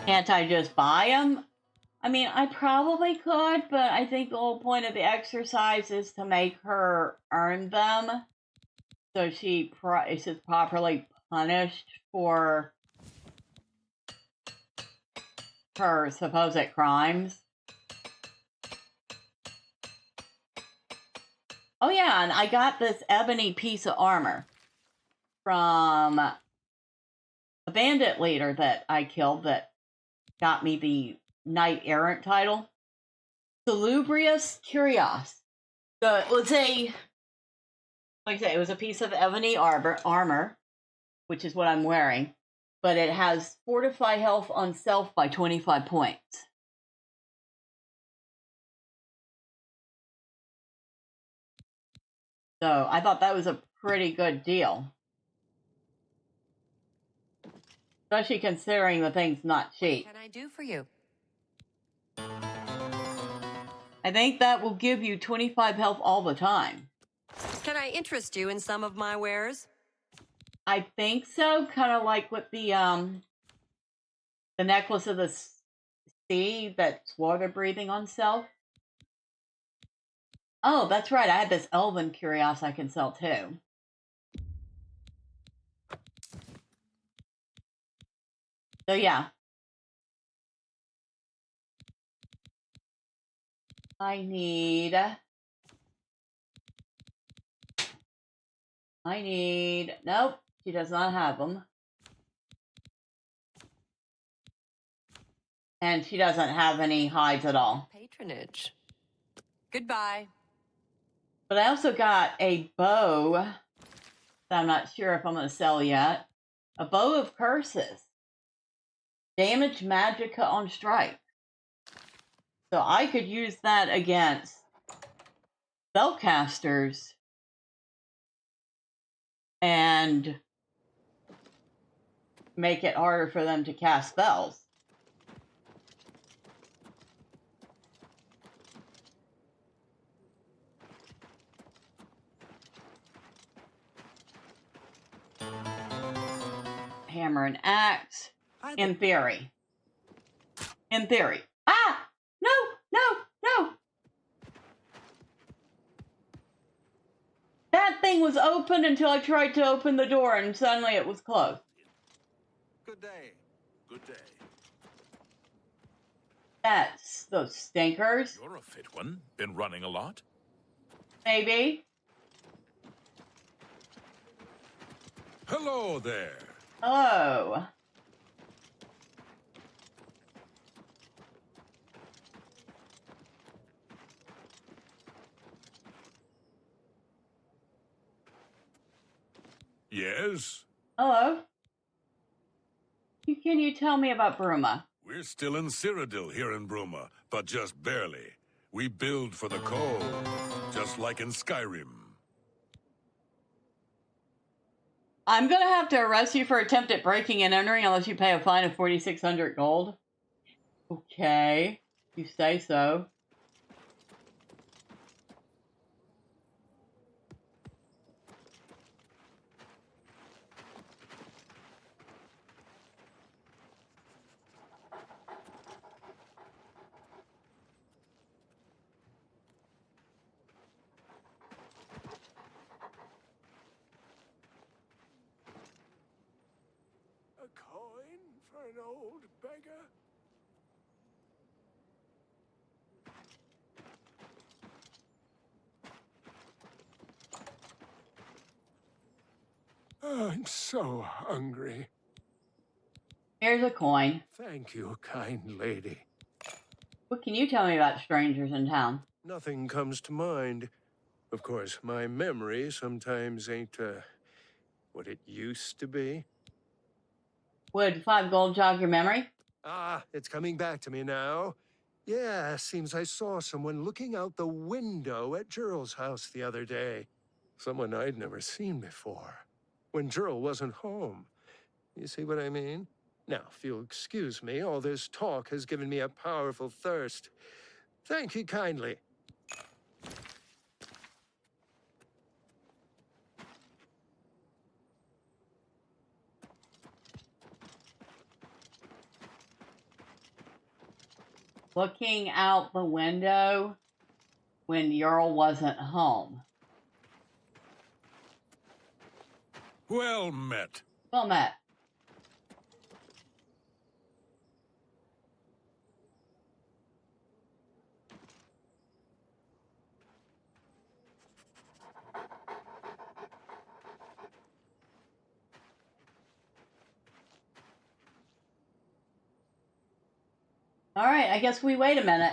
Can't I just buy them? I mean, I probably could, but I think the whole point of the exercise is to make her earn them. So she is properly punished for her supposed crimes. Oh yeah, and I got this ebony piece of armor from a bandit leader that I killed that got me the Knight-Errant title. Salubrious Curios. So it was like I said, it was a piece of ebony armor, which is what I'm wearing, but it has fortify health on self by 25 points. So I thought that was a pretty good deal. Especially considering the thing's not cheap.
What can I do for you?
I think that will give you 25 health all the time.
Can I interest you in some of my wares?
I think so. Kind of like with the necklace of the sea that's water breathing on self. Oh, that's right. I had this elven curios I can sell too. So yeah. I need, nope, she does not have them. And she doesn't have any hides at all.
Patronage. Goodbye.
But I also got a bow that I'm not sure if I'm going to sell yet. A bow of curses. Damage magicka on strike. So I could use that against spellcasters and make it harder for them to cast spells. Hammer and axe. In theory. In theory. Ah! No! No! No! That thing was open until I tried to open the door and suddenly it was closed.
Good day. Good day.
That's those stinkers.
You're a fit one. Been running a lot?
Maybe.
Hello there.
Hello.
Yes?
Hello. Can you tell me about Bruma?
We're still in Cyrodiil here in Bruma, but just barely. We build for the cold, just like in Skyrim.
I'm gonna have to arrest you for attempted breaking and entering unless you pay a fine of 4,600 gold. Okay, you say so.
A coin for an old beggar? Oh, I'm so hungry.
Here's a coin.
Thank you, kind lady.
What can you tell me about strangers in town?
Nothing comes to mind. Of course, my memory sometimes ain't, what it used to be.
Would 5 gold jog your memory?
Ah, it's coming back to me now. Yeah, seems I saw someone looking out the window at Gerald's house the other day. Someone I'd never seen before. When Gerald wasn't home. You see what I mean? Now, if you'll excuse me, all this talk has given me a powerful thirst. Thank you kindly.
Looking out the window when Earl wasn't home.
Well met.
Well met. All right, I guess we wait a minute.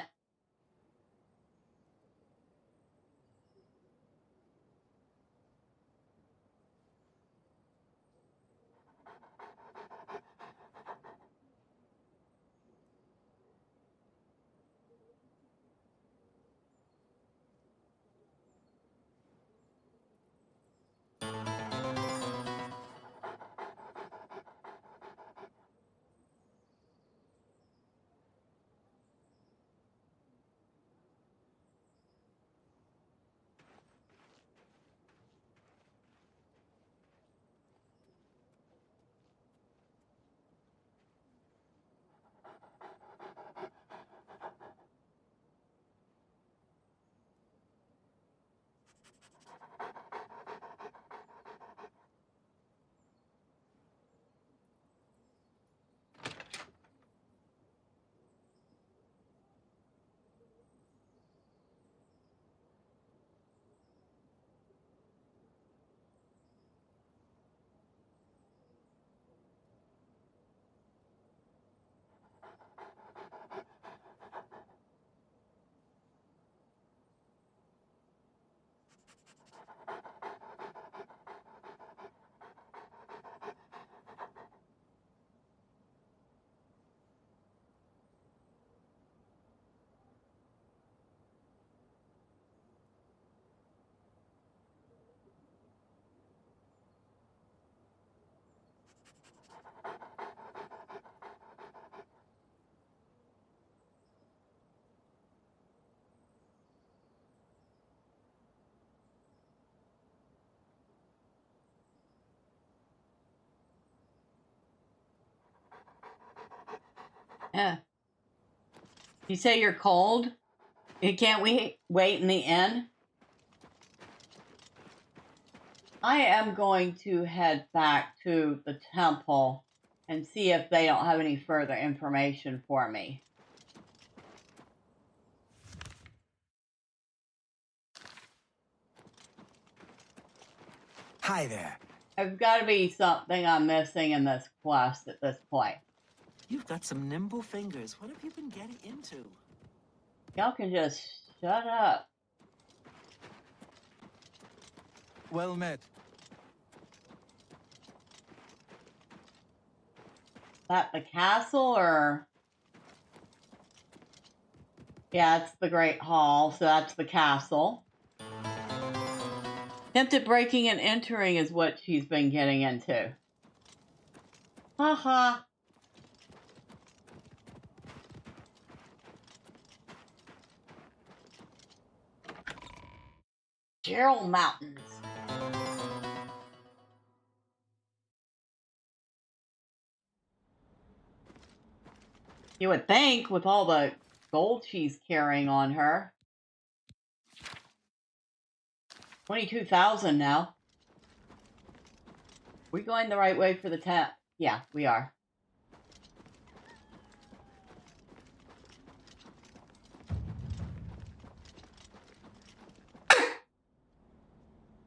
Yeah. You say you're cold? Can't we wait in the inn? I am going to head back to the temple and see if they don't have any further information for me.
Hi there.
There's got to be something I'm missing in this quest at this point.
You've got some nimble fingers. What have you been getting into?
Y'all can just shut up.
Well met.
Is that the castle or? Yeah, it's the Great Hall, so that's the castle. Attempted breaking and entering is what she's been getting into. Haha. Gerald Mountains. You would think with all the gold she's carrying on her. 22,000 now. We going the right way for the tent? Yeah, we are.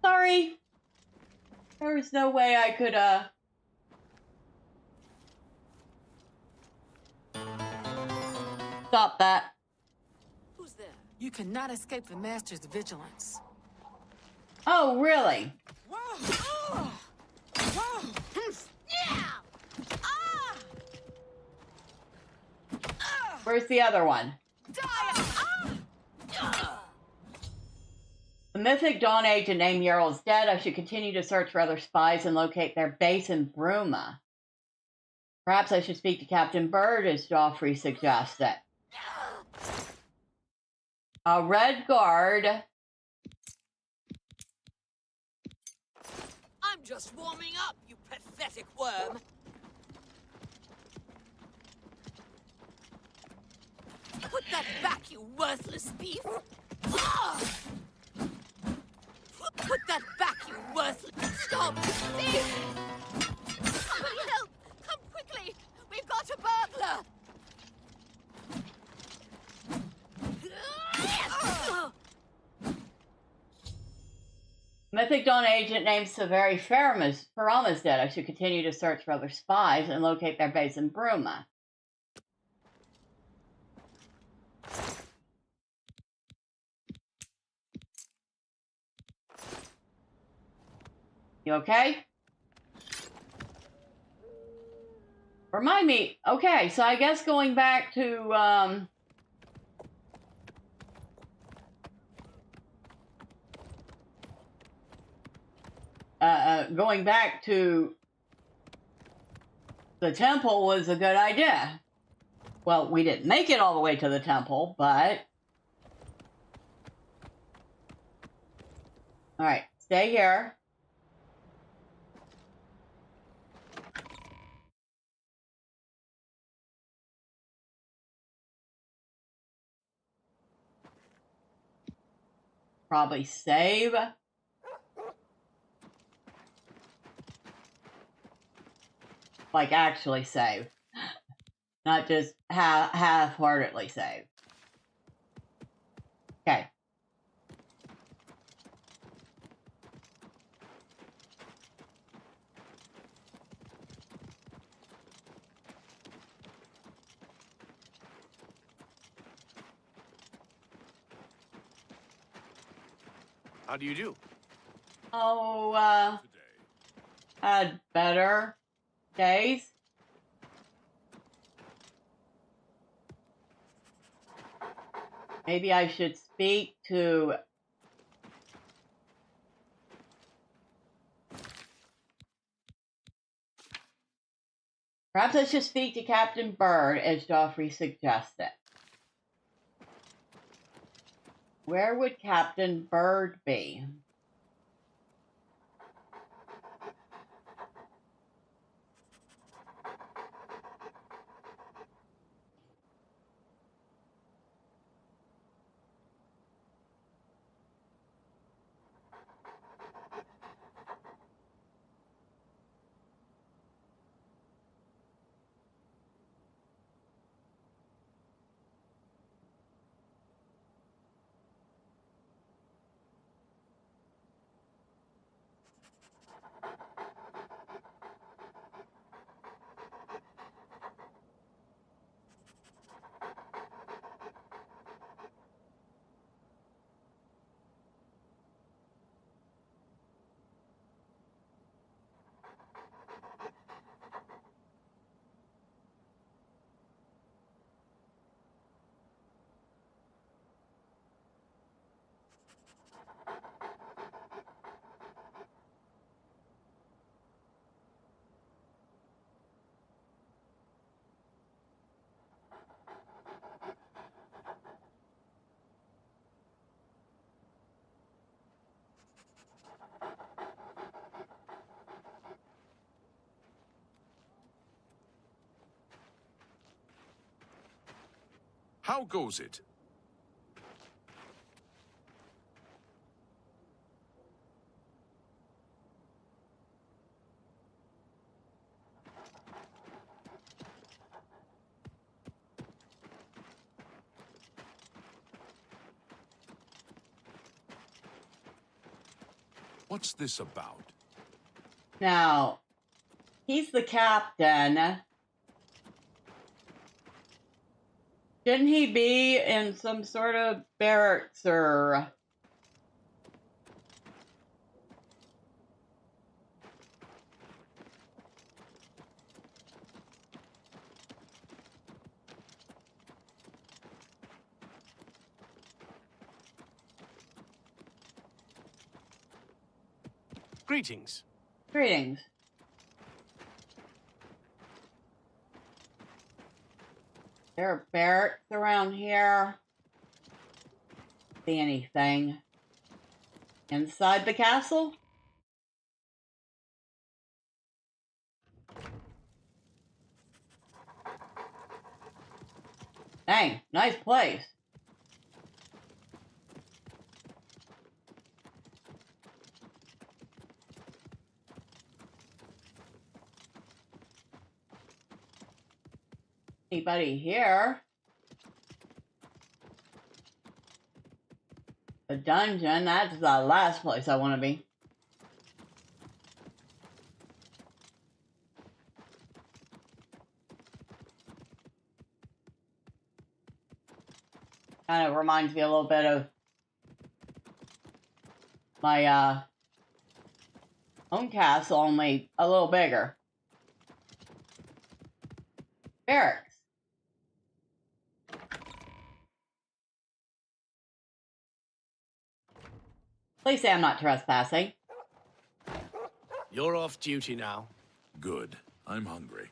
Sorry. There was no way I could, stop that.
Who's there? You cannot escape the Master's vigilance.
Oh, really?
Whoa! Whoa! Yeah!
Where's the other one? The mythic Dawn agent named Yarl is dead. I should continue to search for other spies and locate their base in Bruma. Perhaps I should speak to Captain Bird, as Joffrey suggested. A red guard.
I'm just warming up, you pathetic worm. Put that back, you worthless thief. Put that back, you worthless... Stop! Thief! Somebody help! Come quickly! We've got a burglar!
Mythic Dawn agent named Severi Faram is dead. I should continue to search for other spies and locate their base in Bruma. You okay? Remind me. Okay, so I guess going back to, going back to the temple was a good idea. Well, we didn't make it all the way to the temple, but... Alright, stay here. Probably save. Like, actually save. Not just half-heartedly save. Okay.
How do you do?
Oh, had better days. Maybe I should speak to... Perhaps I should speak to Captain Bird, as Joffrey suggested. Where would Captain Bird be?
How goes it? What's this about?
Now, he's the captain. Shouldn't he be in some sort of barracks or...
Greetings.
Greetings. There are barracks around here. See anything inside the castle? Dang, nice place. Anybody here? A dungeon, that's the last place I want to be. Kind of reminds me a little bit of my home castle, only a little bigger. Barracks. Please say I'm not trespassing.
You're off duty now.
Good. I'm hungry.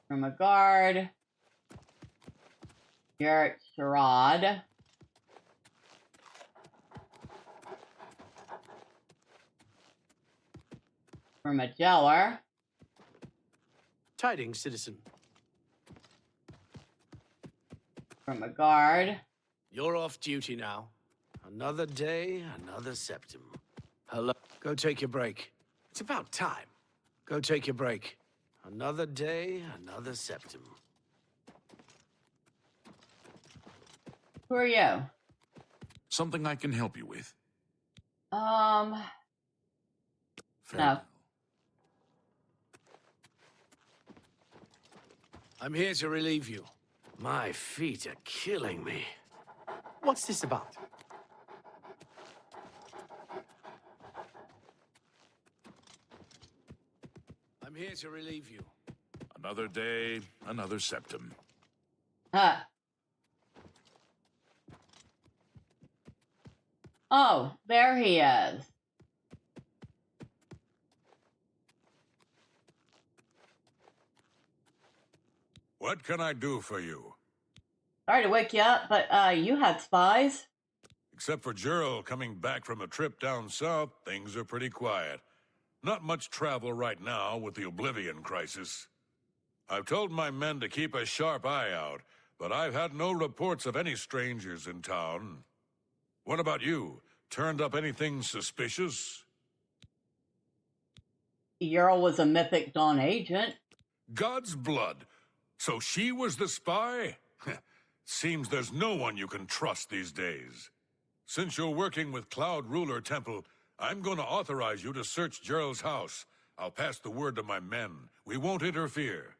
From a guard. Garrett Sherrod. From a jailer.
Tidings, citizen.
From a guard.
You're off duty now. Another day, another septum. Hello. Go take your break. It's about time. Go take your break. Another day, another septum.
Who are you?
Something I can help you with.
No.
I'm here to relieve you. My feet are killing me. What's this about? I'm here to relieve you.
Another day, another septum.
Oh, there he is.
What can I do for you?
Sorry to wake you up, but you had spies?
Except for Gerald coming back from a trip down south, things are pretty quiet. Not much travel right now with the Oblivion crisis. I've told my men to keep a sharp eye out, but I've had no reports of any strangers in town. What about you? Turned up anything suspicious?
Earl was a Mythic Dawn agent.
God's blood. So she was the spy? Seems there's no one you can trust these days. Since you're working with Cloud Ruler Temple, I'm going to authorize you to search Gerald's house. I'll pass the word to my men. We won't interfere.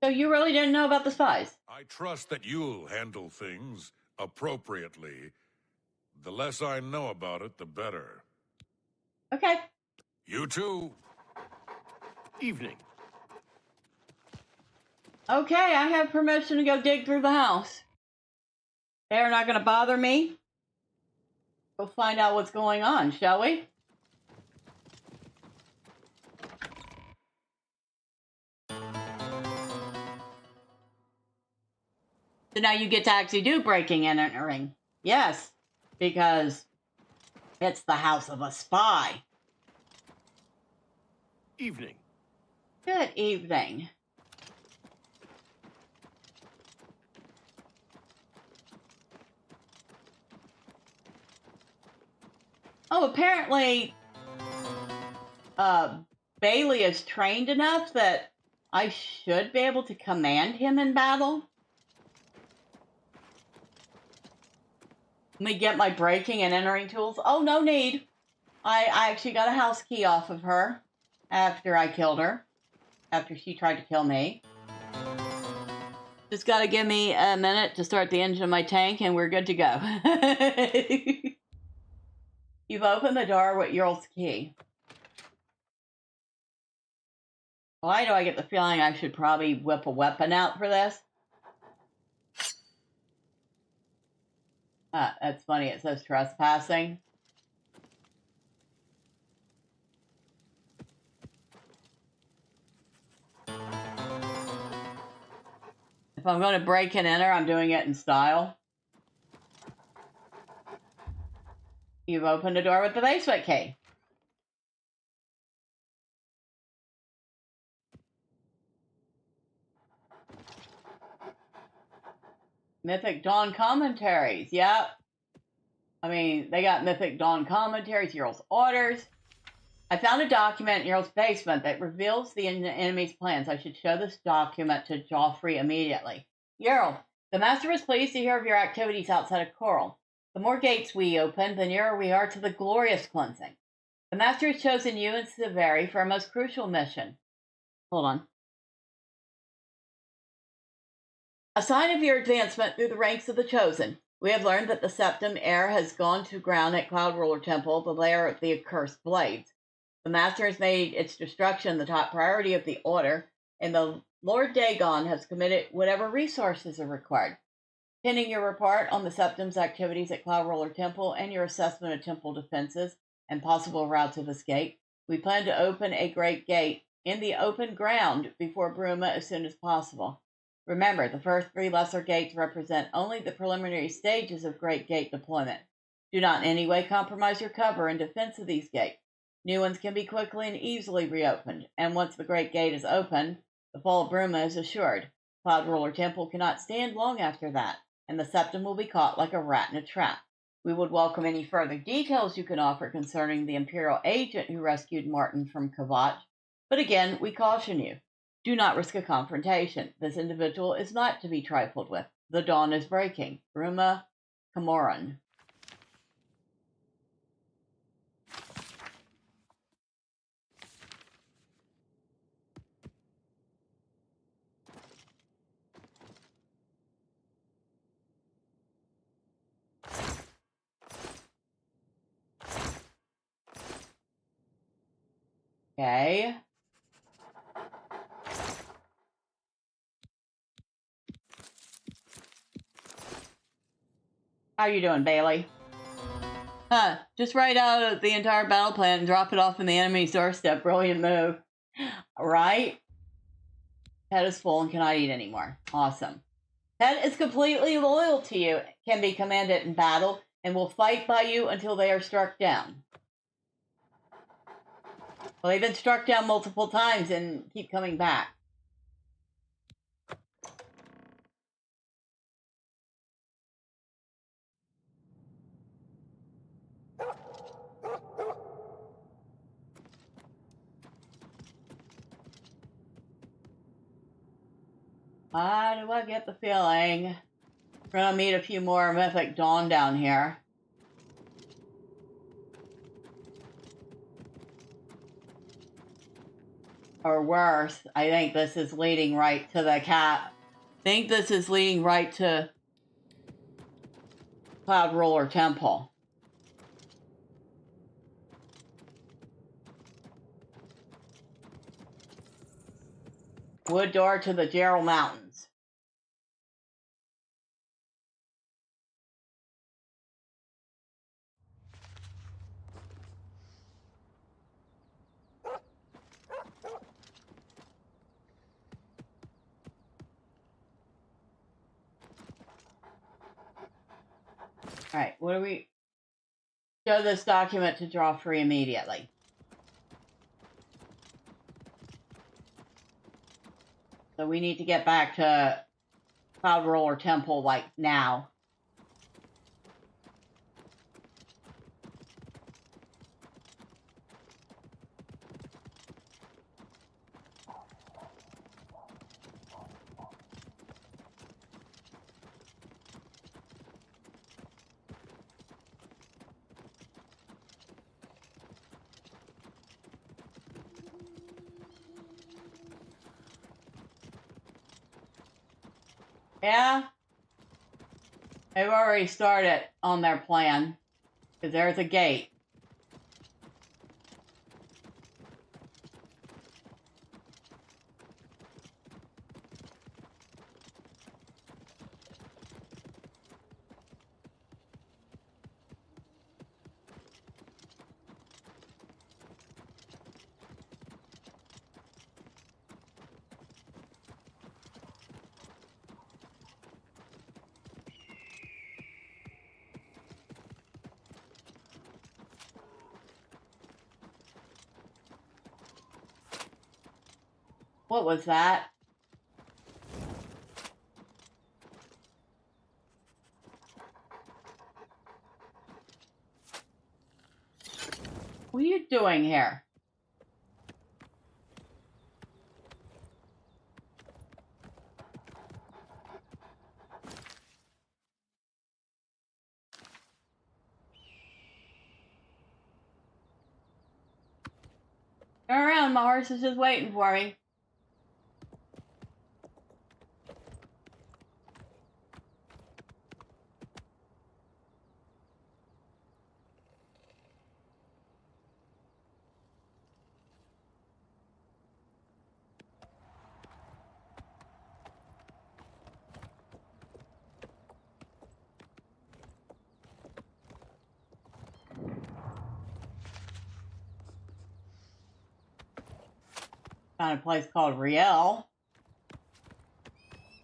So you really didn't know about the spies?
I trust that you'll handle things appropriately. The less I know about it, the better.
Okay.
You too.
Evening.
Okay, I have permission to go dig through the house. They're not going to bother me. Go find out what's going on, shall we? So now you get to actually do breaking and entering. Yes, because it's the house of a spy.
Evening.
Good evening. Oh, apparently, Bailey is trained enough that I should be able to command him in battle. Let me get my breaking and entering tools. Oh, no need. I actually got a house key off of her after I killed her. After she tried to kill me. Just gotta give me a minute to start the engine of my tank and we're good to go. You've opened the door with Earl's key. Why do I get the feeling I should probably whip a weapon out for this? That's funny. It says trespassing. If I'm going to break and enter, I'm doing it in style. You've opened the door with the basement key. Mythic Dawn commentaries. Yep. I mean, they got Mythic Dawn commentaries, Earl's orders. I found a document in Earl's basement that reveals the enemy's plans. I should show this document to Joffrey immediately. Earl, the Master was pleased to hear of your activities outside of Coral. The more gates we open, the nearer we are to the glorious cleansing. The Master has chosen you and Severi for a most crucial mission. Hold on. A sign of your advancement through the ranks of the Chosen. We have learned that the Septim heir has gone to ground at Cloud Ruler Temple, the lair of the accursed blades. The Master has made its destruction the top priority of the Order, and the Lord Dagon has committed whatever resources are required. Pending your report on the Septim's activities at Cloud Roller Temple and your assessment of temple defenses and possible routes of escape, we plan to open a great gate in the open ground before Bruma as soon as possible. Remember, the first 3 lesser gates represent only the preliminary stages of Great Gate deployment. Do not in any way compromise your cover in defense of these gates. New ones can be quickly and easily reopened, and once the Great Gate is open, the fall of Bruma is assured. Cloud Roller Temple cannot stand long after that, and the Septim will be caught like a rat in a trap. We would welcome any further details you can offer concerning the Imperial agent who rescued Martin from Kvatch, but again, we caution you. Do not risk a confrontation. This individual is not to be trifled with. The dawn is breaking. Bruma Camoran. Okay. How you doing, Bailey? Just write out the entire battle plan and drop it off in the enemy's doorstep. Brilliant move. Right? Pet is full and cannot eat anymore. Awesome. Pet is completely loyal to you, can be commanded in battle, and will fight by you until they are struck down. Well, they've been struck down multiple times and keep coming back. Why do I get the feeling we're gonna meet a few more Mythic Dawn down here? Or worse, I think this is leading right to the cat. I think this is leading right to Cloud Roller Temple. Wood door to the Gerald Mountains. Alright, what do we... Show this document to Joffrey immediately. So we need to get back to Cloud Roller Temple, like, now. Yeah, they've already started on their plan, because there's a gate. What was that? What are you doing here? Turn around, my horse is just waiting for me. Found a place called Riel.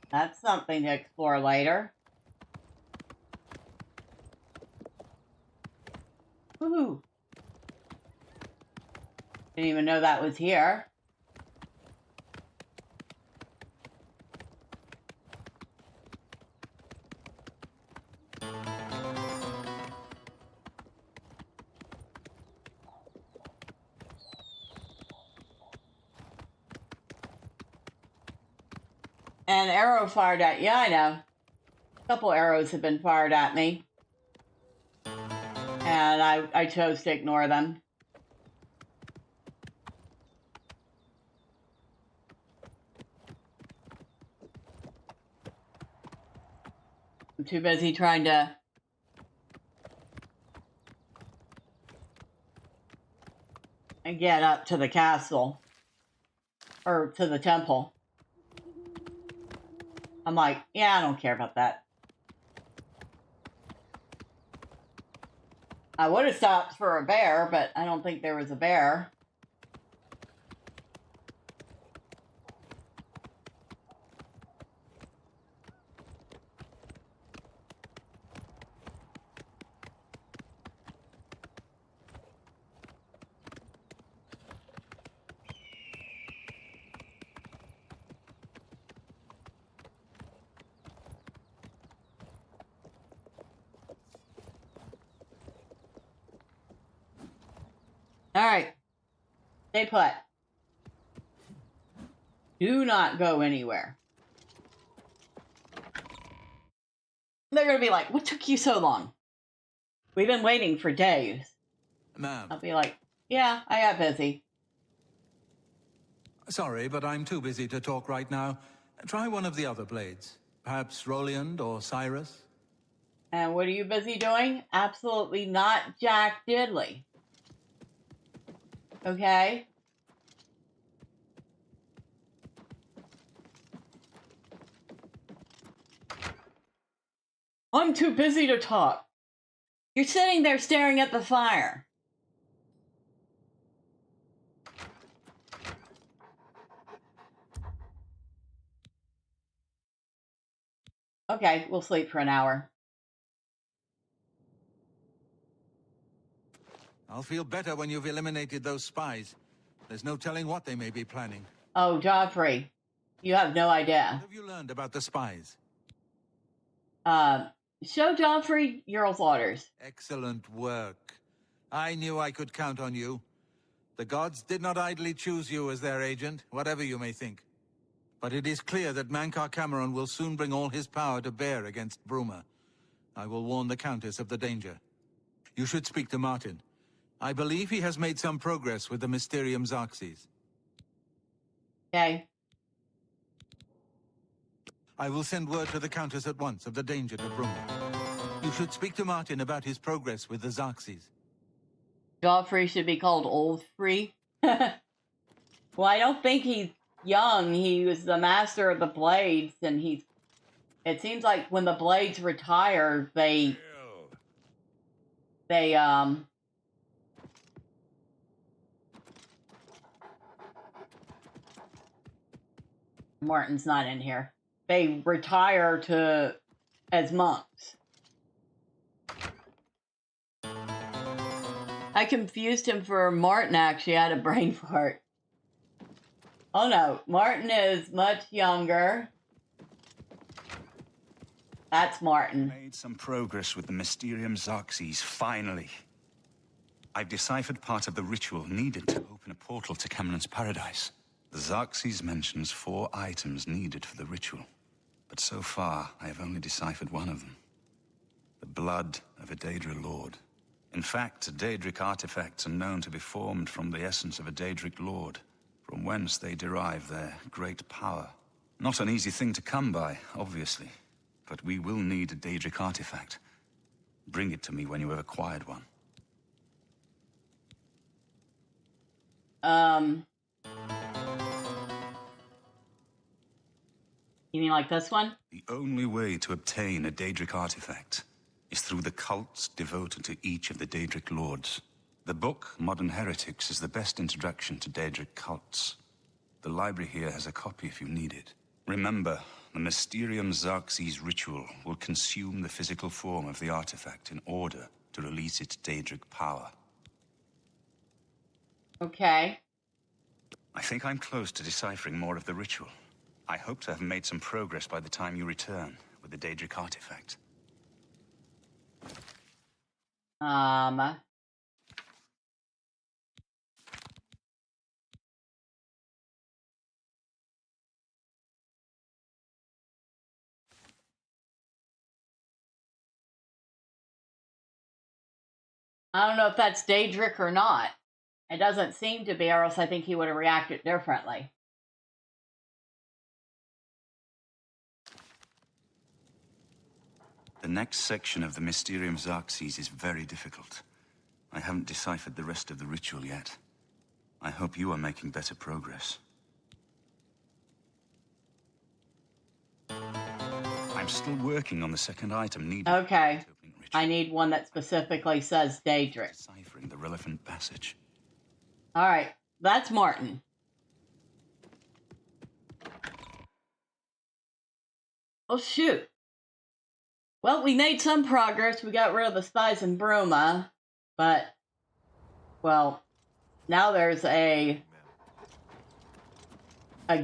That's something to explore later. Woohoo! Didn't even know that was here. An arrow fired at you, I know. A couple arrows have been fired at me. And I chose to ignore them. I'm too busy trying to get up to the castle. Or to the temple. I'm like, yeah, I don't care about that. I would have stopped for a bear, but I don't think there was a bear. All right. Stay put. Do not go anywhere. They're going to be like, what took you so long? We've been waiting for days.
Ma'am.
I'll be like, yeah, I got busy.
Sorry, but I'm too busy to talk right now. Try one of the other blades. Perhaps Roliand or Cyrus?
And what are you busy doing? Absolutely not Jack Diddley. Okay? I'm too busy to talk. You're sitting there staring at the fire. Okay, we'll sleep for an hour.
I'll feel better when you've eliminated those spies. There's no telling what they may be planning.
Oh, Joffrey. You have no idea.
What have you learned about the spies?
Show Joffrey Earl's orders.
Excellent work. I knew I could count on you. The gods did not idly choose you as their agent, whatever you may think. But it is clear that Mankar Cameron will soon bring all his power to bear against Bruma. I will warn the Countess of the danger. You should speak to Martin. I believe he has made some progress with the Mysterium Xarxes.
Okay.
I will send word to the Countess at once of the danger to Bruma. You should speak to Martin about his progress with the Xarxes.
Joffrey should be called Old Free. Well, I don't think he's young. He was the master of the blades, and it seems like when the blades retire, they Martin's not in here. They retire as monks. I confused him for Martin, actually. I had a brain fart. Oh no, Martin is much younger. That's Martin.
Made some progress with the Mysterium Xarxes, finally. I've deciphered part of the ritual needed to open a portal to Cameron's paradise. The Xarxes mentions 4 items needed for the ritual, but so far I have only deciphered one of them. The blood of a Daedra lord. In fact, Daedric artifacts are known to be formed from the essence of a Daedric lord, from whence they derive their great power. Not an easy thing to come by, obviously, but we will need a Daedric artifact. Bring it to me when you have acquired one.
You mean like this one?
The only way to obtain a Daedric artifact is through the cults devoted to each of the Daedric lords. The book, Modern Heretics, is the best introduction to Daedric cults. The library here has a copy if you need it. Remember, the Mysterium Xarxes ritual will consume the physical form of the artifact in order to release its Daedric power.
Okay.
I think I'm close to deciphering more of the ritual. I hope to have made some progress by the time you return with the Daedric artifact.
I don't know if that's Daedric or not. It doesn't seem to be, or else I think he would have reacted differently.
The next section of the Mysterium Xarxes is very difficult. I haven't deciphered the rest of the ritual yet. I hope you are making better progress. I'm still working on the second item needed.
Okay. I need one that specifically says Daedric.
Deciphering the relevant passage.
Alright, that's Martin. Oh shoot. Well, we made some progress. We got rid of the spies in Bruma, but, well, now there's a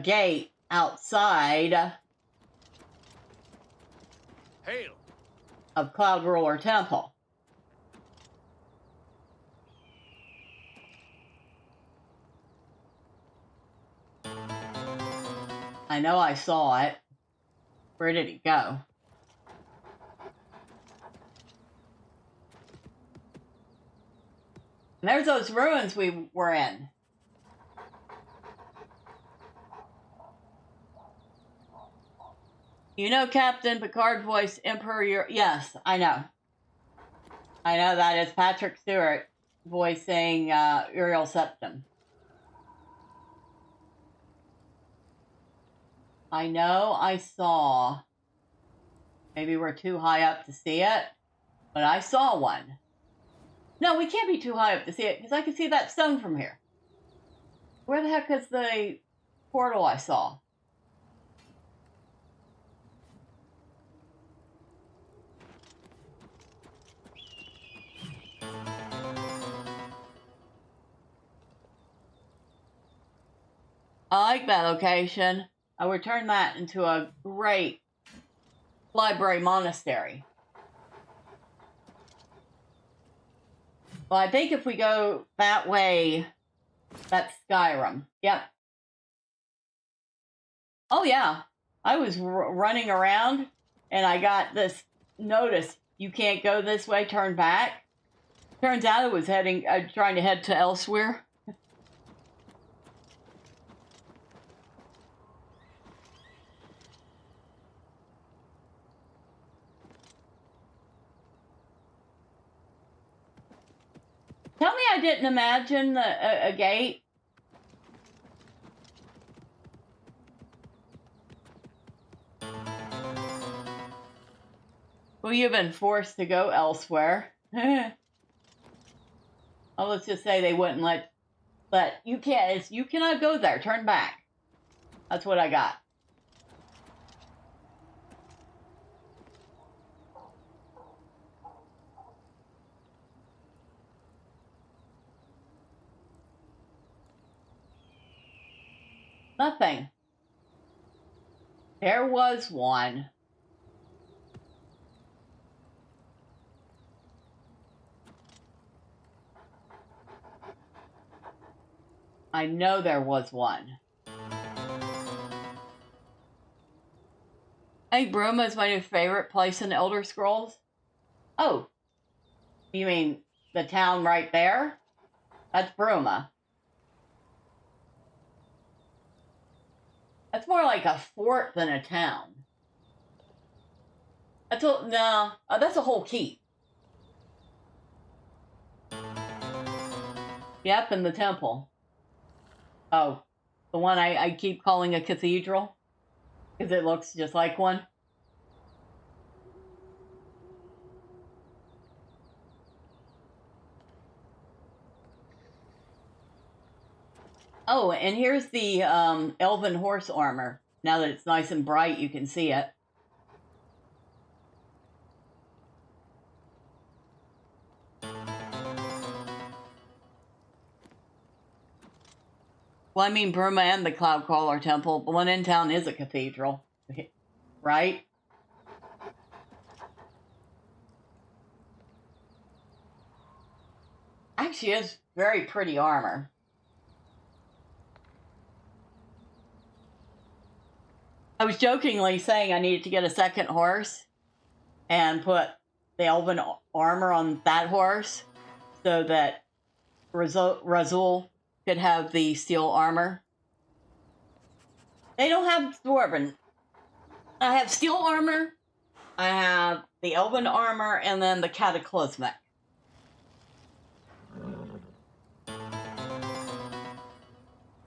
gate outside
Hail!
of Cloud Ruler Temple. I know I saw it. Where did it go? And there's those ruins we were in. You know Captain Picard voice Emperor... Yes, I know. I know that is Patrick Stewart voicing Uriel Septim. I know I saw... Maybe we're too high up to see it, but I saw one. No, we can't be too high up to see it, because I can see that stone from here. Where the heck is the portal I saw? I like that location. I would turn that into a great library monastery. Well, I think if we go that way, that's Skyrim. Yep. Oh, yeah. I was running around, and I got this notice, you can't go this way, turn back. Turns out I was trying to head to elsewhere. Tell me I didn't imagine a gate. Well, you've been forced to go elsewhere. Oh, let's just say they wouldn't let you cannot go there. Turn back. That's what I got. Nothing. There was one. I know there was one. I think Bruma is my new favorite place in Elder Scrolls. Oh, you mean the town right there? That's Bruma. That's more like a fort than a town. That's a whole keep. Yep, and the temple. Oh, the one I keep calling a cathedral because it looks just like one. Oh, and here's the elven horse armor. Now that it's nice and bright, you can see it. Well, I mean, Bruma and the Cloudcrawler Temple. The one in town is a cathedral, right? Actually, it's very pretty armor. I was jokingly saying I needed to get a second horse and put the elven armor on that horse so that Razul could have the steel armor. They don't have dwarven. I have steel armor, I have the elven armor, and then the cataclysmic.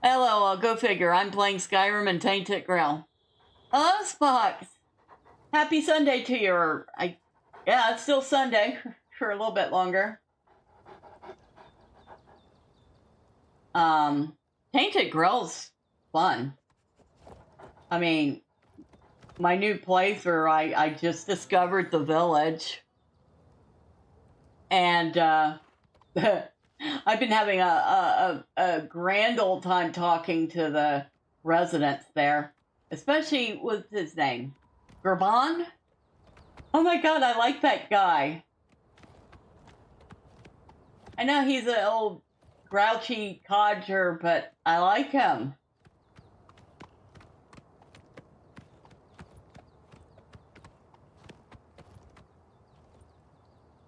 LOL, go figure. I'm playing Skyrim and Tainted Grail. Hello, Spox. Happy Sunday to you. Yeah, it's still Sunday for a little bit longer. Tainted Grail's fun. I mean, my new playthrough, I just discovered the village. And, I've been having a grand old time talking to the residents there. Especially, what's his name? Gerban? Oh my god, I like that guy. I know he's an old grouchy codger, but I like him.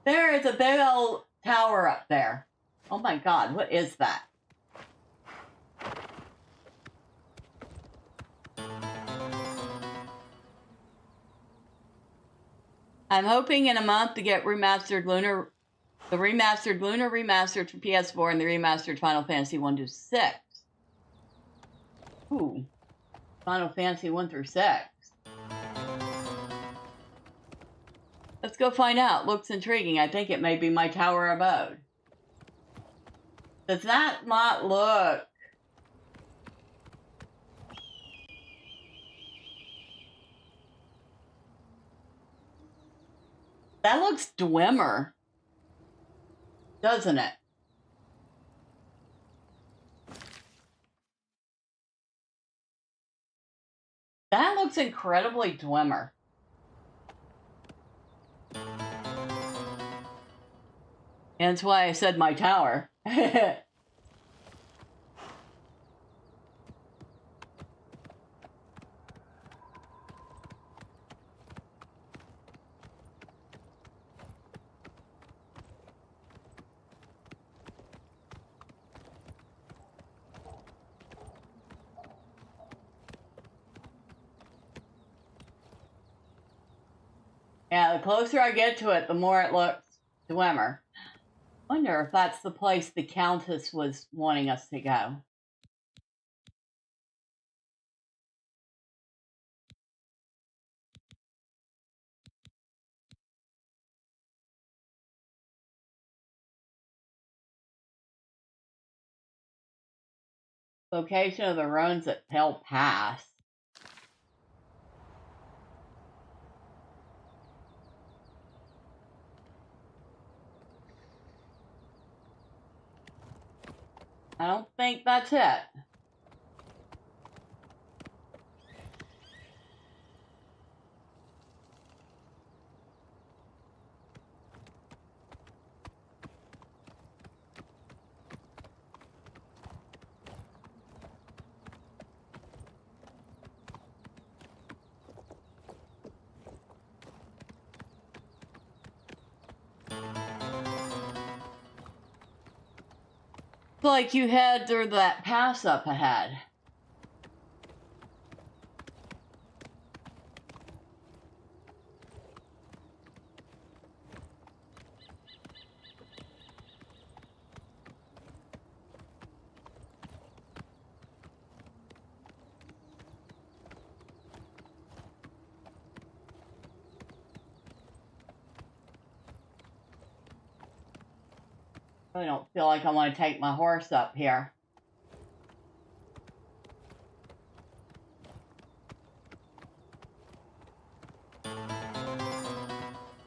There is a big old tower up there. Oh my god, what is that? I'm hoping in a month to get the remastered Lunar remastered for PS4 and the remastered Final Fantasy 1 to 6. Ooh. Final Fantasy 1 through 6. Let's go find out. Looks intriguing. I think it may be my tower abode. Does that not look... That looks Dwemer, doesn't it? That looks incredibly Dwemer. That's why I said my tower. Yeah, the closer I get to it, the more it looks Dwemer. Wonder if that's the place the Countess was wanting us to go. Location of the ruins at Pale Pass. I don't think that's it. It's like you head through that pass up ahead. I don't feel like I want to take my horse up here.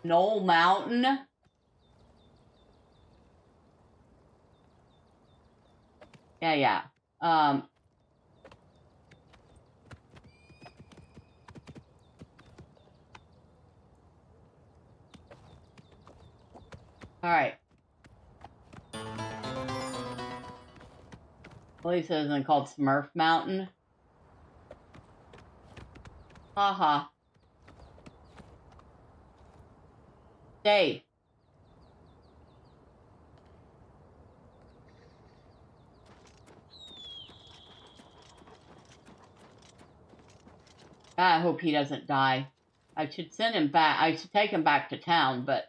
Knoll Mountain? Yeah. Alright. At least it isn't called Smurf Mountain. Haha. Stay. I hope he doesn't die. I should send him back. I should take him back to town, but...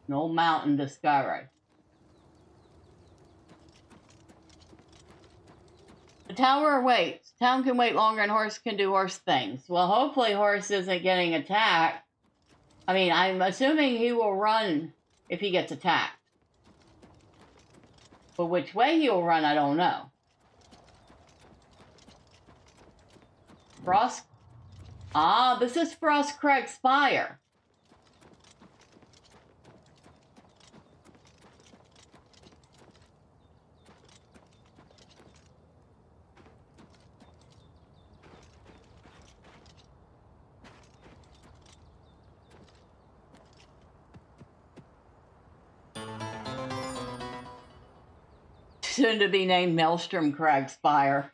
Knoll Mountain discovered. The tower waits. Town can wait longer and horse can do horse things. Well, hopefully horse isn't getting attacked. I mean, I'm assuming he will run if he gets attacked. But which way he'll run, I don't know. Frost... Ah, this is Frostcrag Spire. Soon to be named Maelstrom Crag Spire.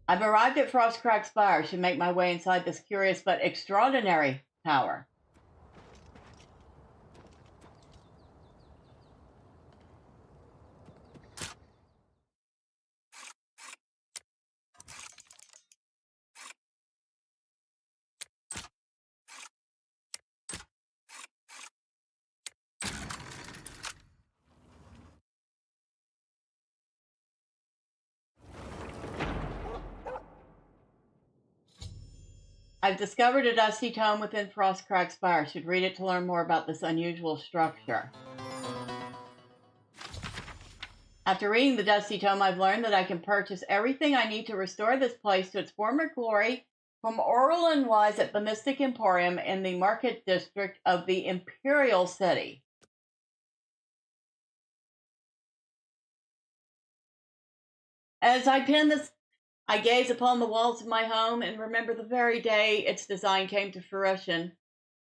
I've arrived at Frostcrag Spire. Should make my way inside this curious but extraordinary tower. I've discovered a dusty tome within Frostcrack Spire. Should read it to learn more about this unusual structure. After reading the dusty tome, I've learned that I can purchase everything I need to restore this place to its former glory from Oral and Wise at the Mystic Emporium in the Market District of the Imperial City. As I pen this, I gaze upon the walls of my home and remember the very day its design came to fruition.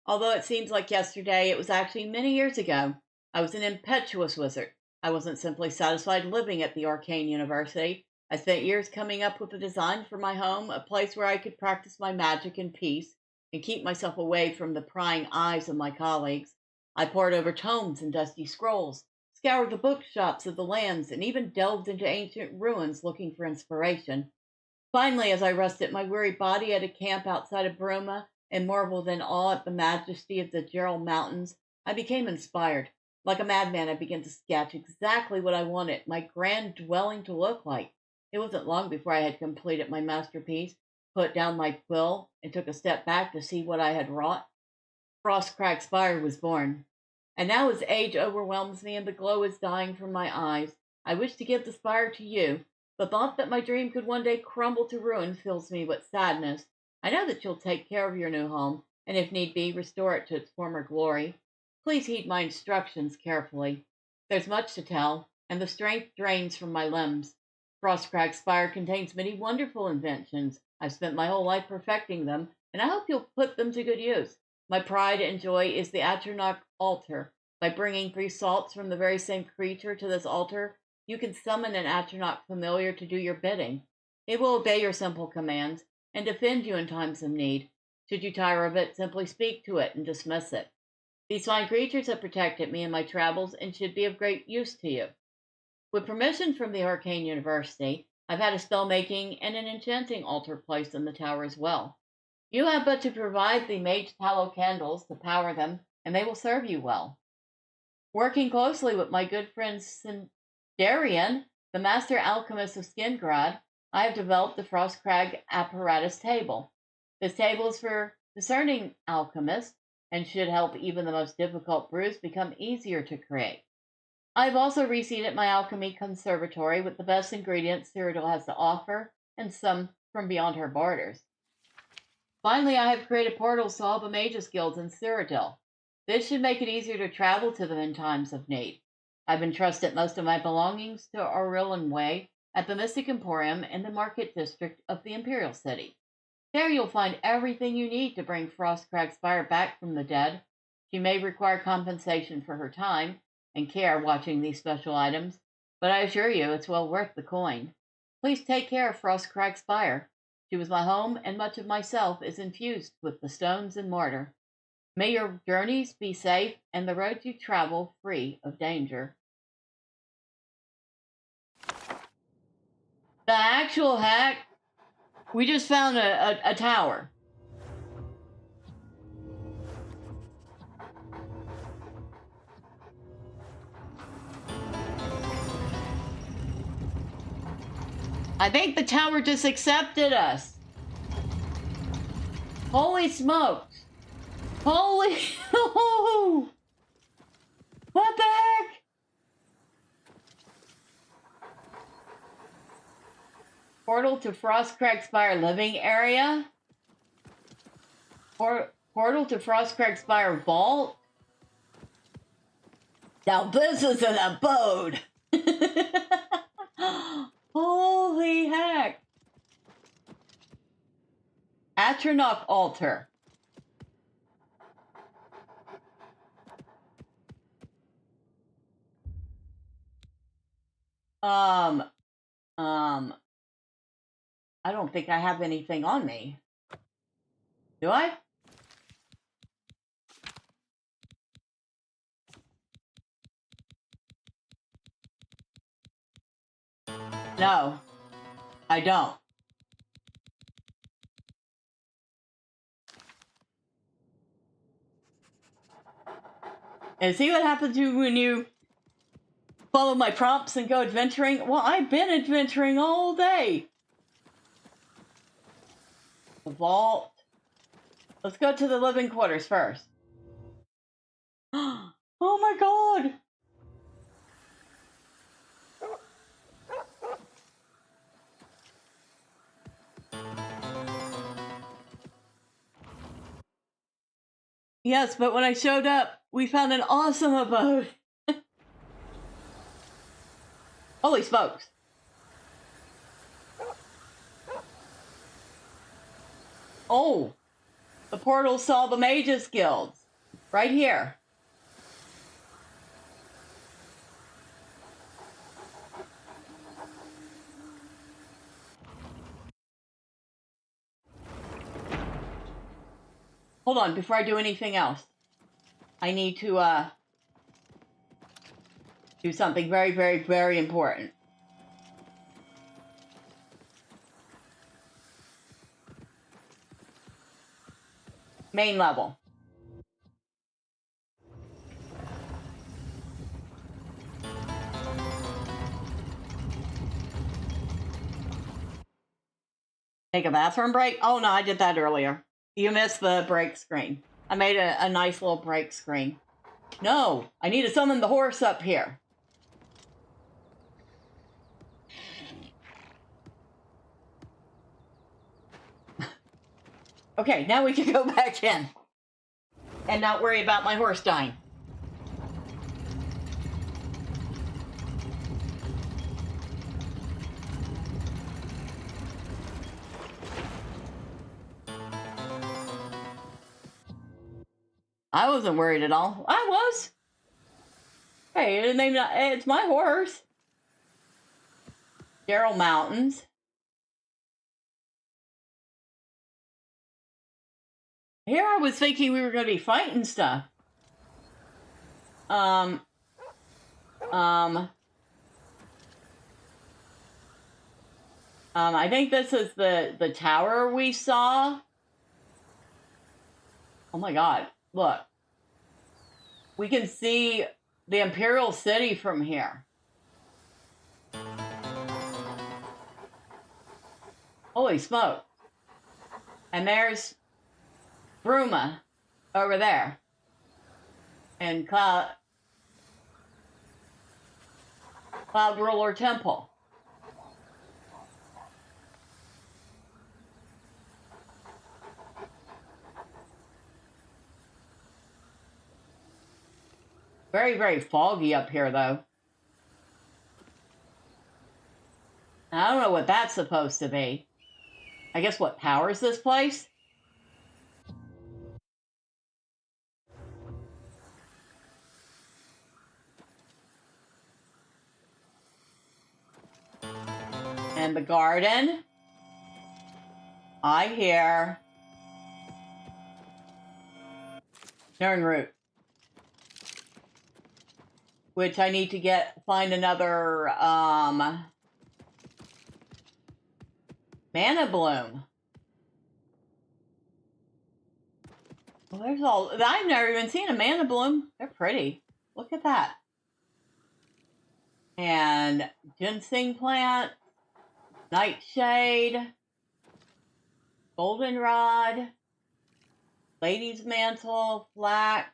Although it seems like yesterday, it was actually many years ago. I was an impetuous wizard. I wasn't simply satisfied living at the Arcane University. I spent years coming up with a design for my home, a place where I could practice my magic in peace and keep myself away from the prying eyes of my colleagues. I pored over tomes and dusty scrolls, scoured the bookshops of the lands, and even delved into ancient ruins looking for inspiration. Finally, as I rested my weary body at a camp outside of Bruma and marveled in awe at the majesty of the Gerald Mountains, I became inspired. Like a madman, I began to sketch exactly what I wanted my grand dwelling to look like. It wasn't long before I had completed my masterpiece, put down my quill, and took a step back to see what I had wrought. Frostcrack Spire was born. And now as age overwhelms me and the glow is dying from my eyes, I wish to give the spire to you. The thought that my dream could one day crumble to ruin fills me with sadness. I know that you'll take care of your new home, and if need be, restore it to its former glory. Please heed my instructions carefully. There's much to tell, and the strength drains from my limbs. Frostcrack Spire contains many wonderful inventions. I've spent my whole life perfecting them, and I hope you'll put them to good use. My pride and joy is the Atronach altar. By bringing 3 salts from the very same creature to this altar, you can summon an Atronach familiar to do your bidding. It will obey your simple commands and defend you in times of need. Should you tire of it, simply speak to it and dismiss it. These fine creatures have protected me in my travels and should be of great use to you. With permission from the Arcane University, I've had a spell-making and an enchanting altar placed in the tower as well. You have but to provide the mage tallow candles to power them, and they will serve you well. Working closely with my good friend Darian, the master alchemist of Skingrad, I have developed the Frostcrag apparatus table. This table is for discerning alchemists and should help even the most difficult brews become easier to create. I have also reseeded my alchemy conservatory with the best ingredients Cyrodiil has to offer, and some from beyond her borders. Finally, I have created portals to all the mages guilds in Cyrodiil. This should make it easier to travel to them in times of need. I've entrusted most of my belongings to Aurillon Way at the Mystic Emporium in the Market District of the Imperial City. There you'll find everything you need to bring Frostcrack Spire back from the dead. She may require compensation for her time and care watching these special items, but I assure you it's well worth the coin. Please take care of Frostcrack Spire. She was my home, and much of myself is infused with the stones and mortar. May your journeys be safe and the roads you travel free of danger. The actual heck? We just found a tower. I think the tower just accepted us. Holy smokes. Holy... What the heck? Portal to Frostcrack Spire living area. Portal to Frostcrack Spire vault. Now this is an abode. Holy heck. Atronach altar. I don't think I have anything on me. Do I? No, I don't. And see what happens to you when you follow my prompts and go adventuring? Well, I've been adventuring all day. The vault. Let's go to the living quarters first. Oh my god! Yes, but when I showed up, we found an awesome abode. Holy smokes. Oh, the portal saw the Mages Guilds. Right here. Hold on, before I do anything else. I need to, do something very, very, very important. Main level. Take a bathroom break? Oh no, I did that earlier. You missed the break screen. I made a nice little break screen. No, I need to summon the horse up here. Okay, now we can go back in. And not worry about my horse dying. I wasn't worried at all. I was. Hey, it's my horse. Darrell Mountains. Here I was thinking we were going to be fighting stuff. I think this is the tower we saw. Oh my god, look. We can see the Imperial City from here. Holy smoke. And there's Bruma over there. And Cloud Ruler Temple. Very, very foggy up here, though. I don't know what that's supposed to be. I guess what powers this place? And the garden. I hear Nernroot. Which I need to find another, mana bloom. Well, there's I've never even seen a mana bloom. They're pretty. Look at that. And ginseng plant, nightshade, goldenrod, lady's mantle, flax.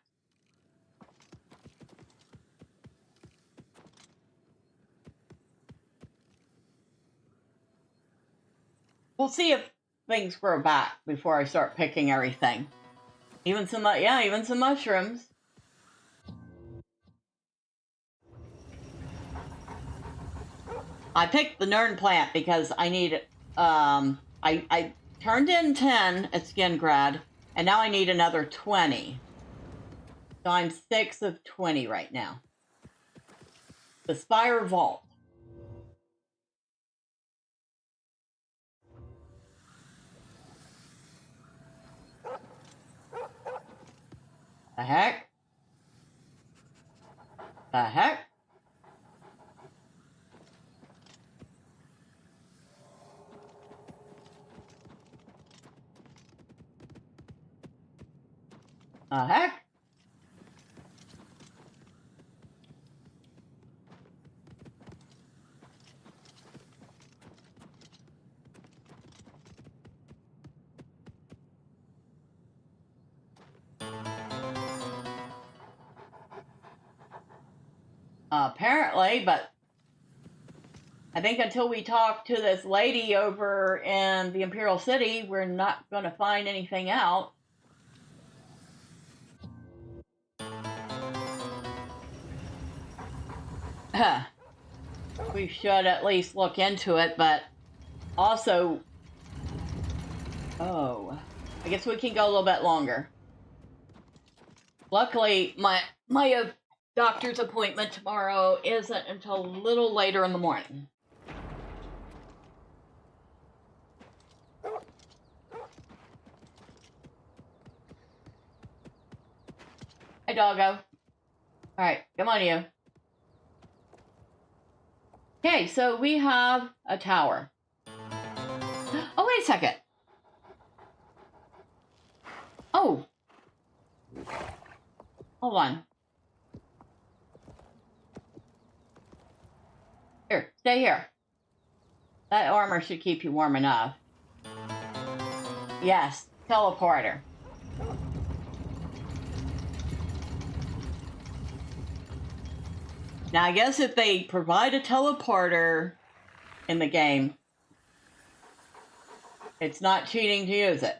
We'll see if things grow back before I start picking everything. Even some mushrooms. I picked the Nern plant because I need, I turned in 10 at Skingrad, and now I need another 20. So I'm 6 of 20 right now. The Spire Vault. The heck? The heck? The heck? Apparently, but I think until we talk to this lady over in the Imperial City, we're not going to find anything out. We should at least look into it, but also... Oh, I guess we can go a little bit longer. Luckily, my doctor's appointment tomorrow isn't until a little later in the morning. Hey, doggo. Alright, come on, you. Okay, so we have a tower. Oh, wait a second. Oh. Hold on. Here, stay here. That armor should keep you warm enough. Yes, teleporter. Now, I guess if they provide a teleporter in the game, it's not cheating to use it.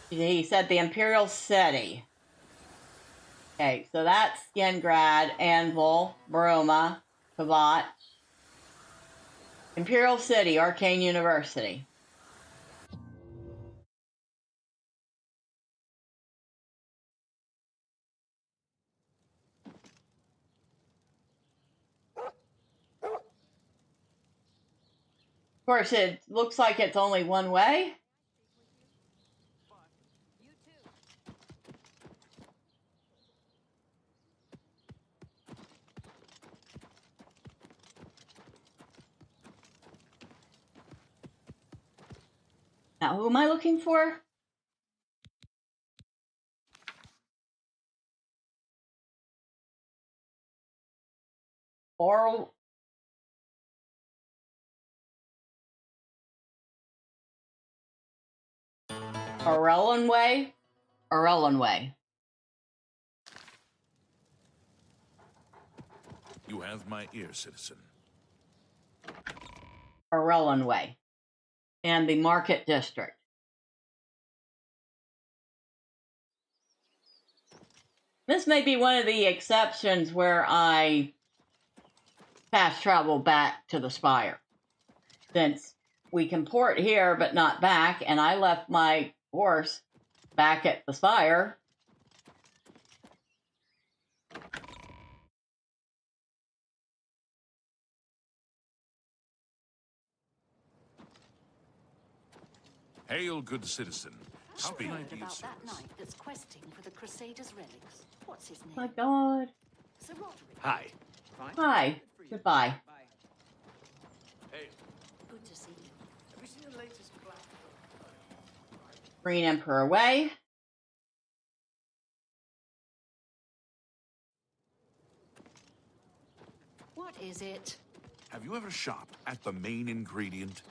He said the Imperial City. Okay, so that's Skingrad, Anvil, Baroma, Kavat. Imperial City, Arcane University. Of course, it looks like it's only one way. Now, who am I looking for? Orellan Way? Orellan Way.
You have my ear, citizen.
Orellan Way. And the Market District. This may be one of the exceptions where I fast travel back to the Spire. Since we can port here but not back, and I left my horse back at the Spire.
Hail, good citizen. Speak.
About that knight that's questing for the Crusaders' relics. What's his name?
My God.
Sir Roderick.
Hi.
Hi. Goodbye.
Hey.
Good to see you.
Have you seen the latest Black
Green Emperor away.
What is it?
Have you ever shopped at the main ingredient?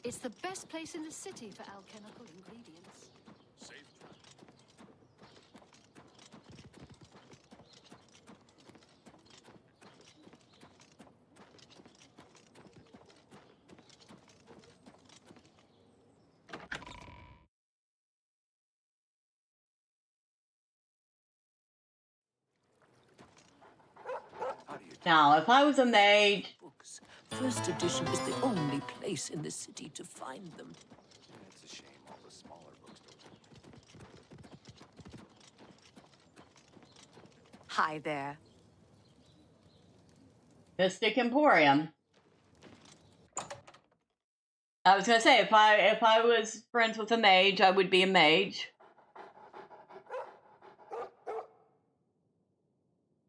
It's the best place in the city for alchemical ingredients.
Now, if I was a mage...
First edition is the only place in the city to find them.
It's a shame all the smaller books don't.
Hi there.
Mystic Emporium. I was gonna say, if I was friends with a mage, I would be a mage.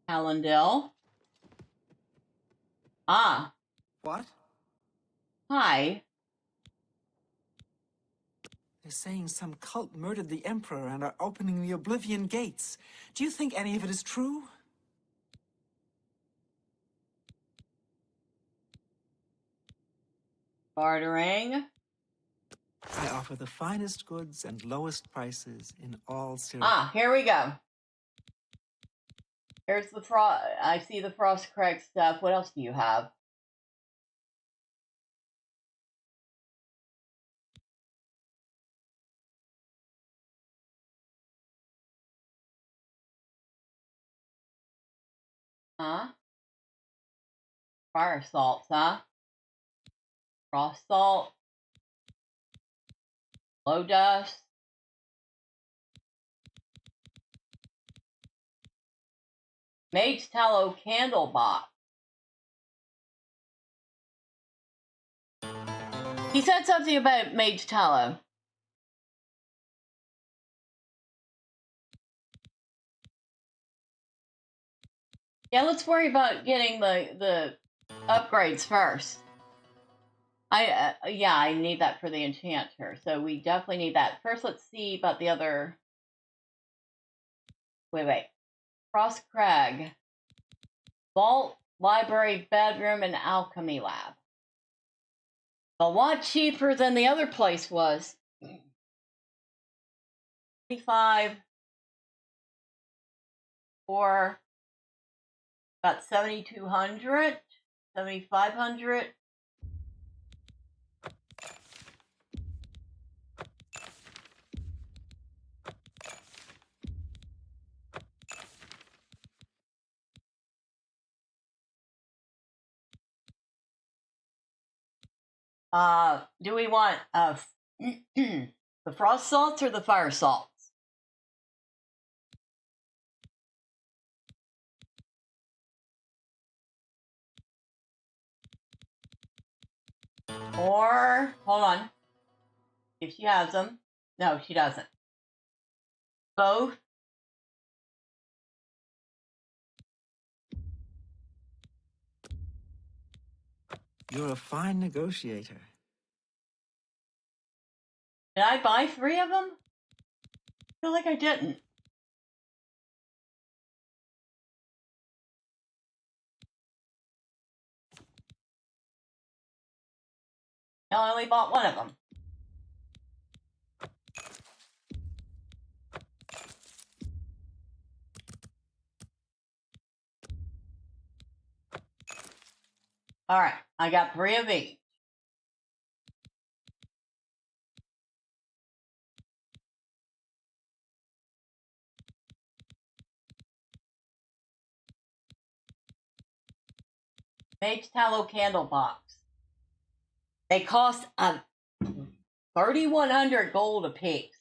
Hallandale. Ah.
What?
Hi.
They're saying some cult murdered the Emperor and are opening the Oblivion Gates. Do you think any of it is true?
Bartering.
I offer the finest goods and lowest prices in all Syria.
Ah, here we go. Here's the I see the Frost Craig stuff. What else do you have? Huh? Fire salts, huh? Frost salt. Low dust. Mage tallow candle box. He said something about mage tallow. Yeah, let's worry about getting the upgrades first. I need that for the enchanter, so we definitely need that. First, let's see about the other. Wait. Frost Crag. Vault, library, bedroom, and alchemy lab. A lot cheaper than the other place was. 25 for about 7,200, 7,500. Do we want the frost salts or the fire salts? Or, hold on, if she has them. No, she doesn't. Both.
You're a fine negotiator.
Did I buy 3 of them? I feel like I didn't. No, I only bought 1 of them. All right, I got 3 of each. Mage tallow candle box. They cost 3,100 gold apiece.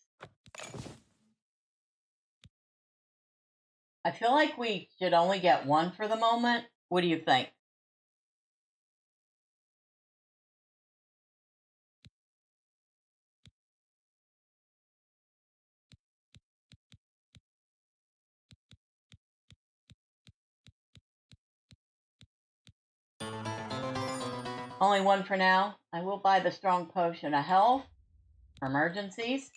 I feel like we should only get 1 for the moment. What do you think? Only 1 for now. I will buy the strong potion of health for emergencies.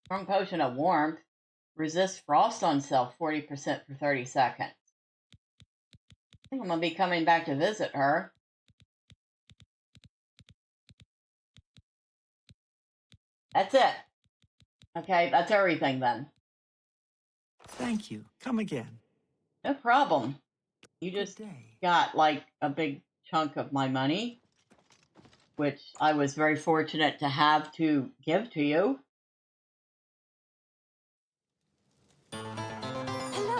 Strong potion of warmth. Resist frost on self 40% for 30 seconds. I think I'm going to be coming back to visit her. That's it. Okay, that's everything then.
Thank you. Come again.
No problem. You just got like a big chunk of my money, which I was very fortunate to have to give to you. So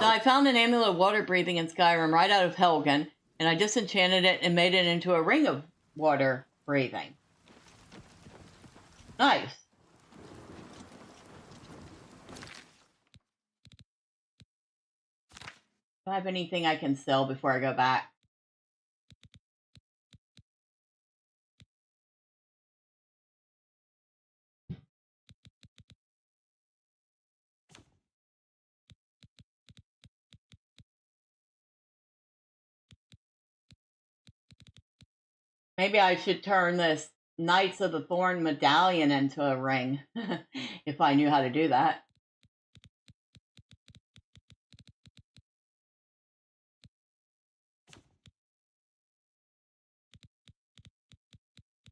I found an amulet of water breathing in Skyrim right out of Helgen, and I disenchanted it and made it into a ring of water breathing. Nice. Do I have anything I can sell before I go back? Maybe I should turn this Knights of the Thorn medallion into a ring, if I knew how to do that.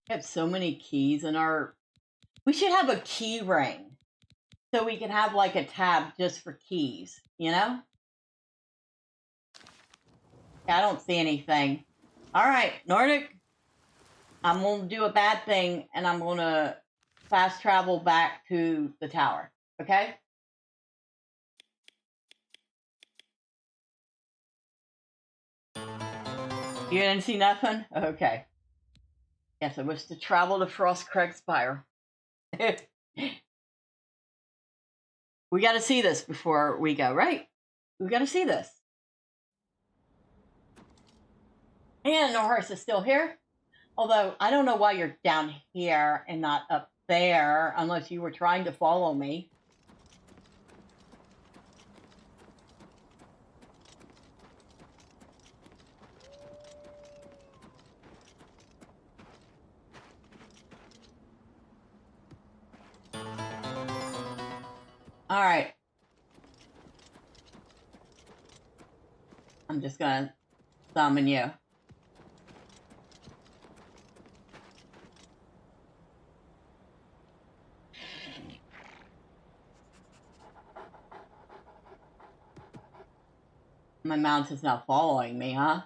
We have so many keys in our... We should have a key ring. So we can have like a tab just for keys, you know? Yeah, I don't see anything. All right, Nordic. I'm going to do a bad thing, and I'm going to fast travel back to the tower. Okay? You didn't see nothing? Okay. Yes, I wish to travel to Frostcrag Spire. We got to see this before we go, right? We got to see this. And Norhurst is still here. Although, I don't know why you're down here and not up there, unless you were trying to follow me. All right. I'm just going to summon you. My mount is not following me, huh?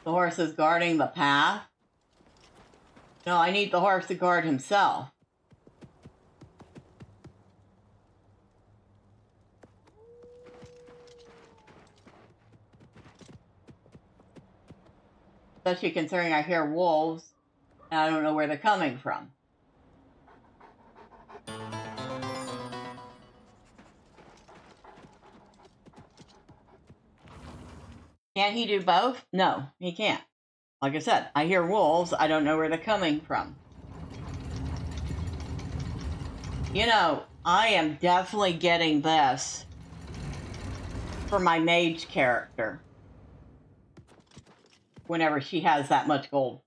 The horse is guarding the path. No, I need the horse to guard himself. Especially considering I hear wolves, and I don't know where they're coming from. Can't he do both? No, he can't. Like I said, I hear wolves, I don't know where they're coming from. You know, I am definitely getting this for my mage character. Whenever she has that much gold.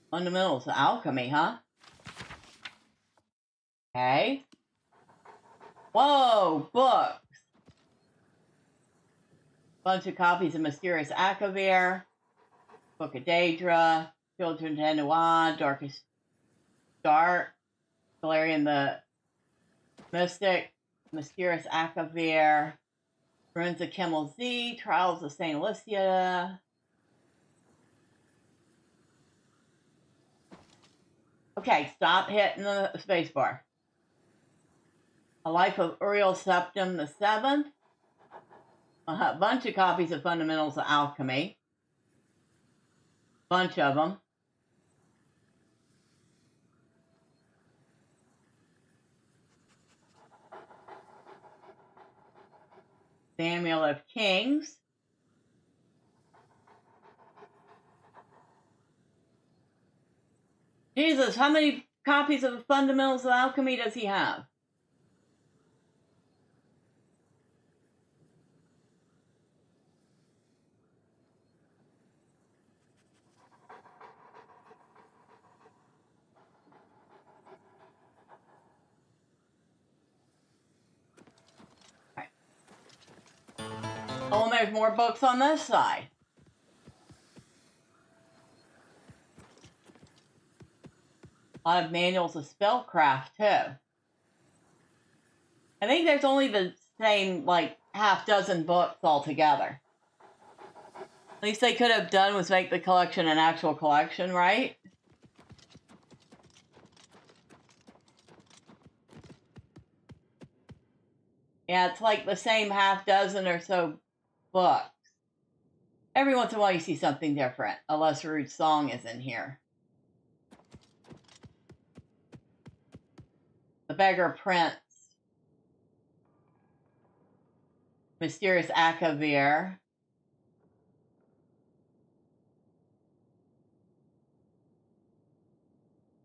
Fundamentals of alchemy, huh? Okay. Whoa, books. Bunch of copies of Mysterious Akavir, Book of Daedra, Children of Noah, Darkest Dark, Valerian the Mystic, Mysterious Akavir, Runes of Kemmel Z, Trials of St. Alicia. Okay, stop hitting the spacebar. A Life of Uriel Septim the Seventh. A bunch of copies of Fundamentals of Alchemy. Bunch of them. Samuel of Kings. Jesus, how many copies of Fundamentals of Alchemy does he have? Oh, and there's more books on this side. A lot of manuals of spellcraft, too. I think there's only the same, like, half dozen books altogether. At least they could have done was make the collection an actual collection, right? Yeah, it's like the same half dozen or so books. Every once in a while you see something different. A Lesser Root Song is in here. The Beggar Prince. Mysterious Akavir.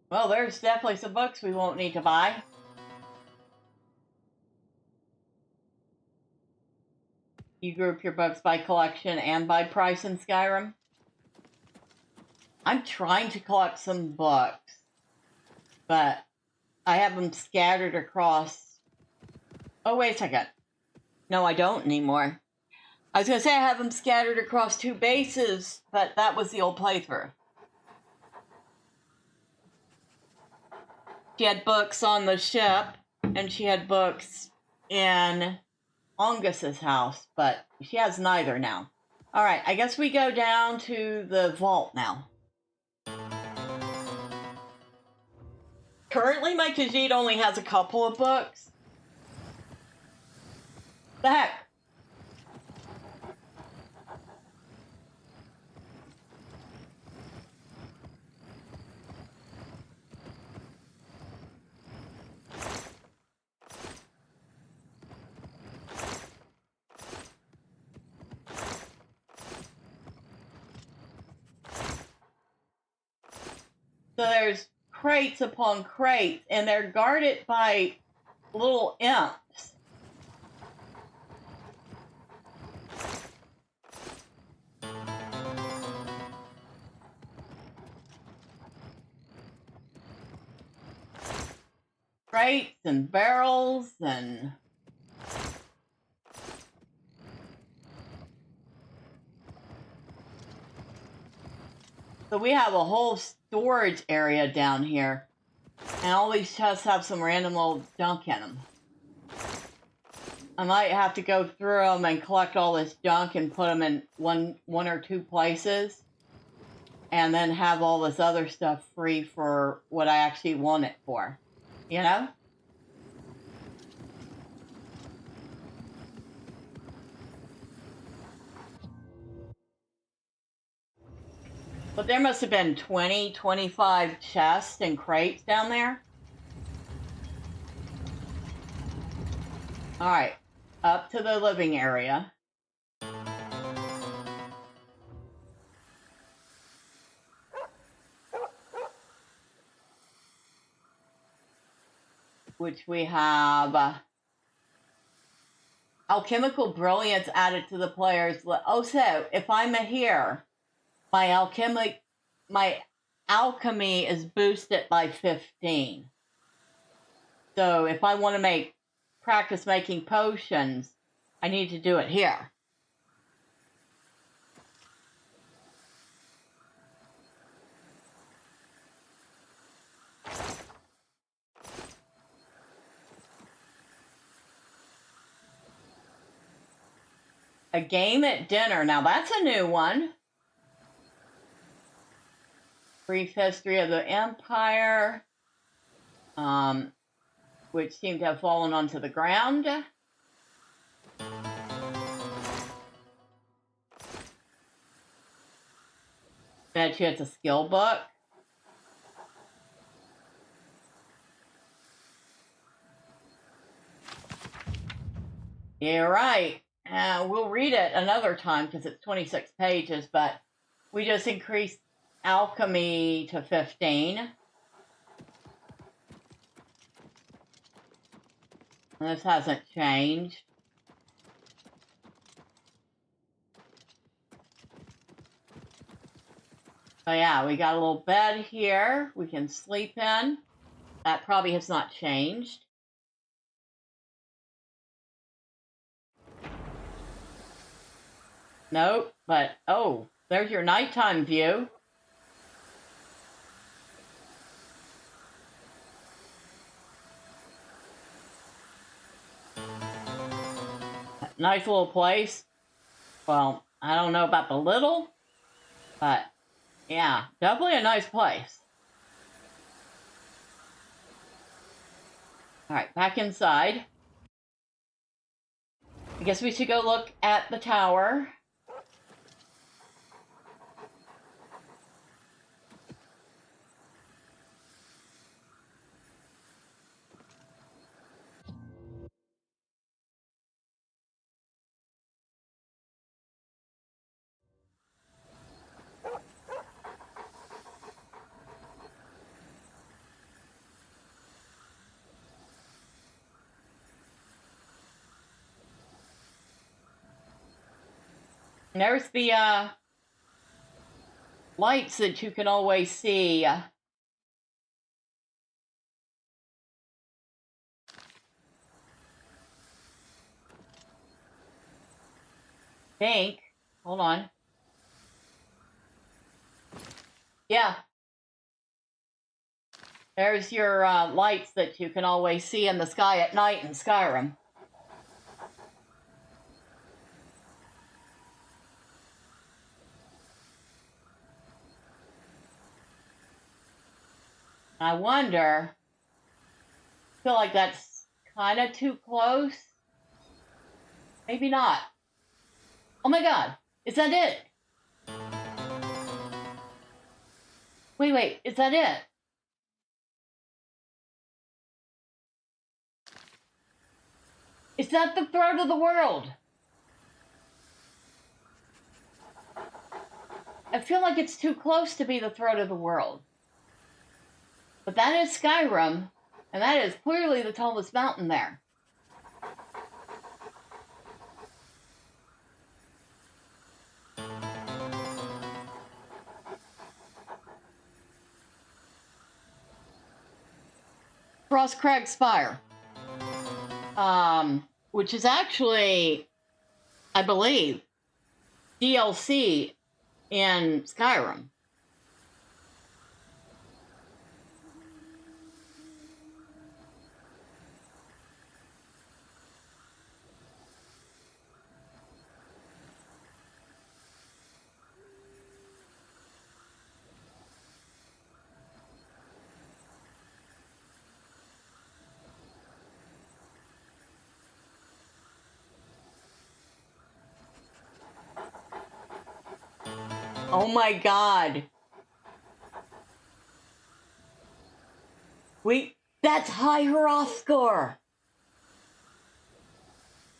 Well, there's definitely some books we won't need to buy. You group your books by collection and by price in Skyrim. I'm trying to collect some books, but I have them scattered across... Oh, wait a second. No, I don't anymore. I was going to say I have them scattered across 2 bases, but that was the old playthrough. She had books on the ship, and she had books in Angus's house, but she has neither now. Alright, I guess we go down to the vault now. Currently, my Khajiit only has a couple of books. The heck? So there's crates upon crates, and they're guarded by little imps. Crates and barrels and... So we have a whole storage area down here. And all these chests have some random little junk in them. I might have to go through them and collect all this junk and put them in one or two places. And then have all this other stuff free for what I actually want it for. You know? But there must have been 20, 25 chests and crates down there. Alright, up to the living area. Which we have alchemical brilliance added to the player's list. Oh, so if I'm here, my alchemy is boosted by 15. So if I want to practice making potions, I need to do it here. A game at dinner. Now that's a new one. Brief history of the Empire, which seemed to have fallen onto the ground. Bet you it's a skill book. You're right. We'll read it another time because it's 26 pages, but we just increased alchemy to 15. This hasn't changed. So yeah, we got a little bed here we can sleep in. That probably has not changed. Nope, but oh, there's your nighttime view. Nice little place. Well, I don't know about the little, but yeah, definitely a nice place. Alright, back inside. I guess we should go look at the tower. And there's the lights that you can always see. Think. Hold on. Yeah. There's your lights that you can always see in the sky at night in Skyrim. I wonder, I feel like that's kind of too close. Maybe not. Oh my god, is that it? Wait, is that it? Is that the throat of the world? I feel like it's too close to be the throat of the world. But that is Skyrim, and that is clearly the tallest mountain there. Frostcrag Spire. Which is actually, I believe, DLC in Skyrim. Oh my god. Wait, that's High Hrothgar.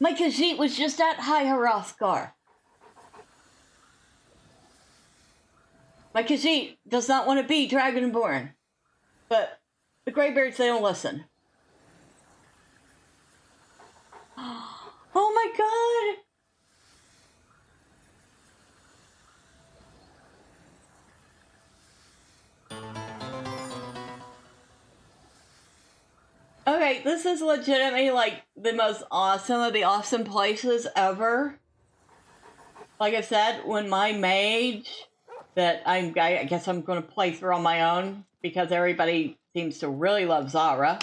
My Khajiit was just at High Hrothgar. My Khajiit does not want to be Dragonborn. But the Greybeards, they don't listen. Oh my god! Okay, this is legitimately like the most awesome of the awesome places ever. Like I said, when my mage that I guess I'm going to play through on my own because everybody seems to really love Zahra.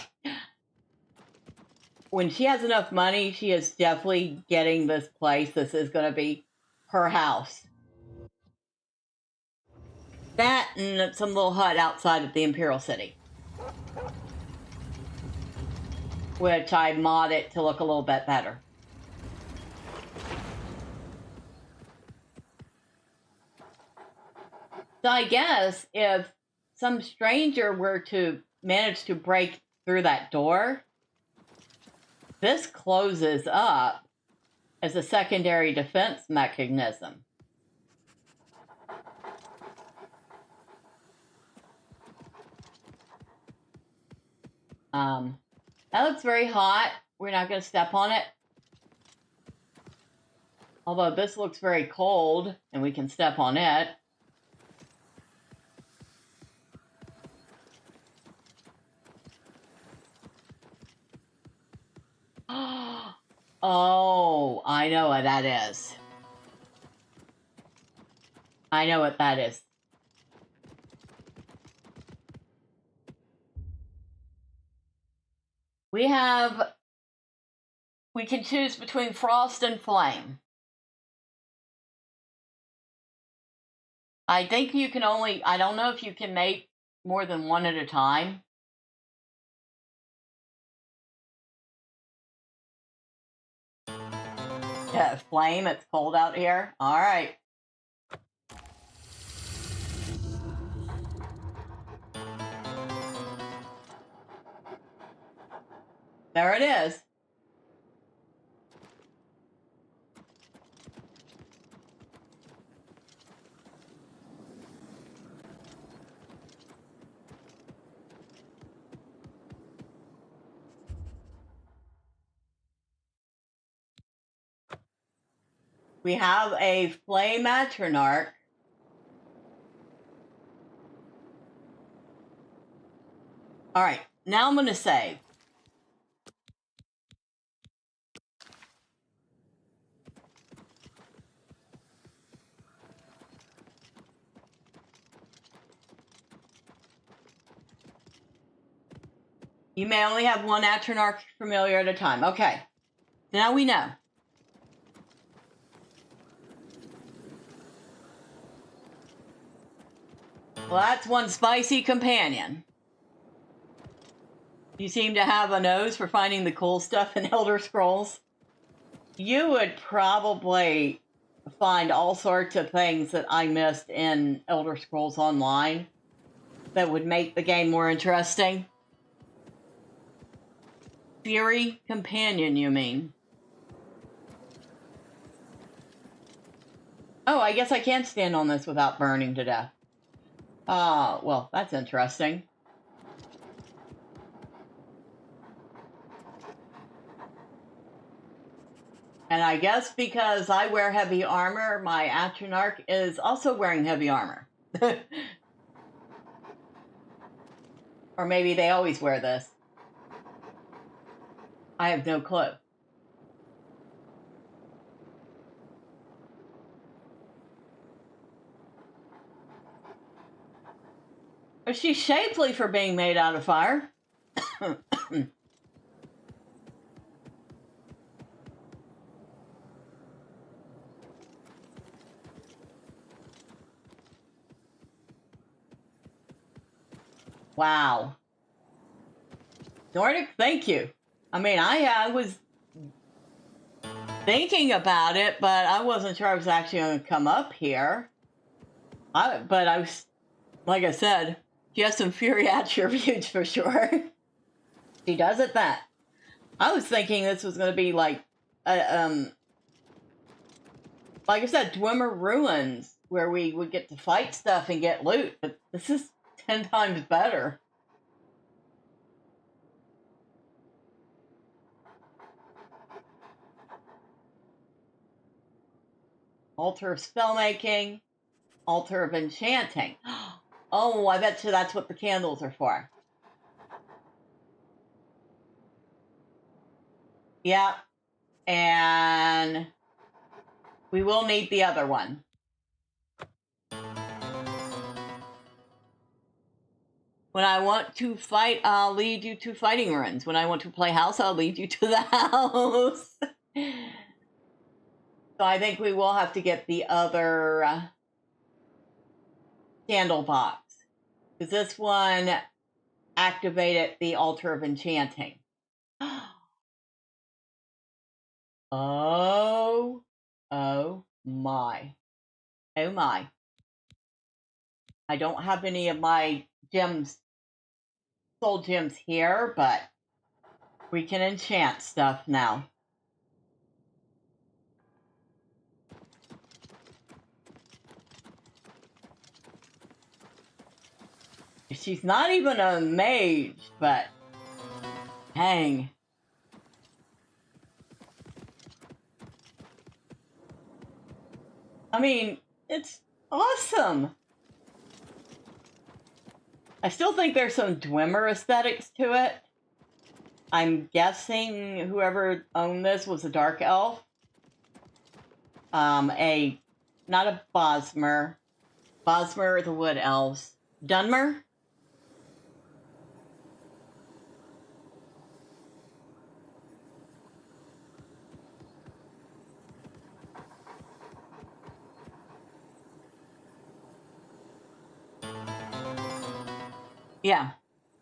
When she has enough money, she is definitely getting this place. This is going to be her house. That and some little hut outside of the Imperial City. Which I mod it to look a little bit better. So I guess if some stranger were to manage to break through that door, this closes up as a secondary defense mechanism. That looks very hot. We're not going to step on it. Although this looks very cold, and we can step on it. Oh, I know what that is. I know what that is. We can choose between frost and flame. I think you can only, I don't know if you can make more than one at a time. Yeah, flame, it's cold out here. All right. There it is. We have a flame atronach. All right, now I'm going to save. You may only have one atronach familiar at a time. Okay, now we know. Well, that's one spicy companion. You seem to have a nose for finding the cool stuff in Elder Scrolls. You would probably find all sorts of things that I missed in Elder Scrolls Online that would make the game more interesting. Fury companion, you mean? Oh, I guess I can't stand on this without burning to death. Well, that's interesting. And I guess because I wear heavy armor, my atronach is also wearing heavy armor. Or maybe they always wear this. I have no clue. But she's shapely for being made out of fire. Wow. Nordic, thank you. I mean, I was thinking about it, but I wasn't sure I was actually going to come up here. But I was, like I said, she has some fury attributes for sure. She does at that. I was thinking this was going to be like I said, Dwemer Ruins, where we would get to fight stuff and get loot, but this is 10 times better. Altar of spellmaking, altar of enchanting. Oh, I bet you that's what the candles are for. Yep. And we will need the other one. When I want to fight, I'll lead you to fighting ruins. When I want to play house, I'll lead you to the house. So I think we will have to get the other candle box. Because this one activated the altar of enchanting. Oh my. Oh my. I don't have any of my gems, soul gems here, but we can enchant stuff now. She's not even a mage, but dang. I mean, it's awesome. I still think there's some Dwemer aesthetics to it. I'm guessing whoever owned this was a dark elf. Not a Bosmer. Bosmer are the wood elves. Dunmer? Yeah,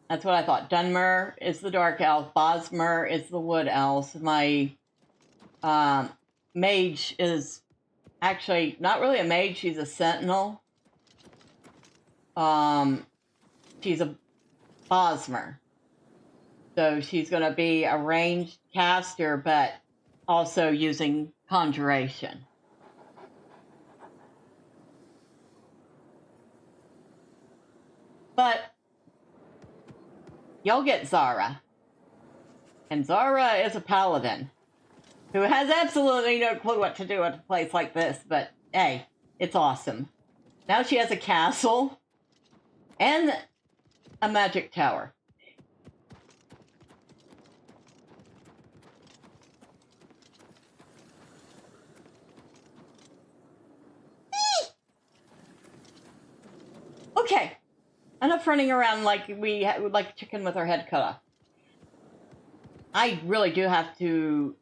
that's what I thought. Dunmer is the dark elf. Bosmer is the wood elf. My mage is actually not really a mage. She's a sentinel. She's a Bosmer. So she's going to be a ranged caster, but also using conjuration. But y'all get Zahra. And Zahra is a paladin. who has absolutely no clue what to do at a place like this, but hey, it's awesome. Now she has a castle and a magic tower. Okay, enough running around like like a chicken with our head cut off. I really do have to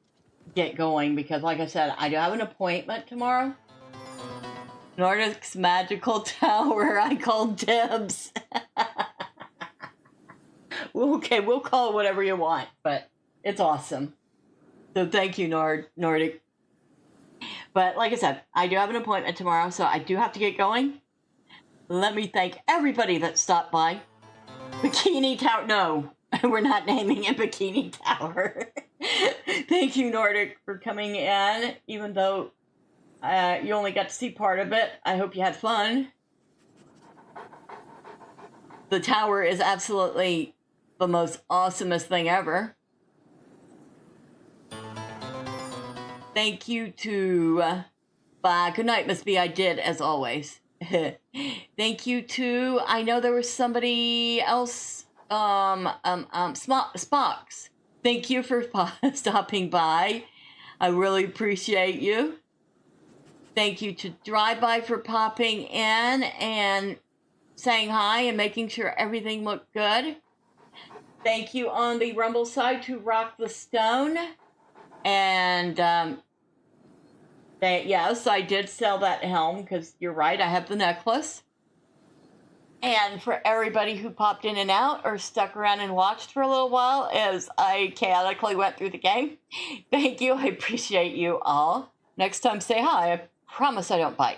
get going because, like I said, I do have an appointment tomorrow. Nordic's magical tower. I called dibs. Okay, we'll call it whatever you want, but it's awesome. So thank you, Nordic. But like I said, I do have an appointment tomorrow, so I do have to get going. Let me thank everybody that stopped by. Bikini Tower. No, we're not naming it Bikini Tower. Thank you, Nordic, for coming in, even though you only got to see part of it. I hope you had fun. The tower is absolutely the most awesomest thing ever. Thank you to Good night, Miss B. I did, as always. Thank you to, I know there was somebody else, Spox. Thank you for stopping by. I really appreciate you. Thank you to Drive By for popping in and saying hi and making sure everything looked good. Thank you on the Rumble side to Rock the Stone. And, yes, I did sell that helm because you're right, I have the necklace. And for everybody who popped in and out or stuck around and watched for a little while as I chaotically went through the game, thank you. I appreciate you all. Next time, say hi. I promise I don't bite.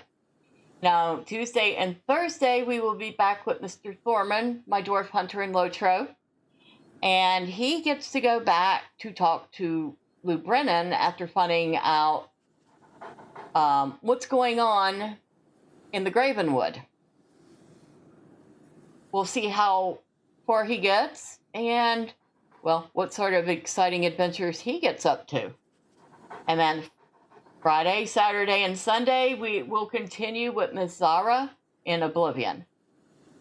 Now, Tuesday and Thursday, we will be back with Mr. Thorman, my dwarf hunter in Lotro. And he gets to go back to talk to Lou Brennan after finding out what's going on in the Gravenwood. We'll see how far he gets and, well, what sort of exciting adventures he gets up to. And then Friday, Saturday, and Sunday, we will continue with Miss Zahra in Oblivion.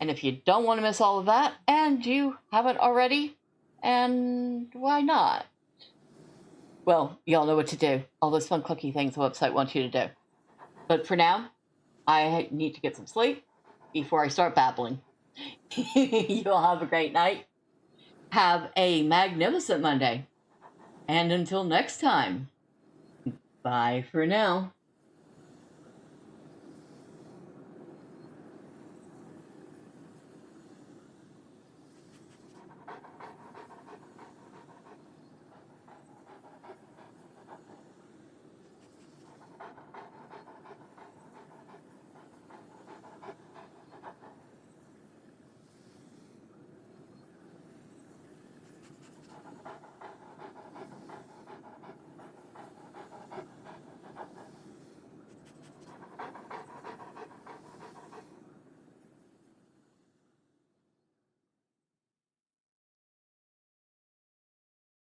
And if you don't want to miss all of that, and you haven't already, and why not? Well, y'all know what to do. All those fun clicky things the website wants you to do. But for now, I need to get some sleep before I start babbling. You'll have a great night. Have a magnificent Monday. And until next time, bye for now.